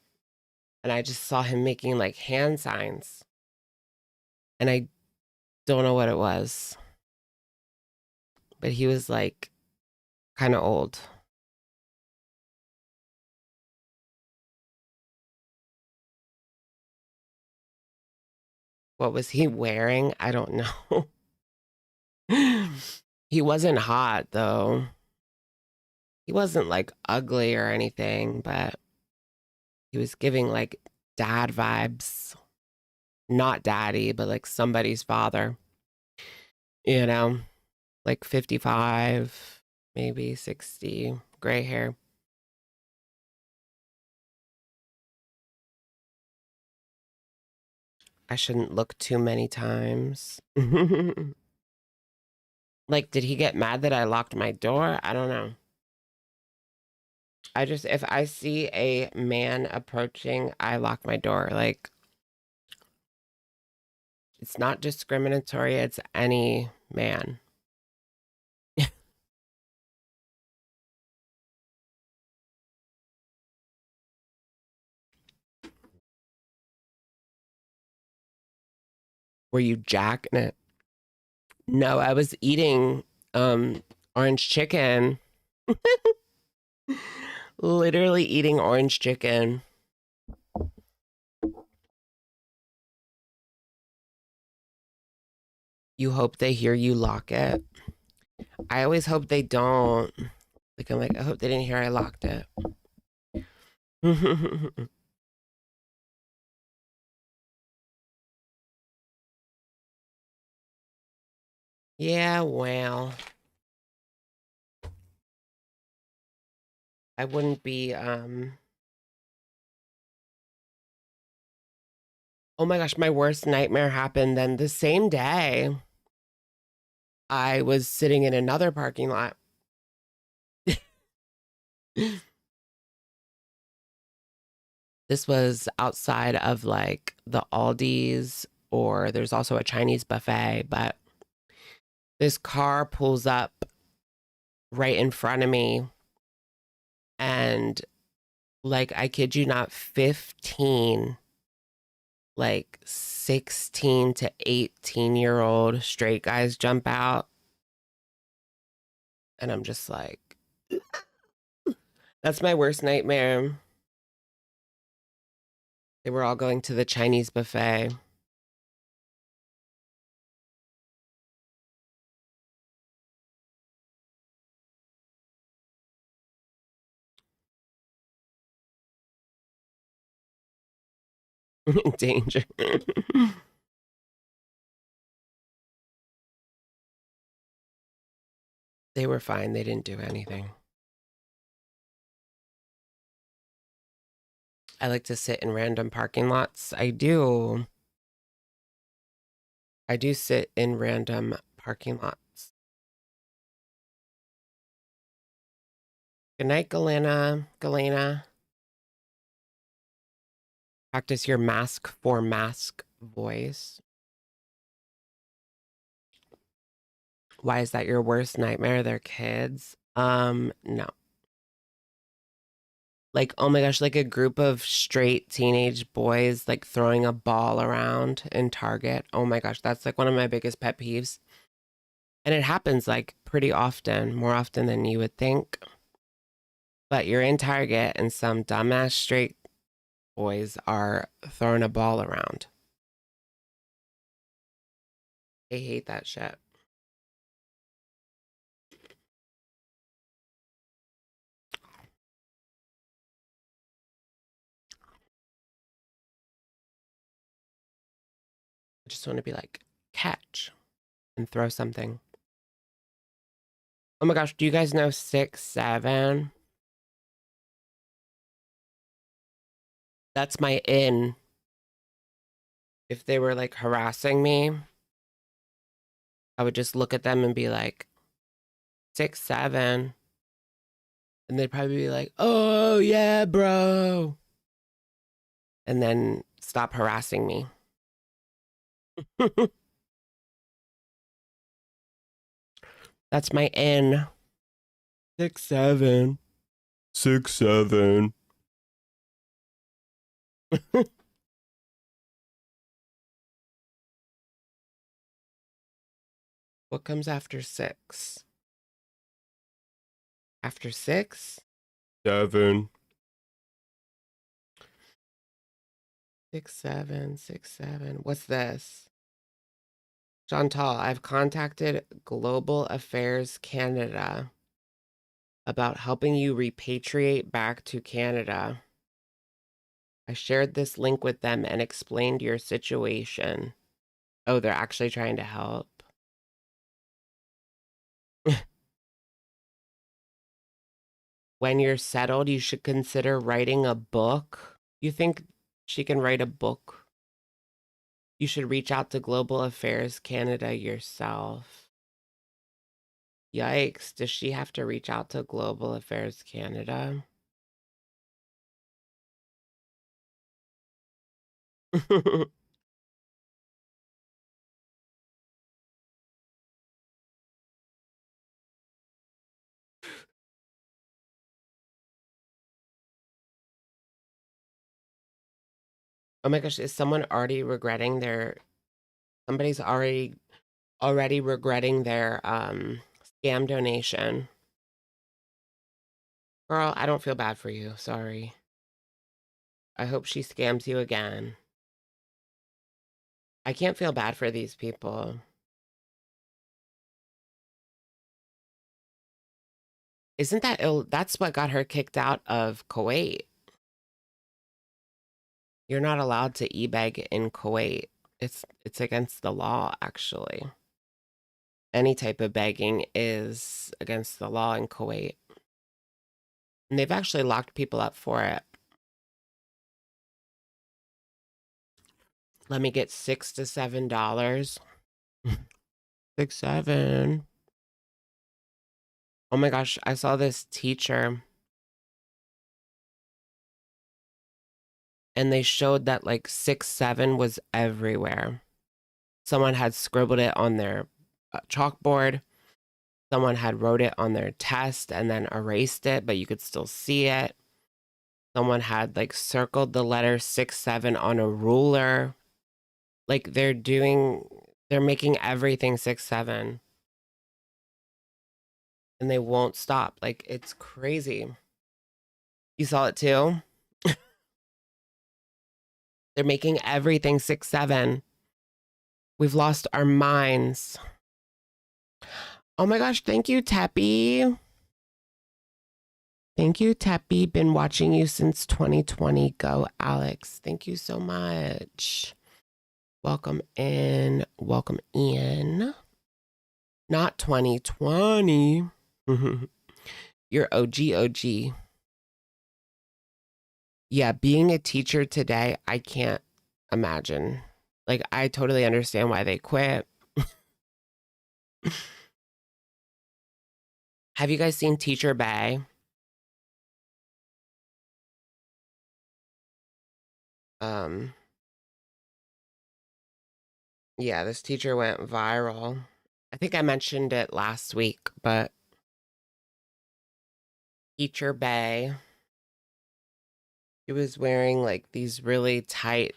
Speaker 1: And I just saw him making like hand signs. And I don't know what it was. But he was like kind of old. What was he wearing? I don't know. He wasn't hot though. He wasn't like ugly or anything, but he was giving like dad vibes. Not daddy, but like somebody's father. You know, like 55, maybe 60, gray hair. I shouldn't look too many times. Like, did he get mad that I locked my door? I don't know. I just, if I see a man approaching, I lock my door. Like, it's not discriminatory, it's any man. Were you jacking it? No, I was eating orange chicken. Literally eating orange chicken. You hope they hear you lock it. I always hope they don't. Like, I'm like, I hope they didn't hear I locked it. Yeah, well, I wouldn't be, oh my gosh, my worst nightmare happened then the same day. I was sitting in another parking lot. This was outside of like the Aldi's, or there's also a Chinese buffet, but this car pulls up right in front of me, and like, I kid you not, 15, like 16 to 18-year-old straight guys jump out. And I'm just like, that's my worst nightmare. They were all going to the Chinese buffet. Danger. They were fine. They didn't do anything. I like to sit in random parking lots. I do. I do sit in random parking lots. Good night, Galena. Galena. Practice your mask for mask voice. Why is that your worst nightmare? They're kids. No. Like, oh my gosh, like a group of straight teenage boys like throwing a ball around in Target. Oh my gosh, that's like one of my biggest pet peeves. And it happens like pretty often, more often than you would think. But you're in Target and some dumbass straight boys are throwing a ball around. I hate that shit. just want to be like, catch and throw something. Oh my gosh, do you guys know 6'7"? That's my in. If they were like harassing me, I would just look at them and be like, 6'7". And they'd probably be like, oh yeah, bro. And then stop harassing me. That's my in. 6'7". 6'7". What comes after 6? After 6? 7. 6'7", 6'7". What's this? Chantal, I've contacted Global Affairs Canada about helping you repatriate back to Canada. I shared this link with them and explained your situation. Oh, they're actually trying to help. When you're settled, you should consider writing a book. You think she can write a book? You should reach out to Global Affairs Canada yourself. Yikes, does she have to reach out to Global Affairs Canada? Oh my gosh, is someone already regretting their somebody's already regretting their scam donation? Girl, I don't feel bad for you. Sorry. I hope she scams you again. I can't feel bad for these people. Isn't that ill? That's what got her kicked out of Kuwait. You're not allowed to e-beg in Kuwait. It's against the law, actually. Any type of begging is against the law in Kuwait. And they've actually locked people up for it. Let me get $6 to $7. 6, 7. Oh my gosh, I saw this teacher. And they showed that like 6, 7 was everywhere. Someone had scribbled it on their chalkboard. Someone had wrote it on their test and then erased it, but you could still see it. Someone had like circled the letter 6, 7 on a ruler. Like they're making everything 6, 7. And they won't stop. Like it's crazy. You saw it too? They're making everything 6, 7. We've lost our minds. Oh my gosh, thank you, Teppy. Thank you, Teppy. Been watching you since 2020. Go, Alex. Thank you so much. Welcome in. Welcome in. Not 2020. You're OG. Yeah, being a teacher today, I can't imagine. Like, I totally understand why they quit. Have you guys seen Teacher Bay? Yeah, this teacher went viral. I think I mentioned it last week, but Teacher Bay, she was wearing like these really tight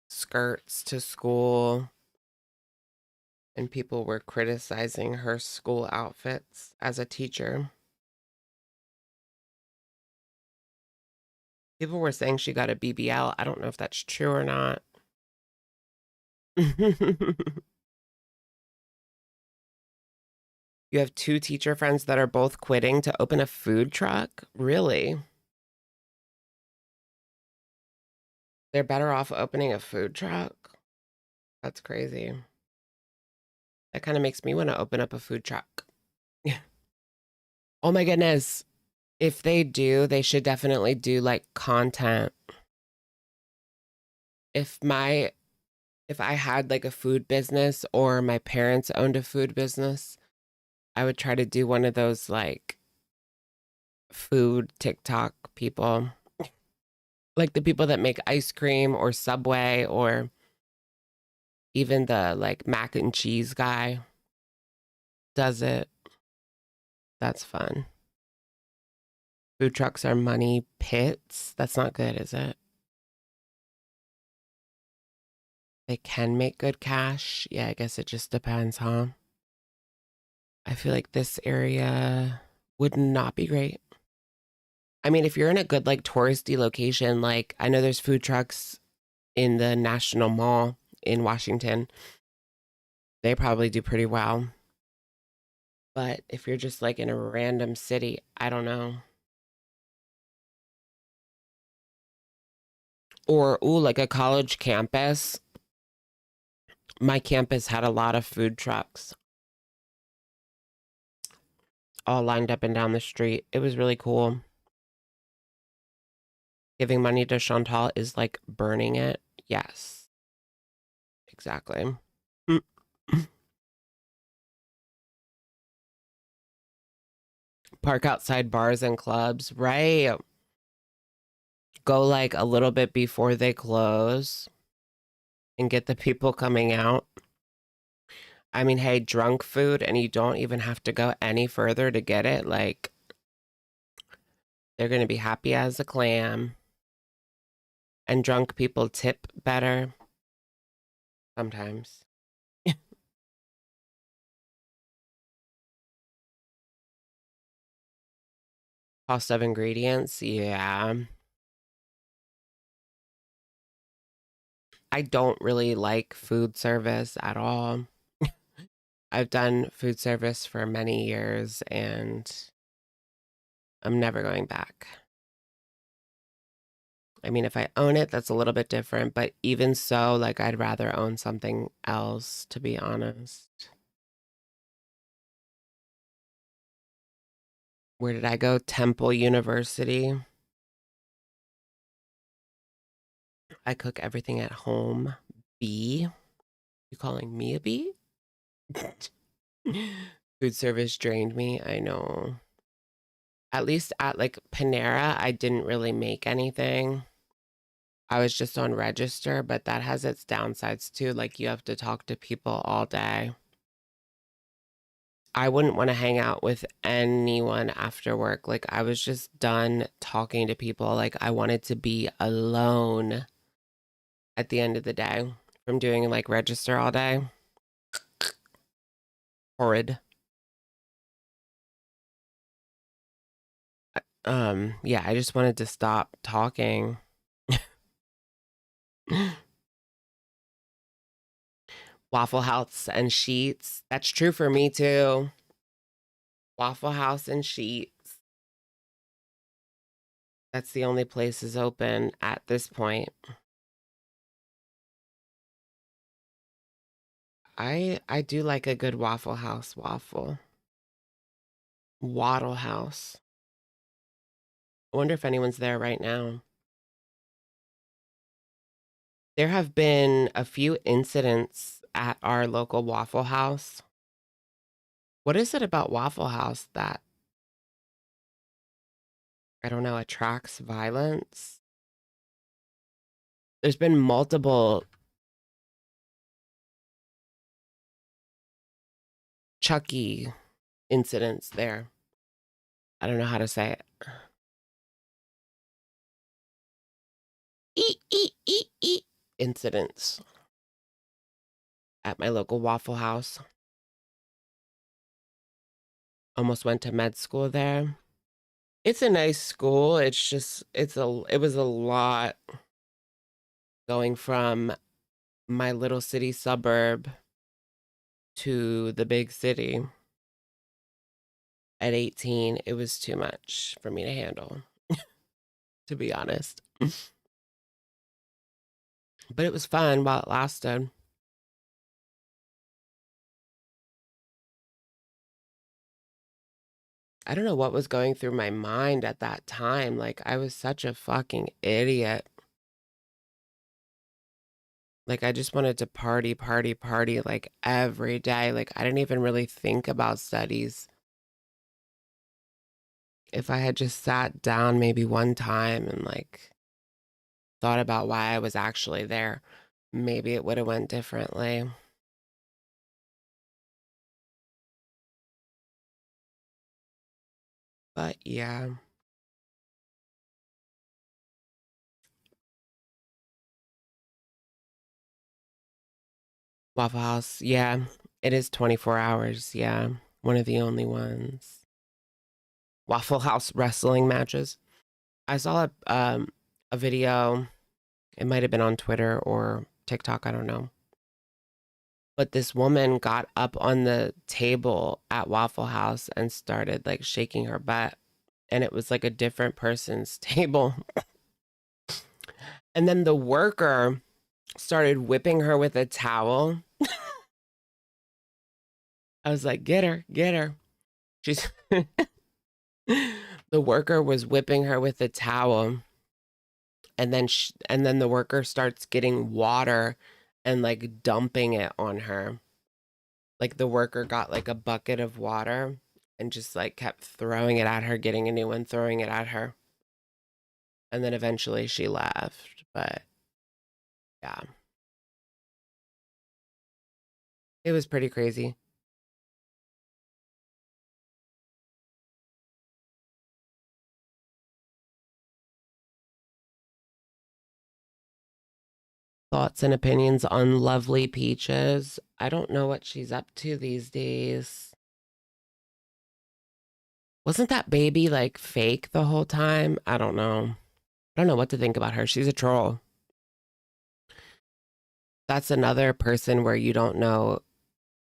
Speaker 1: skirts to school, and people were criticizing her school outfits as a teacher. People were saying she got a BBL. I don't know if that's true or not. You have 2 teacher friends that are both quitting to open a food truck? Really? They're better off opening a food truck? That's crazy. That kind of makes me want to open up a food truck. Oh my goodness. If they do, they should definitely do like content. If I had like a food business or my parents owned a food business, I would try to do one of those like food TikTok people. Like the people that make ice cream or Subway or even the like mac and cheese guy does it. That's fun. Food trucks are money pits. That's not good, is it? They can make good cash. Yeah, I guess it just depends, huh? I feel like this area would not be great. I mean, if you're in a good like touristy location, like I know there's food trucks in the National Mall in Washington. They probably do pretty well. But if you're just like in a random city, I don't know. Or, ooh, like a college campus. My campus had a lot of food trucks all lined up and down the street. It was really cool. Giving money to Chantal is like burning it. Yes. Exactly. Park outside bars and clubs, right? Go like a little bit before they close and get the people coming out. I mean, hey, drunk food and you don't even have to go any further to get it. Like, they're going to be happy as a clam. And drunk people tip better. Sometimes. Cost of ingredients, yeah. I don't really like food service at all. I've done food service for many years and I'm never going back. I mean, if I own it, that's a little bit different, but even so, like, I'd rather own something else, to be honest. Where did I go? Temple University. I cook everything at home. Bee? You calling me a bee? Food service drained me. I know. At least at like Panera, I didn't really make anything. I was just on register, but that has its downsides too. Like you have to talk to people all day. I wouldn't want to hang out with anyone after work. Like I was just done talking to people. Like I wanted to be alone at the end of the day from doing like register all day. Horrid. Yeah, I just wanted to stop talking. Waffle House and Sheets. That's true for me too. Waffle House and Sheets. That's the only places open at this point. I do like a good Waffle House waffle. Waddle House. I wonder if anyone's there right now. There have been a few incidents at our local Waffle House. What is it about Waffle House that, I don't know, attracts violence? There's been multiple Chucky incidents there. I don't know how to say it. Incidents at my local Waffle House. Almost went to med school there. It's a nice school. It's just it was a lot going from my little city suburb to the big city. At 18, it was too much for me to handle, to be honest. But it was fun while it lasted. I don't know what was going through my mind at that time. Like, I was such a fucking idiot. Like, I just wanted to party, party, party, like, every day. Like, I didn't even really think about studies. If I had just sat down maybe one time and, like, thought about why I was actually there, maybe it would have went differently. But yeah. Waffle House, yeah. It is 24 hours, yeah. One of the only ones. Waffle House wrestling matches. I saw a video, it might have been on Twitter or TikTok, I don't know. But this woman got up on the table at Waffle House and started like shaking her butt. And it was like a different person's table. And then the worker started whipping her with a towel. I was like, get her, get her. She's the worker was whipping her with a towel. And then the worker starts getting water and like dumping it on her. Like the worker got like a bucket of water and just like kept throwing it at her, getting a new one, throwing it at her. And then eventually she left. But yeah, it was pretty crazy. Thoughts and opinions on lovely Peaches. I don't know what she's up to these days. Wasn't that baby like fake the whole time? I don't know. I don't know what to think about her. She's a troll. That's another person where you don't know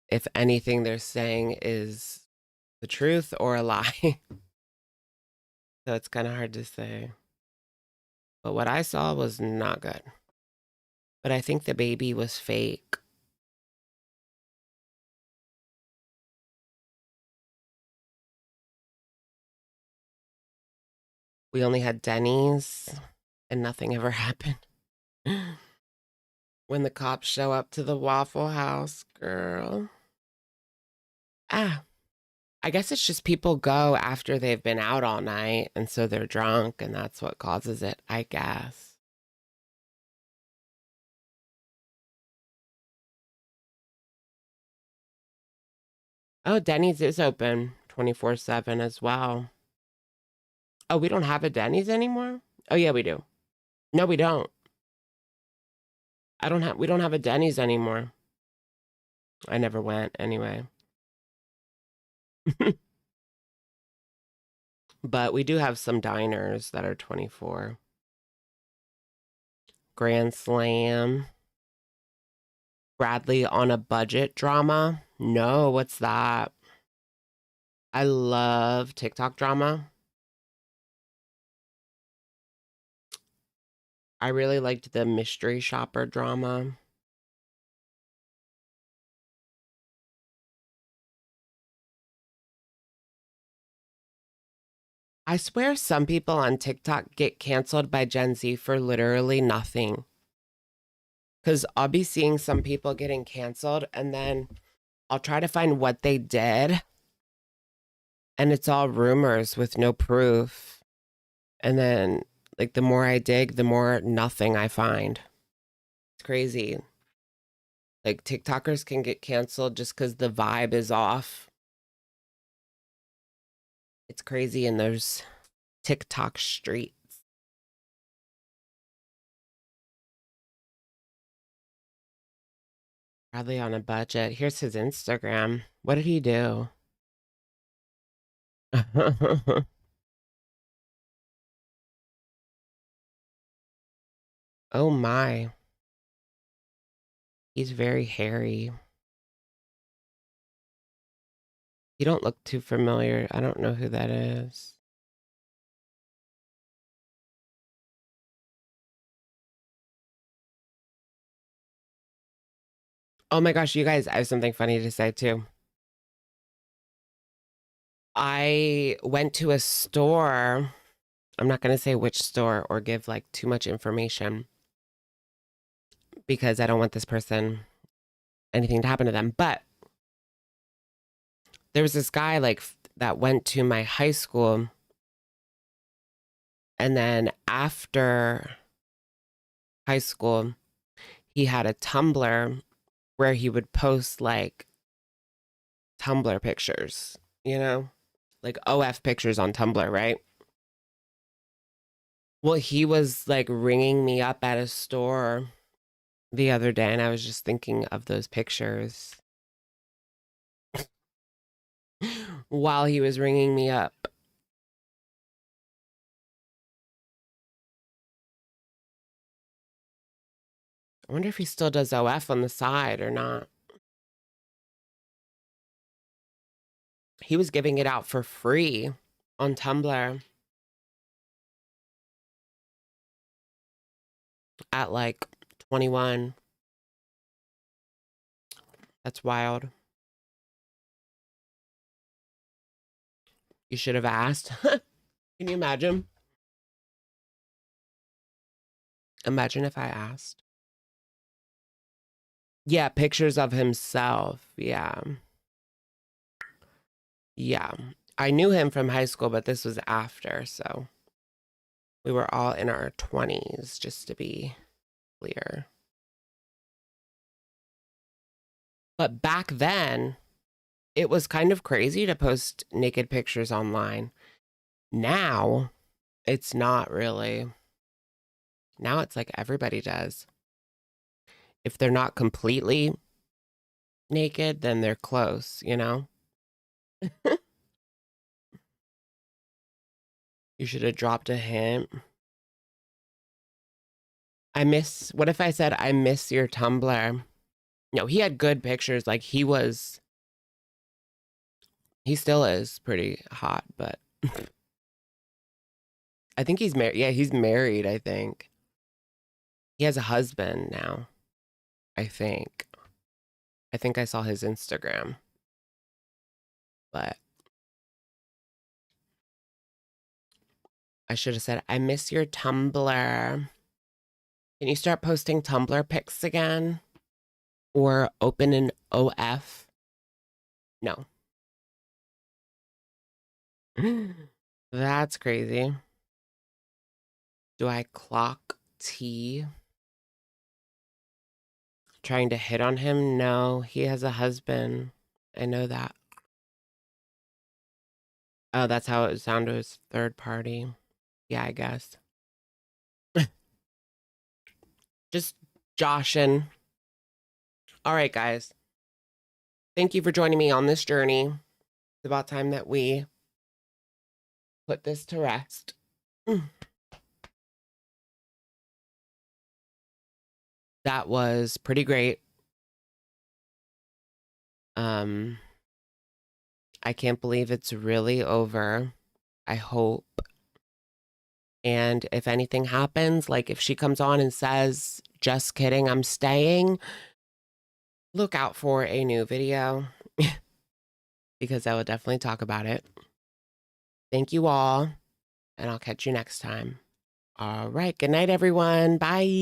Speaker 1: if anything they're saying is the truth or a lie. So it's kind of hard to say. But what I saw was not good. But I think the baby was fake. We only had Denny's and nothing ever happened. When the cops show up to the Waffle House, girl. Ah, I guess it's just people go after they've been out all night and so they're drunk and that's what causes it, I guess. Oh, Denny's is open 24/7 as well. Oh, we don't have a Denny's anymore? Oh, yeah, we do. No, we don't. We don't have a Denny's anymore. I never went anyway. But we do have some diners that are 24. Grand Slam. Bradley on a budget drama. No, what's that? I love TikTok drama. I really liked the mystery shopper drama. I swear some people on TikTok get canceled by Gen Z for literally nothing. Because I'll be seeing some people getting canceled and then I'll try to find what they did. And it's all rumors with no proof. And then, like, the more I dig, the more nothing I find. It's crazy. Like, TikTokers can get canceled just because the vibe is off. It's crazy in those TikTok streets. Probably on a budget. Here's his Instagram. What did he do? Oh my. He's very hairy. You don't look too familiar. I don't know who that is. Oh my gosh, you guys, I have something funny to say too. I went to a store. I'm not going to say which store or give like too much information because I don't want this person anything to happen to them. But there was this guy like that went to my high school. And then after high school, he had a Tumblr where he would post like Tumblr pictures, you know, like OF pictures on Tumblr, right? Well, he was like ringing me up at a store the other day, and I was just thinking of those pictures while he was ringing me up. I wonder if he still does OF on the side or not. He was giving it out for free on Tumblr at like 21. That's wild. You should have asked. Can you imagine? Imagine if I asked. Yeah, pictures of himself. Yeah. Yeah. I knew him from high school, but this was after, so we were all in our 20s, just to be clear. But back then, it was kind of crazy to post naked pictures online. Now, it's not really. Now it's like everybody does. If they're not completely naked, then they're close, you know? You should have dropped a hint. What if I said, I miss your Tumblr? No, he had good pictures. Like he still is pretty hot, but I think he's married. Yeah, he's married, I think. He has a husband now, I think. I think I saw his Instagram. But I should have said, I miss your Tumblr. Can you start posting Tumblr pics again? Or open an OF? No. That's crazy. Do I clock T? Trying to hit on him? No, he has a husband. I know that. Oh, that's how it sounded as third party. Yeah, I guess. Just joshing. All right, guys. Thank you for joining me on this journey. It's about time that we put this to rest. That was pretty great. I can't believe it's really over. I hope. And if anything happens, like if she comes on and says, just kidding, I'm staying, look out for a new video because I will definitely talk about it. Thank you all, and I'll catch you next time. All right. Good night, everyone. Bye.